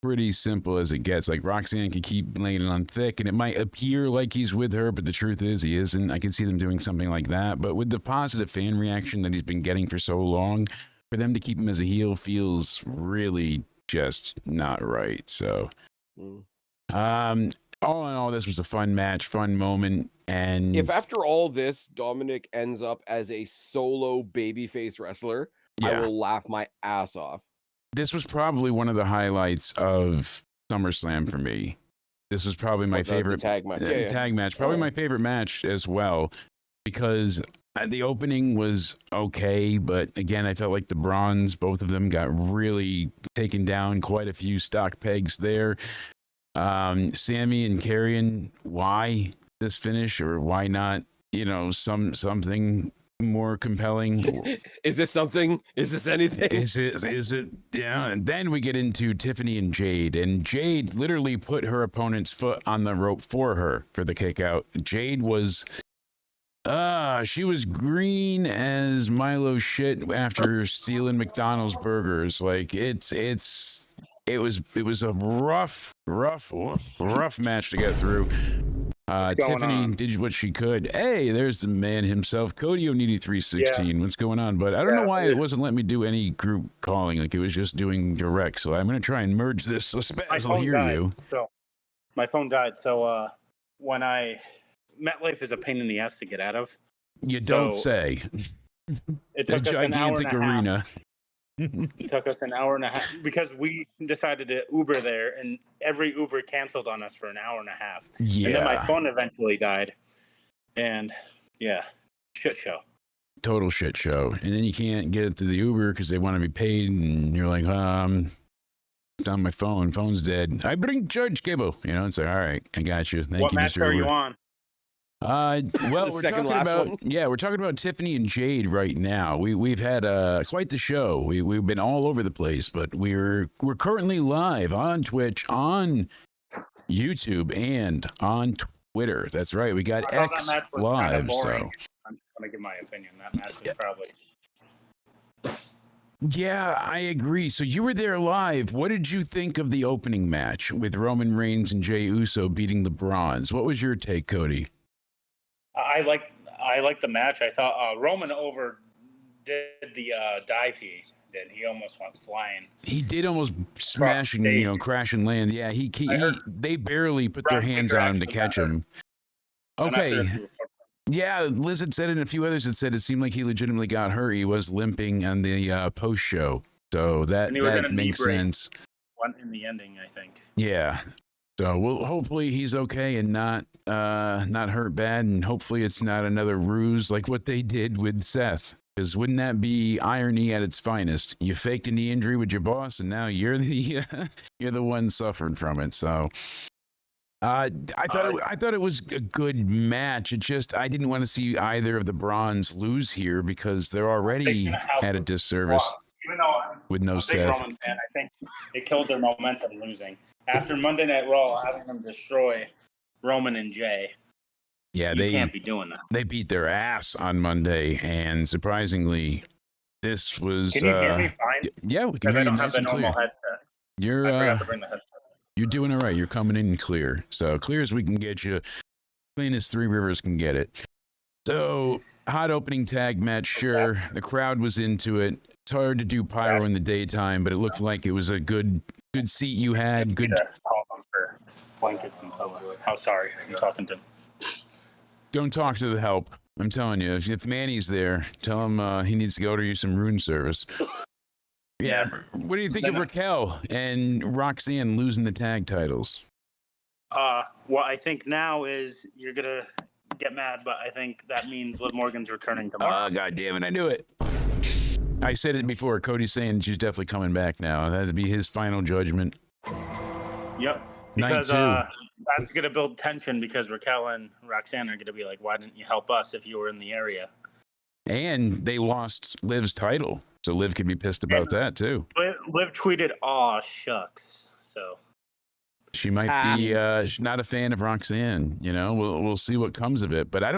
pretty simple as it gets. Like, Roxanne can keep laying it on thick, and it might appear like he's with her, but the truth is he isn't. I can see them doing something like that. But with the positive fan reaction that he's been getting for so long, for them to keep him as a heel feels really just not right. So, all in all, this was a fun match, fun moment. And if after all this, Dominic ends up as a solo babyface wrestler, I will laugh my ass off. This was probably one of the highlights of SummerSlam for me. this was probably my The favorite tag match. tag match. Probably Oh. my favorite match as well, because the opening was okay, but again, I felt like the Bronze, both of them got really taken down. Quite a few stock pegs there. Sammy and Karrion, why this finish, or why not? Something more compelling. Is this something? Is this anything? Is it? Yeah. And then we get into Tiffany and Jade, and Jade literally put her opponent's foot on the rope for her for the kick out. Jade was, she was green as Milo shit after stealing McDonald's burgers. Like it was a rough match to get through. Tiffany did what she could. Hey, there's the man himself, Cody O'Needy 316. What's going on? But I don't know why it wasn't letting me do any group calling. Like it was just doing direct. So I'm gonna try and merge this so Spaz will hear you. So my phone died. So when MetLife is a pain in the ass to get out of. You don't say. It took us an hour and a arena. half. It took us an hour and a half because we decided to Uber there, and every Uber canceled on us for an hour and a half. Yeah. And then my phone eventually died. And yeah, shit show. Total shit show. And then you can't get it to the Uber because they want to be paid, and you're like, it's on my phone. Phone's dead. I bring Judge Cable. It's like, all right, I got you. Thank what you, match Mr. are Uber. you on? Well, we're talking about one? we're talking about Tiffany and Jade right now. We've had quite the show. We've been all over the place, but we're currently live on Twitch, on YouTube, and on Twitter. That's right. We got X live. So I'm just gonna give my opinion. That match was probably. Yeah, I agree. So you were there live. What did you think of the opening match with Roman Reigns and Jey Uso beating the Bronze? What was your take, Cody? I like the match. I thought Roman overdid the dive he did. He almost went flying. He did almost smash and crash and land. Yeah, they barely put their hands on him to catch him. Okay. Yeah, Liz had said it, and a few others had said it seemed like he legitimately got hurt. He was limping on the post show, so that makes sense. One in the ending, I think. Yeah. So hopefully he's okay and not hurt bad, and hopefully it's not another ruse like what they did with Seth. Because wouldn't that be irony at its finest? You faked a knee injury with your boss, and now you're the one suffering from it. So I thought it was a good match. It just I didn't want to see either of the Bronze lose here because they're already at a disservice with no Seth. Roman fan, I think it killed their momentum losing. After Monday Night Raw, having them destroy Roman and Jay. Yeah, they can't be doing that. They beat their ass on Monday, and surprisingly, this was. Can you hear me fine? Yeah, we can hear you. Because I don't have the normal headset. I forgot to bring the headset. You're doing all right. You're coming in clear, so clear as we can get you, clean as Three Rivers can get it. So hot opening tag match, sure. Okay. The crowd was into it. It's hard to do pyro in the daytime, but it looked like it was a good seat you had. Good. Call them for blankets and pillow. How sorry I'm talking to. Don't talk to the help. I'm telling you, if Manny's there, tell him he needs to go to you some room service. Yeah. What do you think of Raquel and Roxanne losing the tag titles? What I think now is you're gonna get mad, but I think that means Liv Morgan's returning tomorrow. Oh, God damn it! I knew it. I said it before. Cody's saying she's definitely coming back now. That'd be his final judgment. Yep. Because that's going to build tension because Raquel and Roxanne are going to be like, why didn't you help us if you were in the area? And they lost Liv's title. So Liv could be pissed about that, too. Liv tweeted, aw, shucks. So she might be not a fan of Roxanne. We'll see what comes of it. But I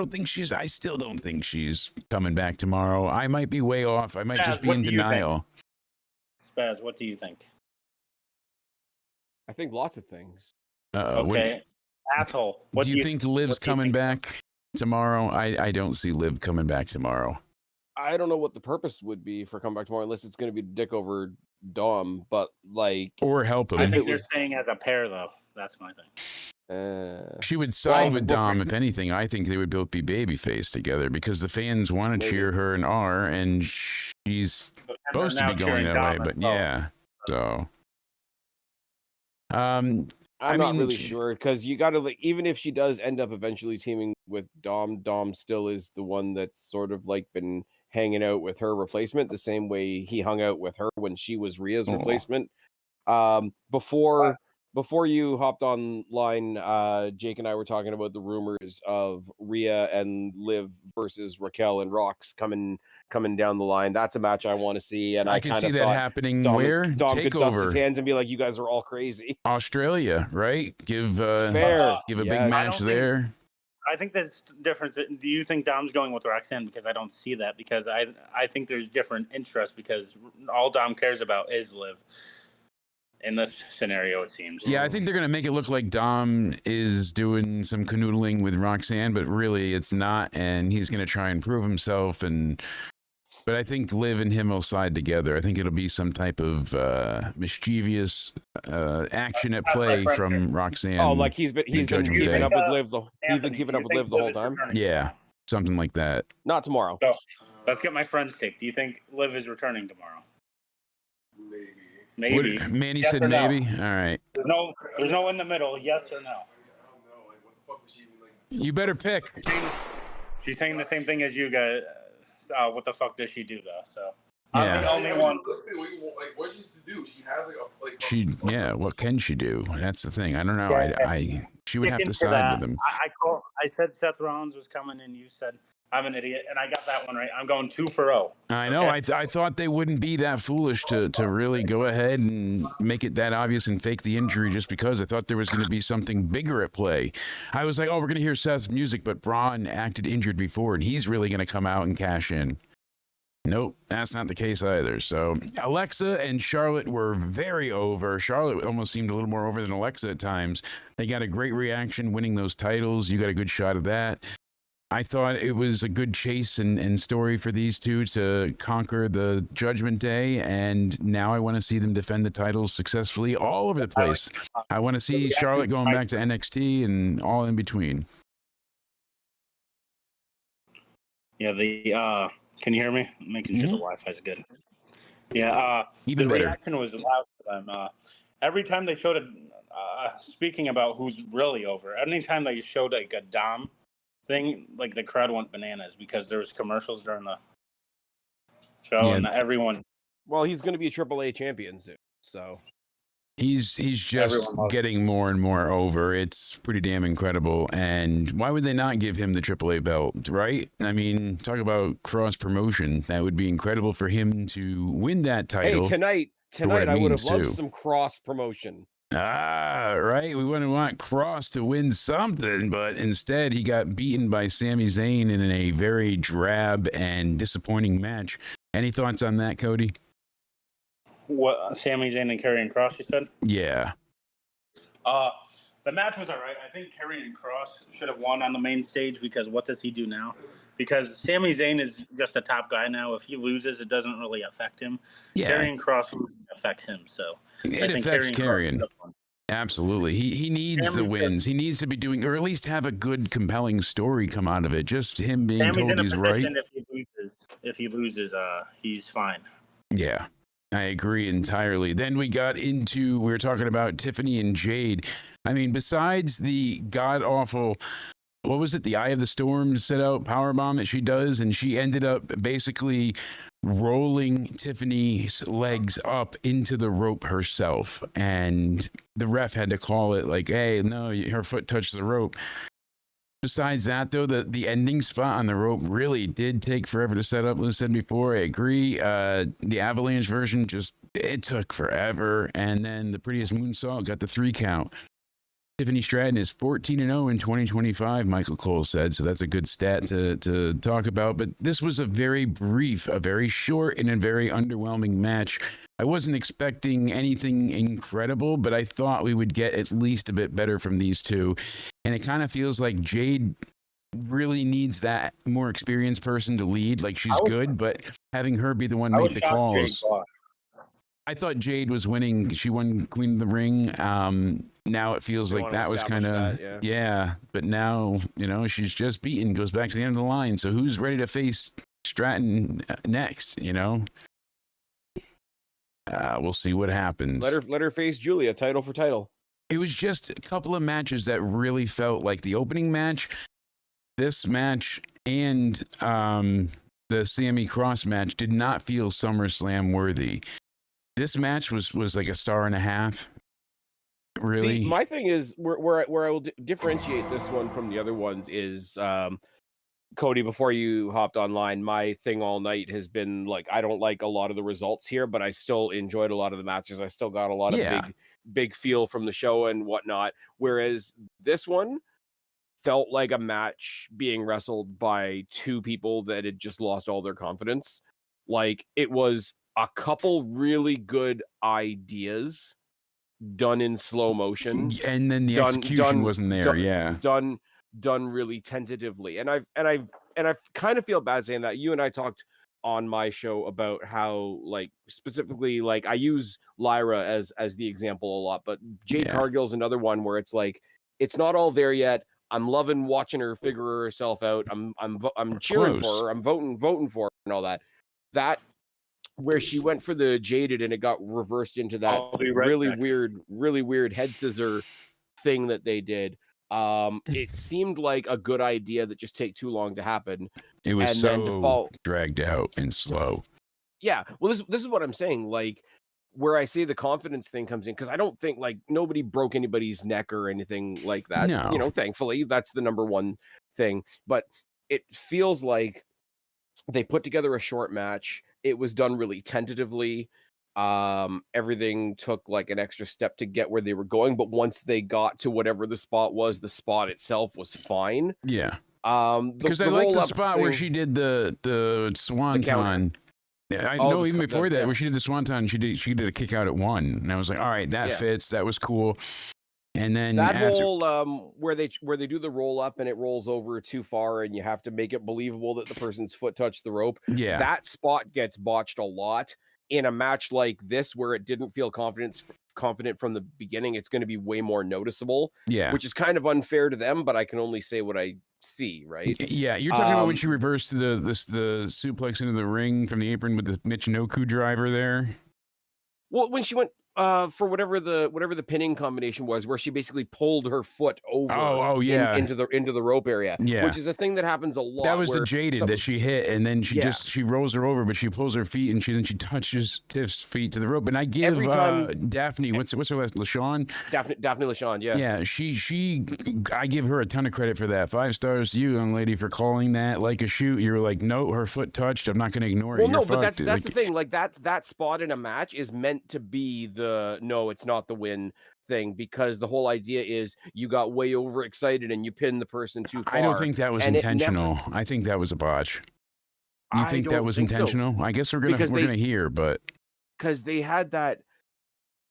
still don't think she's coming back tomorrow. I might be way off. I might just be in denial. Spaz, what do you think? I think lots of things. Okay. Asshole. Do you think Liv's coming back tomorrow? I don't see Liv coming back tomorrow. I don't know what the purpose would be for coming back tomorrow unless it's going to be dick over Dom, but or help him. I think they're staying as a pair, though. That's my thing. She would side with Dom, if anything. I think they would both be babyface together because the fans want to cheer her and R, and she's supposed to be going that way. But yeah, so. I'm I not mean, really sure because you got to like, even if she does end up eventually teaming with Dom still is the one that's sort of like been hanging out with her replacement the same way he hung out with her when she was Rhea's Oh. replacement. Before you hopped online, Jake and I were talking about the rumors of Rhea and Liv versus Raquel and Rox coming down the line. That's a match I want to see, and I I can kind see of that thought happening. Dom Where could dust his Takeover, hands and be like, "You guys are all crazy." Australia, right? Give Fair, give a big yes. match there. I think that's different. Do you think Dom's going with Roxanne? Because I don't see that. Because I think there's different interests. Because all Dom cares about is Liv. In this scenario, it seems. Yeah, I think they're gonna make it look like Dom is doing some canoodling with Roxanne, but really it's not, and he's gonna try and prove himself. But I think Liv and him will side together. I think it'll be some type of mischievous action at That's my play friend from here. Roxanne. Oh, like he's been Judgment keeping Day. up with Liv. He's been Anthony, keeping do up you with think Liv the whole Liv is time. returning Yeah, tomorrow? something like that. Not tomorrow. So let's get my friend's take. Do you think Liv is returning tomorrow? Maybe. What, Manny Yes said or no? maybe. All right, There's no in the middle. Yes or no? you better pick. She's saying the same thing as you guys. What the fuck does she do though? So Yeah. I'm the only one. Let's see what she needs to do. She has What can she do? That's the thing. I don't know. Yeah. She would have Stick to into side that. with him. I said Seth Rollins was coming, and you said I'm an idiot, and I got that one right. I'm going 2-0. I know. Okay? I thought they wouldn't be that foolish to really go ahead and make it that obvious and fake the injury just because I thought there was going to be something bigger at play. I was like, oh, we're going to hear Seth's music, but Braun acted injured before, and he's really going to come out and cash in. Nope, that's not the case either. So Alexa and Charlotte were very over. Charlotte almost seemed a little more over than Alexa at times. They got a great reaction winning those titles. You got a good shot of that. I thought it was a good chase and story for these two to conquer the Judgment Day, and now I want to see them defend the titles successfully all over the place. I want to see Charlotte going back to NXT and all in between. Yeah, can you hear me? I'm making sure the Wi-Fi is good. Yeah, Even the better. reaction was loud for them. Every time they showed speaking about who's really over, anytime they showed like a Dom thing, like the crowd went bananas because there was commercials during the show, and everyone. Well, he's going to be a AAA champion soon, so He's just getting more and more over. It's pretty damn incredible. And why would they not give him the AAA belt, right? I mean, talk about cross promotion. That would be incredible for him to win that title. Hey, tonight I would have loved too. some cross promotion. Right. We wouldn't want Cross to win something, but instead he got beaten by Sami Zayn in a very drab and disappointing match. Any thoughts on that, Cody? What, Sami Zayn and Karrion Kross, you said? Yeah. The match was all right. I think Karrion Kross should have won on the main stage because what does he do now? Because Sami Zayn is just a top guy now. If he loses, it doesn't really affect him. Yeah. Karrion Kross doesn't affect him, so it affects Karrion. Absolutely. He needs the wins. He needs to be doing, or at least have a good, compelling story come out of it. Just him being told he's right. If he loses, he's fine. Yeah. I agree entirely. Then we were talking about Tiffany and Jade. I mean, besides the god-awful, what was it, the Eye of the Storm set out powerbomb that she does, and she ended up basically rolling Tiffany's legs up into the rope herself, and the ref had to call it like, hey, no, her foot touched the rope. Besides that, though, the ending spot on the rope really did take forever to set up. As I said before, I agree. The Avalanche version it took forever. And then the Prettiest Moonsault got the 3 count. Tiffany Stratton is 14-0 in 2025, Michael Cole said. So that's a good stat to talk about. But this was a very brief, a very short, and a very underwhelming match. I wasn't expecting anything incredible, but I thought we would get at least a bit better from these two. And it kind of feels like Jade really needs that more experienced person to lead. Like, she's good, but having her be the one make the calls. I thought Jade was winning. She won Queen of the Ring. Now it feels like that was kind of, yeah. But now, she's just beaten, goes back to the end of the line. So who's ready to face Stratton next, We'll see what happens. Let her face Julia, title for title. It was just a couple of matches that really felt like the opening match, this match, and the Sammy Cross match did not feel SummerSlam worthy. This match was like a star and a half. Really? See, my thing is where I will differentiate this one from the other ones is Cody, before you hopped online, my thing all night has been like, I don't like a lot of the results here, but I still enjoyed a lot of the matches. I still got a lot of big feel from the show and whatnot. Whereas this one felt like a match being wrestled by two people that had just lost all their confidence. Like, it was a couple really good ideas done in slow motion, and then the execution wasn't there. Done really tentatively. And I kind of feel bad saying that. You and I talked on my show about how, like, specifically, like, I use Lyra as the example a lot, but Jade Cargill's another one where it's like, it's not all there yet. I'm loving watching her figure herself out. I'm cheering for her. I'm voting for her and all that. That where she went for the jaded and it got reversed into that really weird head scissor thing that they did. It seemed like a good idea that just take too long to happen. It was so dragged out and slow. Yeah. Well, this is what I'm saying. Like, where I say the confidence thing comes in, because I don't think, like, nobody broke anybody's neck or anything like that. No. You know, thankfully, that's the number one thing. But it feels like they put together a short match. It was done really tentatively. Everything took like an extra step to get where they were going, but once they got to whatever the spot was, the spot itself was fine. Yeah. Because I like the spot where she did the swanton. I know even before that, where she did the swanton, she did a kick out at 1, and I was like, all right, that fits. That was cool. And then that whole where they do the roll up and it rolls over too far and you have to make it believable that the person's foot touched the rope. Yeah, that spot gets botched a lot in a match like this where it didn't feel confident from the beginning. It's going to be way more noticeable. Yeah, which is kind of unfair to them, but I can only say what I see. Right? Yeah, you're talking about when she reversed the suplex into the ring from the apron with the Michinoku driver there. Well, when she went for whatever the pinning combination was, where she basically pulled her foot over into the rope area, which is a thing that happens a lot. That was the jaded that she hit, and then she rolls her over, but she pulls her feet, and then she touches Tiff's feet to the rope. And I give Daphne, what's her last, LaShawn? Daphne LaShawn, yeah, I give her a ton of credit for that. 5 stars to you, young lady, for calling that like a shoot. You're like, no, her foot touched. I'm not going to ignore it. Well, no, but that's the thing. Like, that spot in a match is meant to be no, it's not the win thing, because the whole idea is you got way overexcited and you pinned the person too far. I don't think that was intentional. I think that was a botch. You think that was intentional? So. I guess we're gonna hear, but because they had that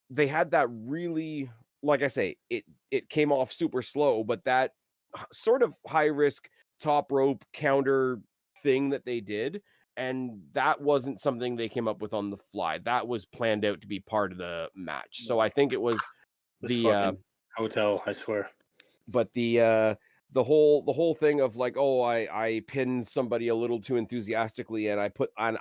really, like I say, it came off super slow, but that sort of high risk top rope counter thing that they did. And that wasn't something they came up with on the fly. That was planned out to be part of the match. So I think it was the hotel, I swear. But the whole thing of like, oh, I pinned somebody a little too enthusiastically, and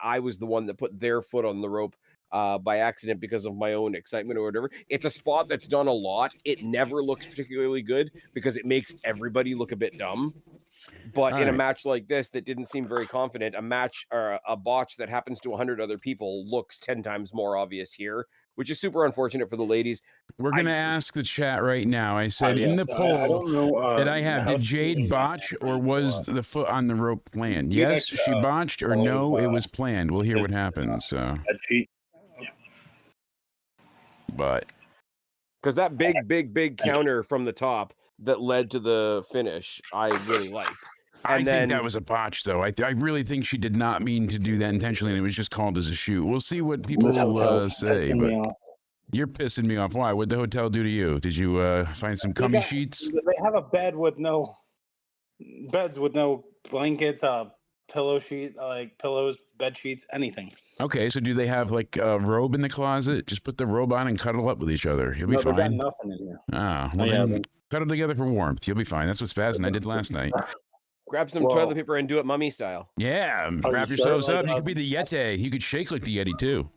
I was the one that put their foot on the rope by accident because of my own excitement or whatever. It's a spot that's done a lot. It never looks particularly good because it makes everybody look a bit dumb. But in a match like this that didn't seem very confident, a match or a botch that happens to 100 other people looks 10 times more obvious here, which is super unfortunate for the ladies. We're going to ask the chat right now. I said in the poll that I have, did Jade botch or was the foot on the rope planned? Yes, she botched, or no, it was planned. We'll hear what happens. So. But. Because that big counter from the top that led to the finish, I really liked. I think that was a botch, though. I really think she did not mean to do that intentionally, and it was just called as a shoot. We'll see what people say, but you're pissing me off. Why? What'd the hotel do to you? Did you find some cummy sheets? They have a bed with no blankets, pillow sheet, like pillows, bed sheets, anything. Okay, so do they have like a robe in the closet? Just put the robe on and cuddle up with each other. You'll be fine. They got nothing in here. Then cuddle together for warmth. You'll be fine. That's what Spaz and I did last night. Grab some toilet paper and do it mummy style. Yeah, wrap yourselves up. You could be the Yeti. You could shake like the Yeti too.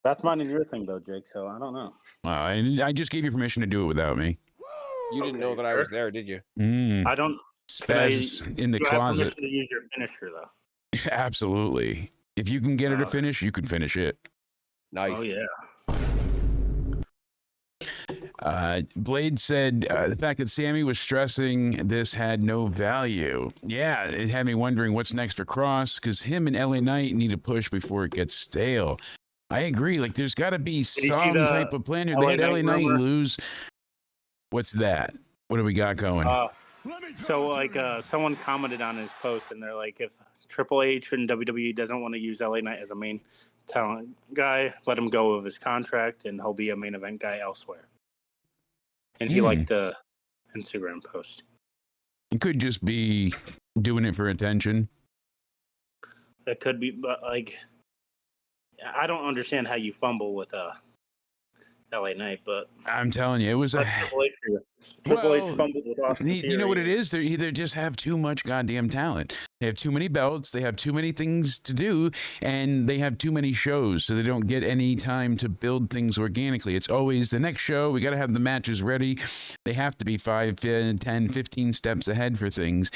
That's mine and your thing, though, Jake. So I don't know. I just gave you permission to do it without me. You didn't know that I sure. was there, did you? I don't. Spaz in the do I have closet. permission to use your finisher, though? Absolutely. If you can get her to finish, you can finish it. Nice. Oh yeah. Blade said the fact that Sammy was stressing this had no value. Yeah, it had me wondering what's next for Cross, because him and LA Knight need to push before it gets stale. I agree. Like, there's got to be some type of plan here. They had LA Knight lose. What's that? What do we got going? So, like, someone commented on his post, and they're like, if Triple H and WWE doesn't want to use LA Knight as a main talent guy, let him go of his contract, and he'll be a main event guy elsewhere. And he liked the Instagram post. It could just be doing it for attention. It could be, but like, I don't understand how you fumble with LA Knight, but I'm telling you, it was a Triple H fumbled with Austin Theory. You know what it is? They either just have too much goddamn talent. They have too many belts. They have too many things to do, and they have too many shows, so they don't get any time to build things organically. It's always the next show. We got to have the matches ready. They have to be 5, 10, 15 steps ahead for things.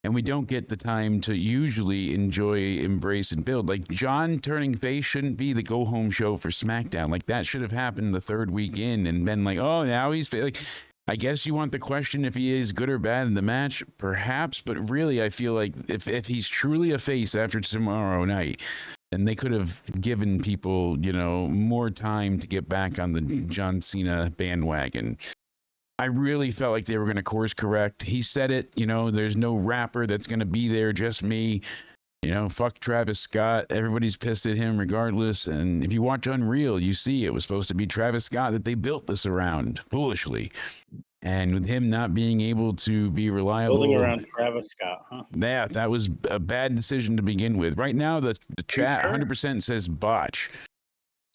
And we don't get the time to usually enjoy, embrace, and build. Like, John turning face shouldn't be the go-home show for SmackDown. Like, that should have happened the third week in and been like, oh, now he's like, I guess you want the question if he is good or bad in the match, perhaps. But really, I feel like if he's truly a face after tomorrow night, then they could have given people, you know, more time to get back on the John Cena bandwagon. I really felt like they were going to course correct. He said it, you know, there's no rapper that's going to be there, just me. You know, fuck Travis Scott. Everybody's pissed at him regardless. And if you watch Unreal, you see it was supposed to be Travis Scott that they built this around, foolishly. And with him not being able to be reliable. Building around Travis Scott, huh? Yeah, that was a bad decision to begin with. Right now, the chat 100% says botch.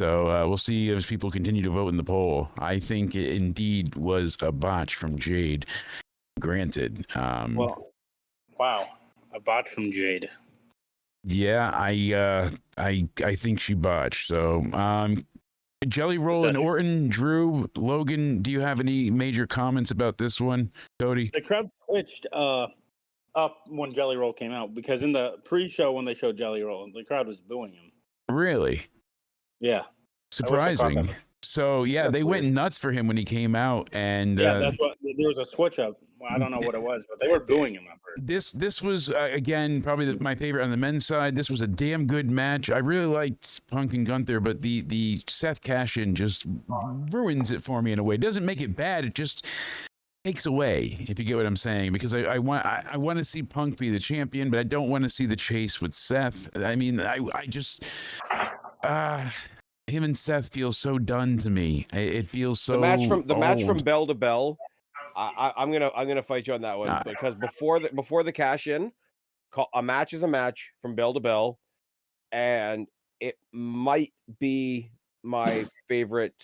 So we'll see as people continue to vote in the poll. I think it indeed was a botch from Jade. Granted. Well, wow, a botch from Jade. Yeah, I think she botched. So Jelly Roll and Orton, Drew, Logan, do you have any major comments about this one, Cody? The crowd switched up when Jelly Roll came out, because in the pre-show when they showed Jelly Roll, the crowd was booing him. Really? Yeah. Surprising. So yeah, they went nuts for him when he came out, and that's what there was a switch up. I don't know what it was, but they were booing him at first. This was again probably my favorite on the men's side. This was a damn good match. I really liked Punk and Gunther, but the Seth cash-in just ruins it for me in a way. It doesn't make it bad. It just takes away, if you get what I'm saying, because I want to see Punk be the champion, but I don't want to see the chase with Seth. I mean, I just him and Seth feels so done to me. It feels so match old. from bell to bell. I'm gonna fight you on that one because before the cash in, a match is a match from bell to bell, and it might be my favorite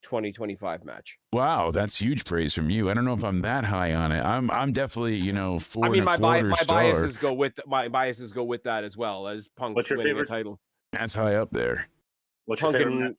2025 match. Wow, that's huge praise from you. I don't know if I'm that high on it. I'm definitely, you know, 4 I mean, my star. biases go with that as well as Punk winning the title. That's high up there. What's your favorite?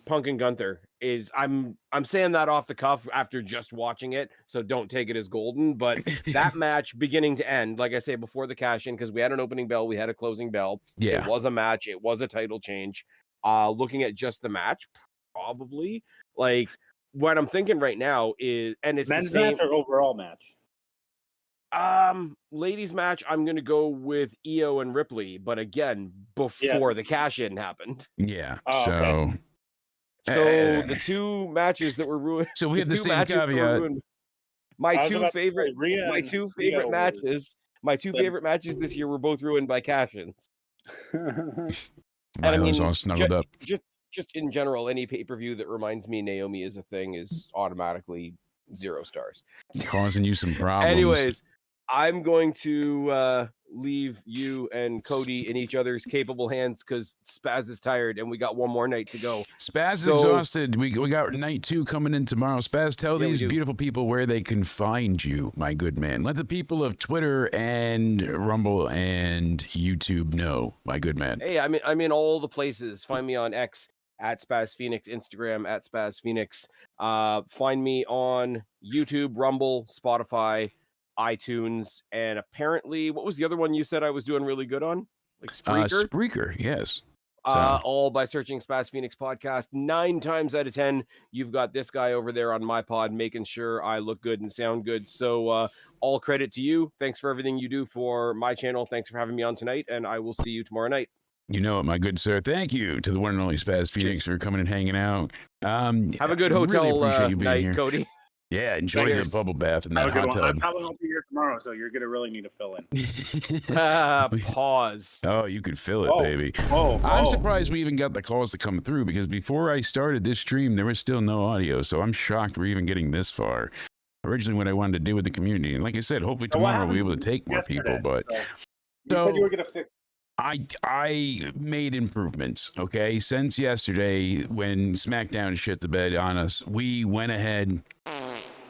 Punk and Gunther is I'm saying that off the cuff after just watching it, so don't take it as golden. But that match, beginning to end, like I say, before the cash in, because we had an opening bell, we had a closing bell. Yeah, it was a match. It was a title change. Looking at just the match, probably like what I'm thinking right now is, and it's men's the same, match or overall match. Ladies match, I'm gonna go with Io and Ripley, but again, before the cash in happened. Yeah. Oh, so. Okay. So the two matches that were ruined. So we have the same caveat. My two favorite matches this year were both ruined by cash-ins. And I mean, all snuggled up. Just in general, any pay-per-view that reminds me Naomi is a thing is automatically 0 stars. Causing you some problems. Anyways, I'm going to leave you and Cody in each other's capable hands because Spaz is tired and we got one more night to go. Spaz is exhausted. We got night 2 coming in tomorrow. Spaz, tell these beautiful people where they can find you, my good man. Let the people of Twitter and Rumble and YouTube know, my good man. Hey, I'm in all the places. Find me on X at Spaz Phoenix, Instagram at Spaz Phoenix. Find me on YouTube, Rumble, Spotify, iTunes, and apparently, what was the other one you said I was doing really good on? Like Spreaker? Spreaker, yes. So. All by searching Spaz Phoenix Podcast. 9 times out of 10, you've got this guy over there on my pod making sure I look good and sound good. So all credit to you. Thanks for everything you do for my channel. Thanks for having me on tonight, and I will see you tomorrow night. You know it, my good sir. Thank you to the one and only Spaz Phoenix for coming and hanging out. Have a good hotel really appreciate you being night, here. Cody. Yeah, enjoy the bubble bath and that hot I tub. probably won't be here tomorrow, so you're gonna really need to fill in. Pause. Oh, you could fill it, baby. I'm surprised we even got the calls to come through, because before I started this stream, there was still no audio. So I'm shocked we're even getting this far. Originally, what I wanted to do with the community, and like I said, hopefully tomorrow we'll be able to take more people. But you said you were gonna fix. I made improvements, okay? Since yesterday, when SmackDown shit the bed on us, we went ahead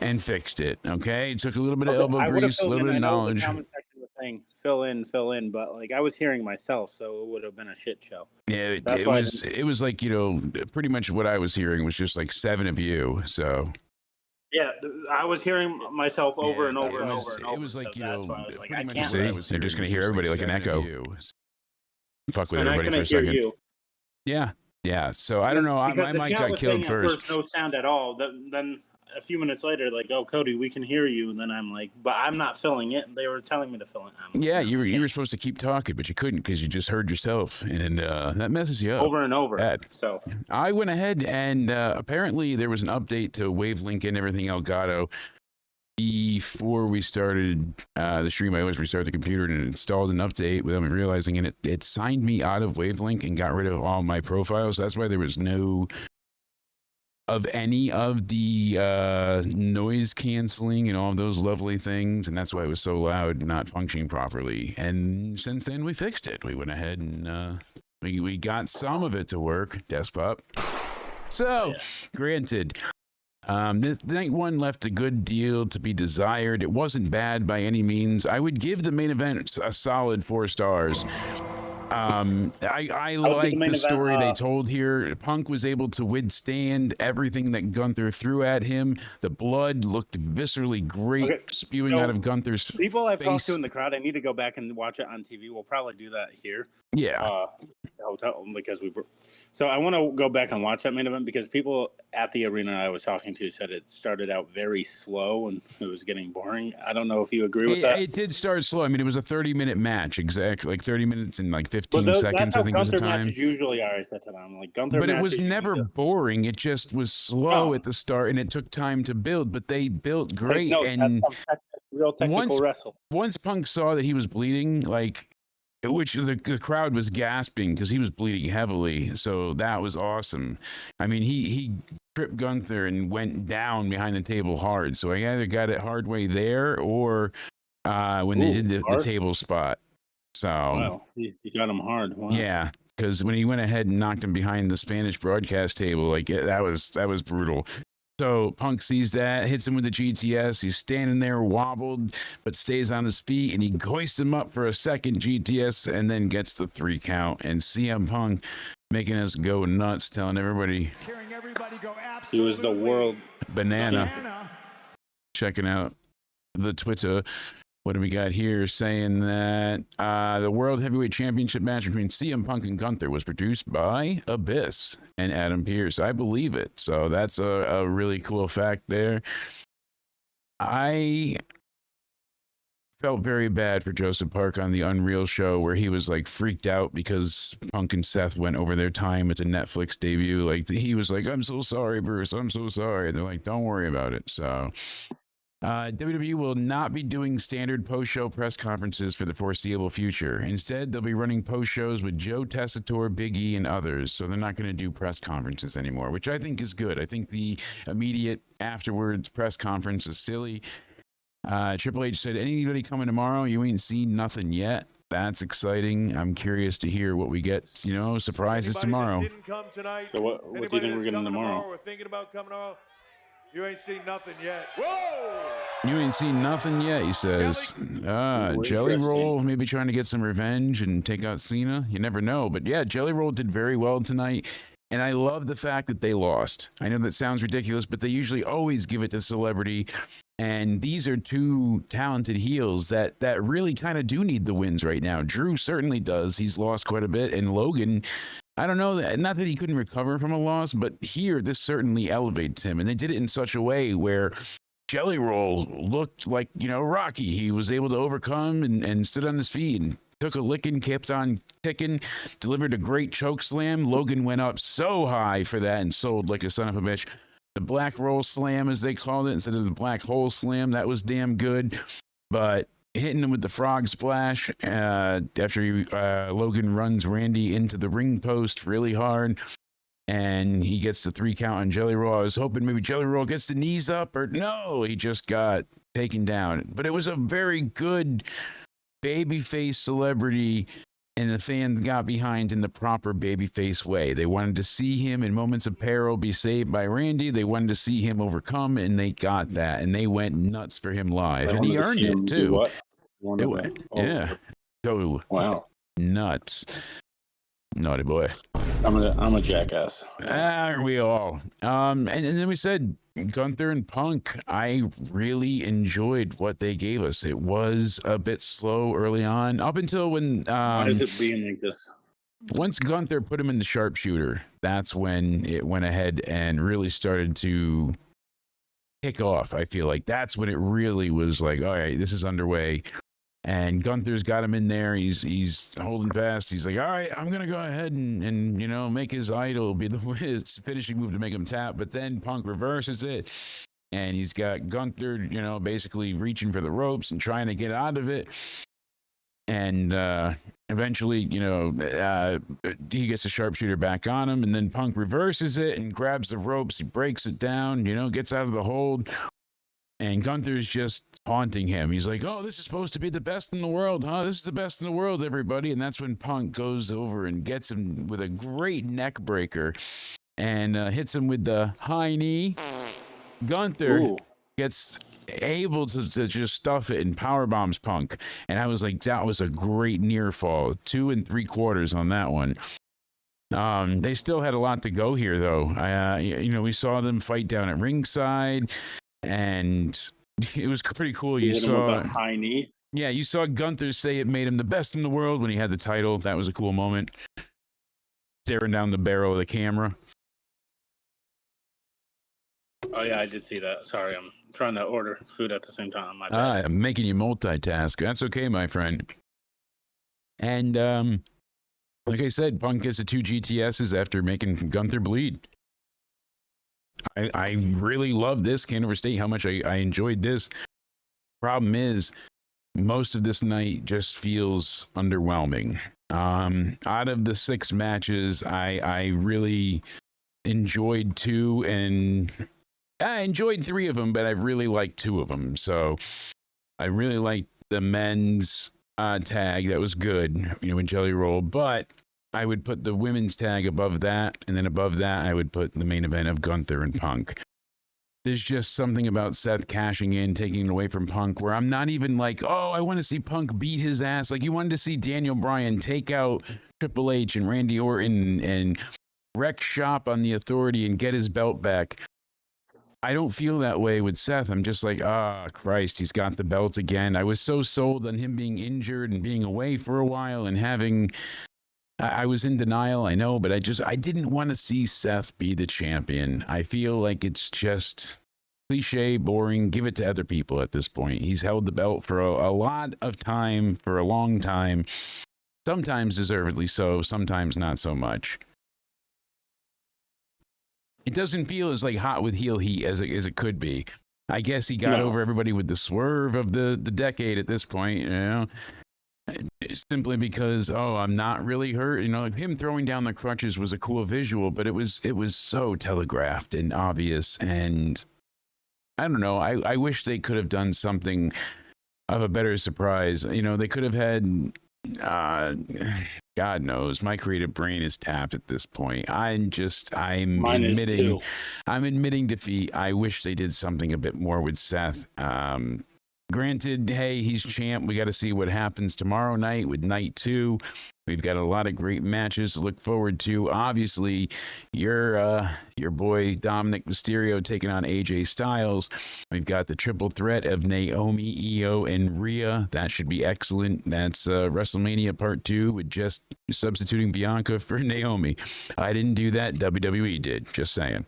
and fixed it, okay? It took a little bit of elbow grease, a little bit of knowledge. The comment section was saying, fill in, but like I was hearing myself, so it would have been a shit show. Yeah, it was like, you know, pretty much what I was hearing was just like 7 of you, so... Yeah, I was hearing myself over and over and over. It was like, so you know, I was like, pretty I much can't. you're just going to hear everybody like an echo. Fuck with And everybody for a hear second. You. Yeah. So I don't know. My mic got killed first. No sound at all. Then a few minutes later, like, oh, Cody, we can hear you. And then I'm like, but I'm not filling it. They were telling me to fill it. Yeah, you were supposed to keep talking, but you couldn't because you just heard yourself, and that messes you up. Over and over. Bad. So I went ahead and apparently there was an update to Wavelink and everything Elgato. Before we started the stream, I always restart the computer and it installed an update without me realizing, and it signed me out of Wavelink and got rid of all my profiles. That's why there was no of any of the noise canceling and all of those lovely things, and that's why it was so loud, not functioning properly. And since then, we fixed it. We went ahead and we got some of it to work, Despot. So, granted. This night one left a good deal to be desired. It wasn't bad by any means. I would give the main event a solid 4 stars. I like the story they told here. Punk was able to withstand everything that Gunther threw at him. The blood looked viscerally great, spewing out of Gunther's people I've talked to in the crowd, I need to go back and watch it on TV. We'll probably do that here. Yeah. Hotel, because we were. So I want to go back and watch that main event because people at the arena I was talking to said it started out very slow and it was getting boring. I don't know if you agree with that. It did start slow. I mean, it was a 30-minute match, exactly, like 30 minutes and like 15 seconds. I think was the time. Usually are. I said to them, like Gunther. But it was never boring. It just was slow at the start, and it took time to build. But they built great, and real technical wrestle. Once Punk saw that he was bleeding, like. Which the crowd was gasping because he was bleeding heavily, so that was awesome. I mean, he tripped Gunther and went down behind the table hard. So I either got it hard way there or when they did the table spot. So wow, you got him hard. Wow. Yeah, because when he went ahead and knocked him behind the Spanish broadcast table, like that was brutal. So Punk sees that, hits him with the GTS. He's standing there wobbled, but stays on his feet, and he hoists him up for a second GTS and then gets the 3 count. And CM Punk making us go nuts, telling everybody he was the world banana. Checking out the Twitter. What do we got here? Saying that the World Heavyweight Championship match between CM Punk and Gunther was produced by Abyss and Adam Pearce. I believe it. So that's a really cool fact there. I felt very bad for Joseph Park on the Unreal show where he was like freaked out because Punk and Seth went over their time at the Netflix debut. Like he was like, "I'm so sorry, Bruce. I'm so sorry." And they're like, "Don't worry about it." So WWE will not be doing standard post-show press conferences for the foreseeable future. Instead, they'll be running post-shows with Joe Tessitore, Big E, and others. So they're not going to do press conferences anymore, which I think is good. I think the immediate afterwards press conference is silly. Triple H said, anybody coming tomorrow? You ain't seen nothing yet. That's exciting. I'm curious to hear what we get. You know, surprises tomorrow. So what do you think we're getting tomorrow? We're thinking about coming tomorrow. You ain't seen nothing yet. Whoa! You ain't seen nothing yet, he says. Jelly Roll maybe trying to get some revenge and take out Cena. You never know. But yeah, Jelly Roll did very well tonight. And I love the fact that they lost. I know that sounds ridiculous, but they usually always give it to celebrity. And these are two talented heels that really kind of do need the wins right now. Drew certainly does. He's lost quite a bit. And Logan, I don't know, not that he couldn't recover from a loss, but here, this certainly elevates him. And they did it in such a way where Jelly Roll looked like, Rocky. He was able to overcome and stood on his feet and took a licking, kept on ticking, delivered a great choke slam. Logan went up so high for that and sold like a son of a bitch. The black roll slam, as they called it, instead of the black hole slam, that was damn good. But hitting him with the frog splash after Logan runs Randy into the ring post really hard, and he gets the 3 count on Jelly Roll. I was hoping maybe Jelly Roll gets the knees up, or no, he just got taken down. But it was a very good babyface celebrity, and the fans got behind in the proper babyface way. They wanted to see him in moments of peril be saved by Randy. They wanted to see him overcome, and they got that, and they went nuts for him live, and he earned it too. Yeah, go nuts, naughty boy. I'm a jackass. Aren't we all? And then we said Gunther and Punk. I really enjoyed what they gave us. It was a bit slow early on, up until when Why is it being like this? Once Gunther put him in the sharpshooter, that's when it went ahead and really started to kick off. I feel like that's when it really was like, all right, this is underway. And Gunther's got him in there. He's holding fast. He's like, all right, I'm going to go ahead and make his idol be his finishing move to make him tap. But then Punk reverses it. And he's got Gunther, basically reaching for the ropes and trying to get out of it. And eventually, he gets a sharpshooter back on him. And then Punk reverses it and grabs the ropes. He breaks it down, gets out of the hold. And Gunther's just taunting him. He's like, oh, this is supposed to be the best in the world, huh? This is the best in the world, everybody. And that's when Punk goes over and gets him with a great neck breaker and hits him with the high knee. Gunther gets able to just stuff it and power bombs Punk. And I was like, that was a great near fall. 2 3/4 on that one. They still had a lot to go here, though. We saw them fight down at ringside. And it was pretty cool. You saw high knee. Yeah, you saw Gunther say it made him the best in the world when he had the title. That was a cool moment. Staring down the barrel of the camera. Oh yeah, I did see that. Sorry, I'm trying to order food at the same time. My bad. I'm making you multitask. That's okay, my friend. And like I said, Punk gets the 2 GTSs after making Gunther bleed. I really love this. Can't overstate how much I enjoyed this. Problem is, most of this night just feels underwhelming. Out of the 6 matches, I really enjoyed 2, and I enjoyed 3 of them, but I really liked 2 of them. So I really liked the men's tag. That was good, in Jelly Roll, but I would put the women's tag above that, and then above that, I would put the main event of Gunther and Punk. There's just something about Seth cashing in, taking it away from Punk, where I'm not even like, oh, I want to see Punk beat his ass. Like, you wanted to see Daniel Bryan take out Triple H and Randy Orton and wreck shop on the Authority and get his belt back. I don't feel that way with Seth. I'm just like, Christ, he's got the belt again. I was so sold on him being injured and being away for a while and having... I was in denial, I know, but I didn't want to see Seth be the champion. I feel like it's just cliche, boring. Give it to other people at this point. He's held the belt for a lot of time, for a long time. Sometimes deservedly so, sometimes not so much. It doesn't feel as like hot with heel heat as it could be. I guess he got over everybody with the swerve of the decade at this point, Simply because, I'm not really hurt. Like him throwing down the crutches was a cool visual, but it was so telegraphed and obvious. And I don't know. I wish they could have done something of a better surprise. They could have had, God knows, my creative brain is tapped at this point. I'm admitting defeat. I wish they did something a bit more with Seth. Granted, hey, he's champ. We got to see what happens tomorrow night with night 2. We've got a lot of great matches to look forward to. Obviously, your boy Dominic Mysterio taking on AJ Styles. We've got the triple threat of Naomi, Io, and Rhea. That should be excellent. That's WrestleMania Part 2 with just substituting Bianca for Naomi. I didn't do that. WWE did. Just saying.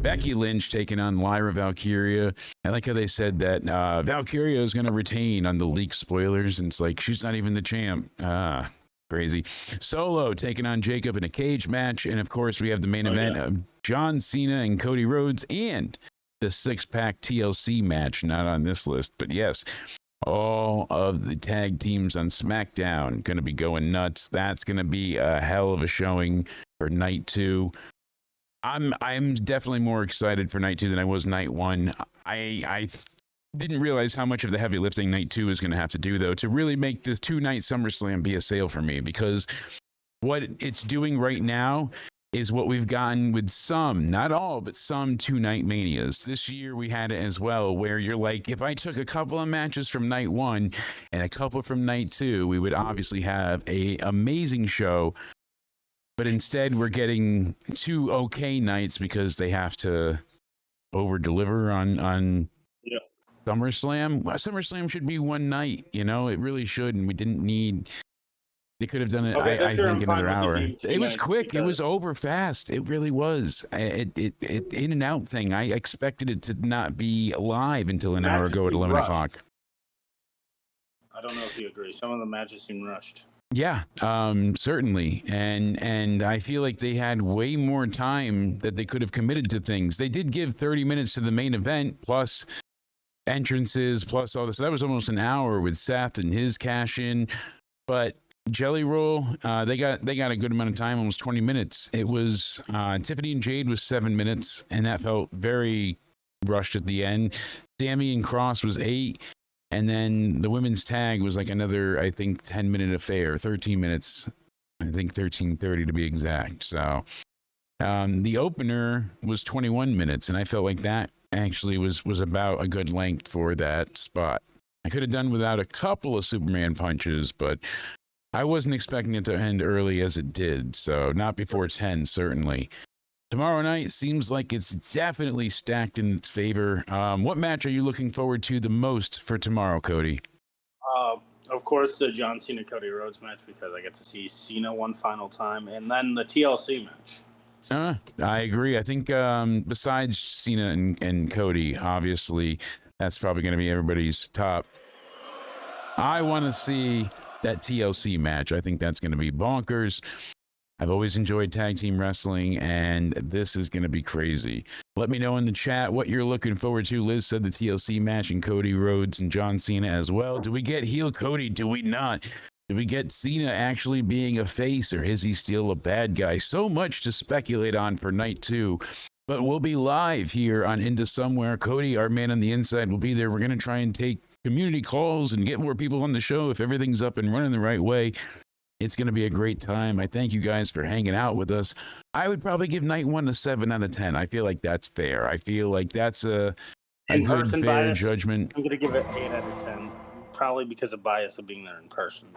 Becky Lynch taking on Lyra Valkyria. I like how they said that Valkyria is going to retain on the leak spoilers. And it's like, she's not even the champ. Crazy. Solo taking on Jacob in a cage match. And of course, we have the main event of John Cena and Cody Rhodes and the six-pack TLC match. Not on this list, but yes, all of the tag teams on SmackDown going to be going nuts. That's going to be a hell of a showing for night 2. I'm definitely more excited for night 2 than I was night 1. I didn't realize how much of the heavy lifting night 2 is going to have to do, though, to really make this 2-night SummerSlam be a sale for me, because what it's doing right now is what we've gotten with some, not all, but some 2-night Manias. This year we had it as well, where you're like, if I took a couple of matches from night 1 and a couple from night 2, we would obviously have a amazing show. But instead, we're getting 2 okay nights because they have to over-deliver on SummerSlam. SummerSlam should be 1 night, you know? It really should, and we didn't need... They could have done it, I think, another hour. It was quick. It was over fast. It really was. It in and out thing. I expected it to not be live until an hour ago at 11 o'clock. I don't know if you agree. Some of the matches seem rushed. Yeah, certainly. And I feel like they had way more time that they could have committed to things. They did give 30 minutes to the main event, plus entrances, plus all this. So that was almost an hour with Seth and his cash in. But Jelly Roll, they got a good amount of time, almost 20 minutes. It was Tiffany and Jade was 7 minutes, and that felt very rushed at the end. Sammy and Cross was 8. And then the women's tag was like another, I think, 10-minute affair, 13 minutes, I think 13:30 to be exact. So the opener was 21 minutes, and I felt like that actually was about a good length for that spot. I could have done without a couple of Superman punches, but I wasn't expecting it to end early as it did, so not before 10, certainly. Tomorrow night seems like it's definitely stacked in its favor. What match are you looking forward to the most for tomorrow, Cody? Of course, the John Cena Cody Rhodes match, because I get to see Cena one final time, and then the TLC match. I agree. I think besides Cena and Cody, obviously, that's probably going to be everybody's top. I want to see that TLC match. I think that's going to be bonkers. I've always enjoyed tag team wrestling, and this is going to be crazy. Let me know in the chat what you're looking forward to. Liz said the TLC match and Cody Rhodes and John Cena as well. Do we get heel Cody? Do we not? Do we get Cena actually being a face, or is he still a bad guy? So much to speculate on for night 2. But we'll be live here on Into Somewhere. Cody, our man on the inside, will be there. We're going to try and take community calls and get more people on the show if everything's up and running the right way. It's going to be a great time. I thank you guys for hanging out with us. I would probably give night 1 a 7 out of 10. I feel like that's fair. I feel like that's a good, fair bias, judgment. I'm going to give it 8 out of 10, probably because of bias of being there in person.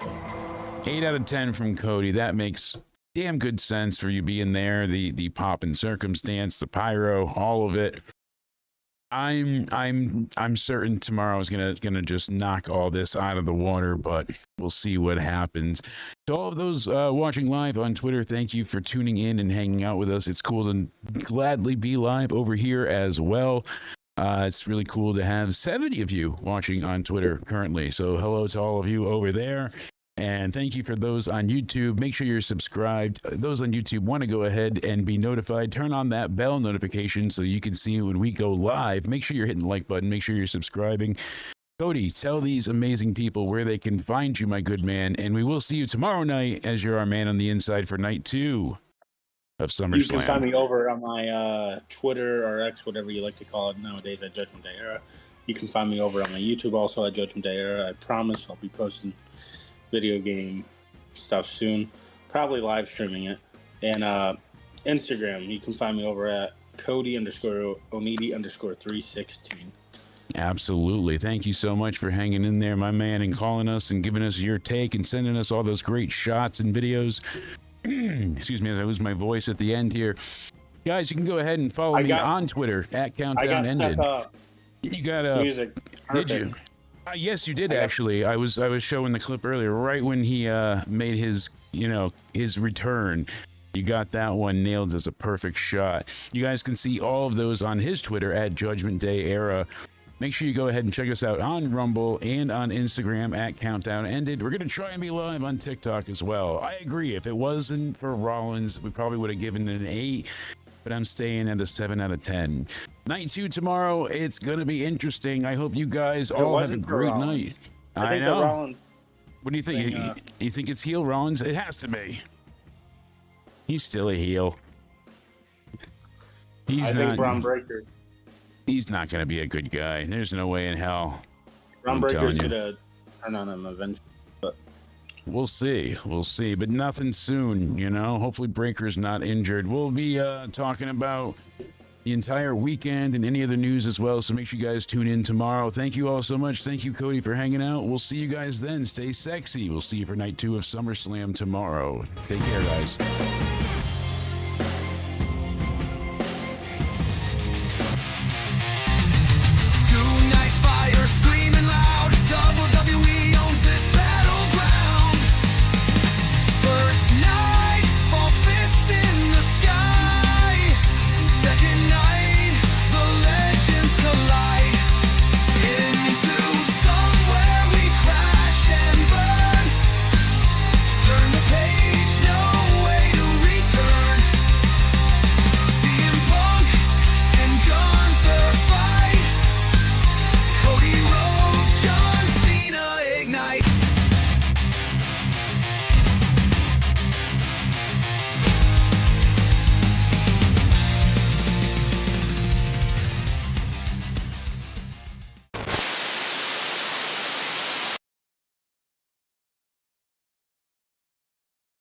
8 out of 10 from Cody. That makes damn good sense for you being there. The pop and circumstance, the pyro, all of it. I'm certain tomorrow is gonna just knock all this out of the water, but we'll see what happens. To all of those watching live on Twitter, thank you for tuning in and hanging out with us. It's cool to gladly be live over here as well. It's really cool to have 70 of you watching on Twitter currently. So hello to all of you over there. And thank you for those on YouTube. Make sure you're subscribed. Those on YouTube want to go ahead and be notified. Turn on that bell notification so you can see when we go live. Make sure you're hitting the like button. Make sure you're subscribing. Cody, tell these amazing people where they can find you, my good man. And we will see you tomorrow night as you're our man on the inside for night 2 of SummerSlam. You can find me over on my Twitter or X, whatever you like to call it nowadays, at Judgment Day Era. You can find me over on my YouTube also at Judgment Day Era. I promise I'll be posting video game stuff soon, probably live streaming it. And Instagram, you can find me over at Cody_Onidi_316. Absolutely. Thank you so much for hanging in there, my man, and calling us and giving us your take and sending us all those great shots and videos. Excuse me as I lose my voice at the end here. Guys, you can go ahead and follow me on Twitter at I got CountdownEnded. Seth, You got music. did you? Perfect. Yes, you did actually. I was showing the clip earlier, right when he made his his return. You got that one nailed as a perfect shot. You guys can see all of those on his Twitter at Judgment Day Era. Make sure you go ahead and check us out on Rumble and on Instagram at Countdown Ended. We're going to try and be live on TikTok as well. I agree. If it wasn't for Rollins, we probably would have given it an 8, but I'm staying at a 7 out of 10. Night 2 tomorrow. It's going to be interesting. I hope you guys all have a great night. I think know. the Rollins. What do you think? You think it's heel Rollins? It has to be. He's still a heel. I think Braun Breaker. He's not going to be a good guy. There's no way in hell. Braun Breaker should have turned on him eventually. But we'll see. We'll see. But nothing soon, Hopefully Breaker's not injured. We'll be talking about the entire weekend and any other news as well. So make sure you guys tune in tomorrow. Thank you all so much. Thank you, Cody, for hanging out. We'll see you guys then. Stay sexy. We'll see you for night 2 of SummerSlam tomorrow. Take care, guys.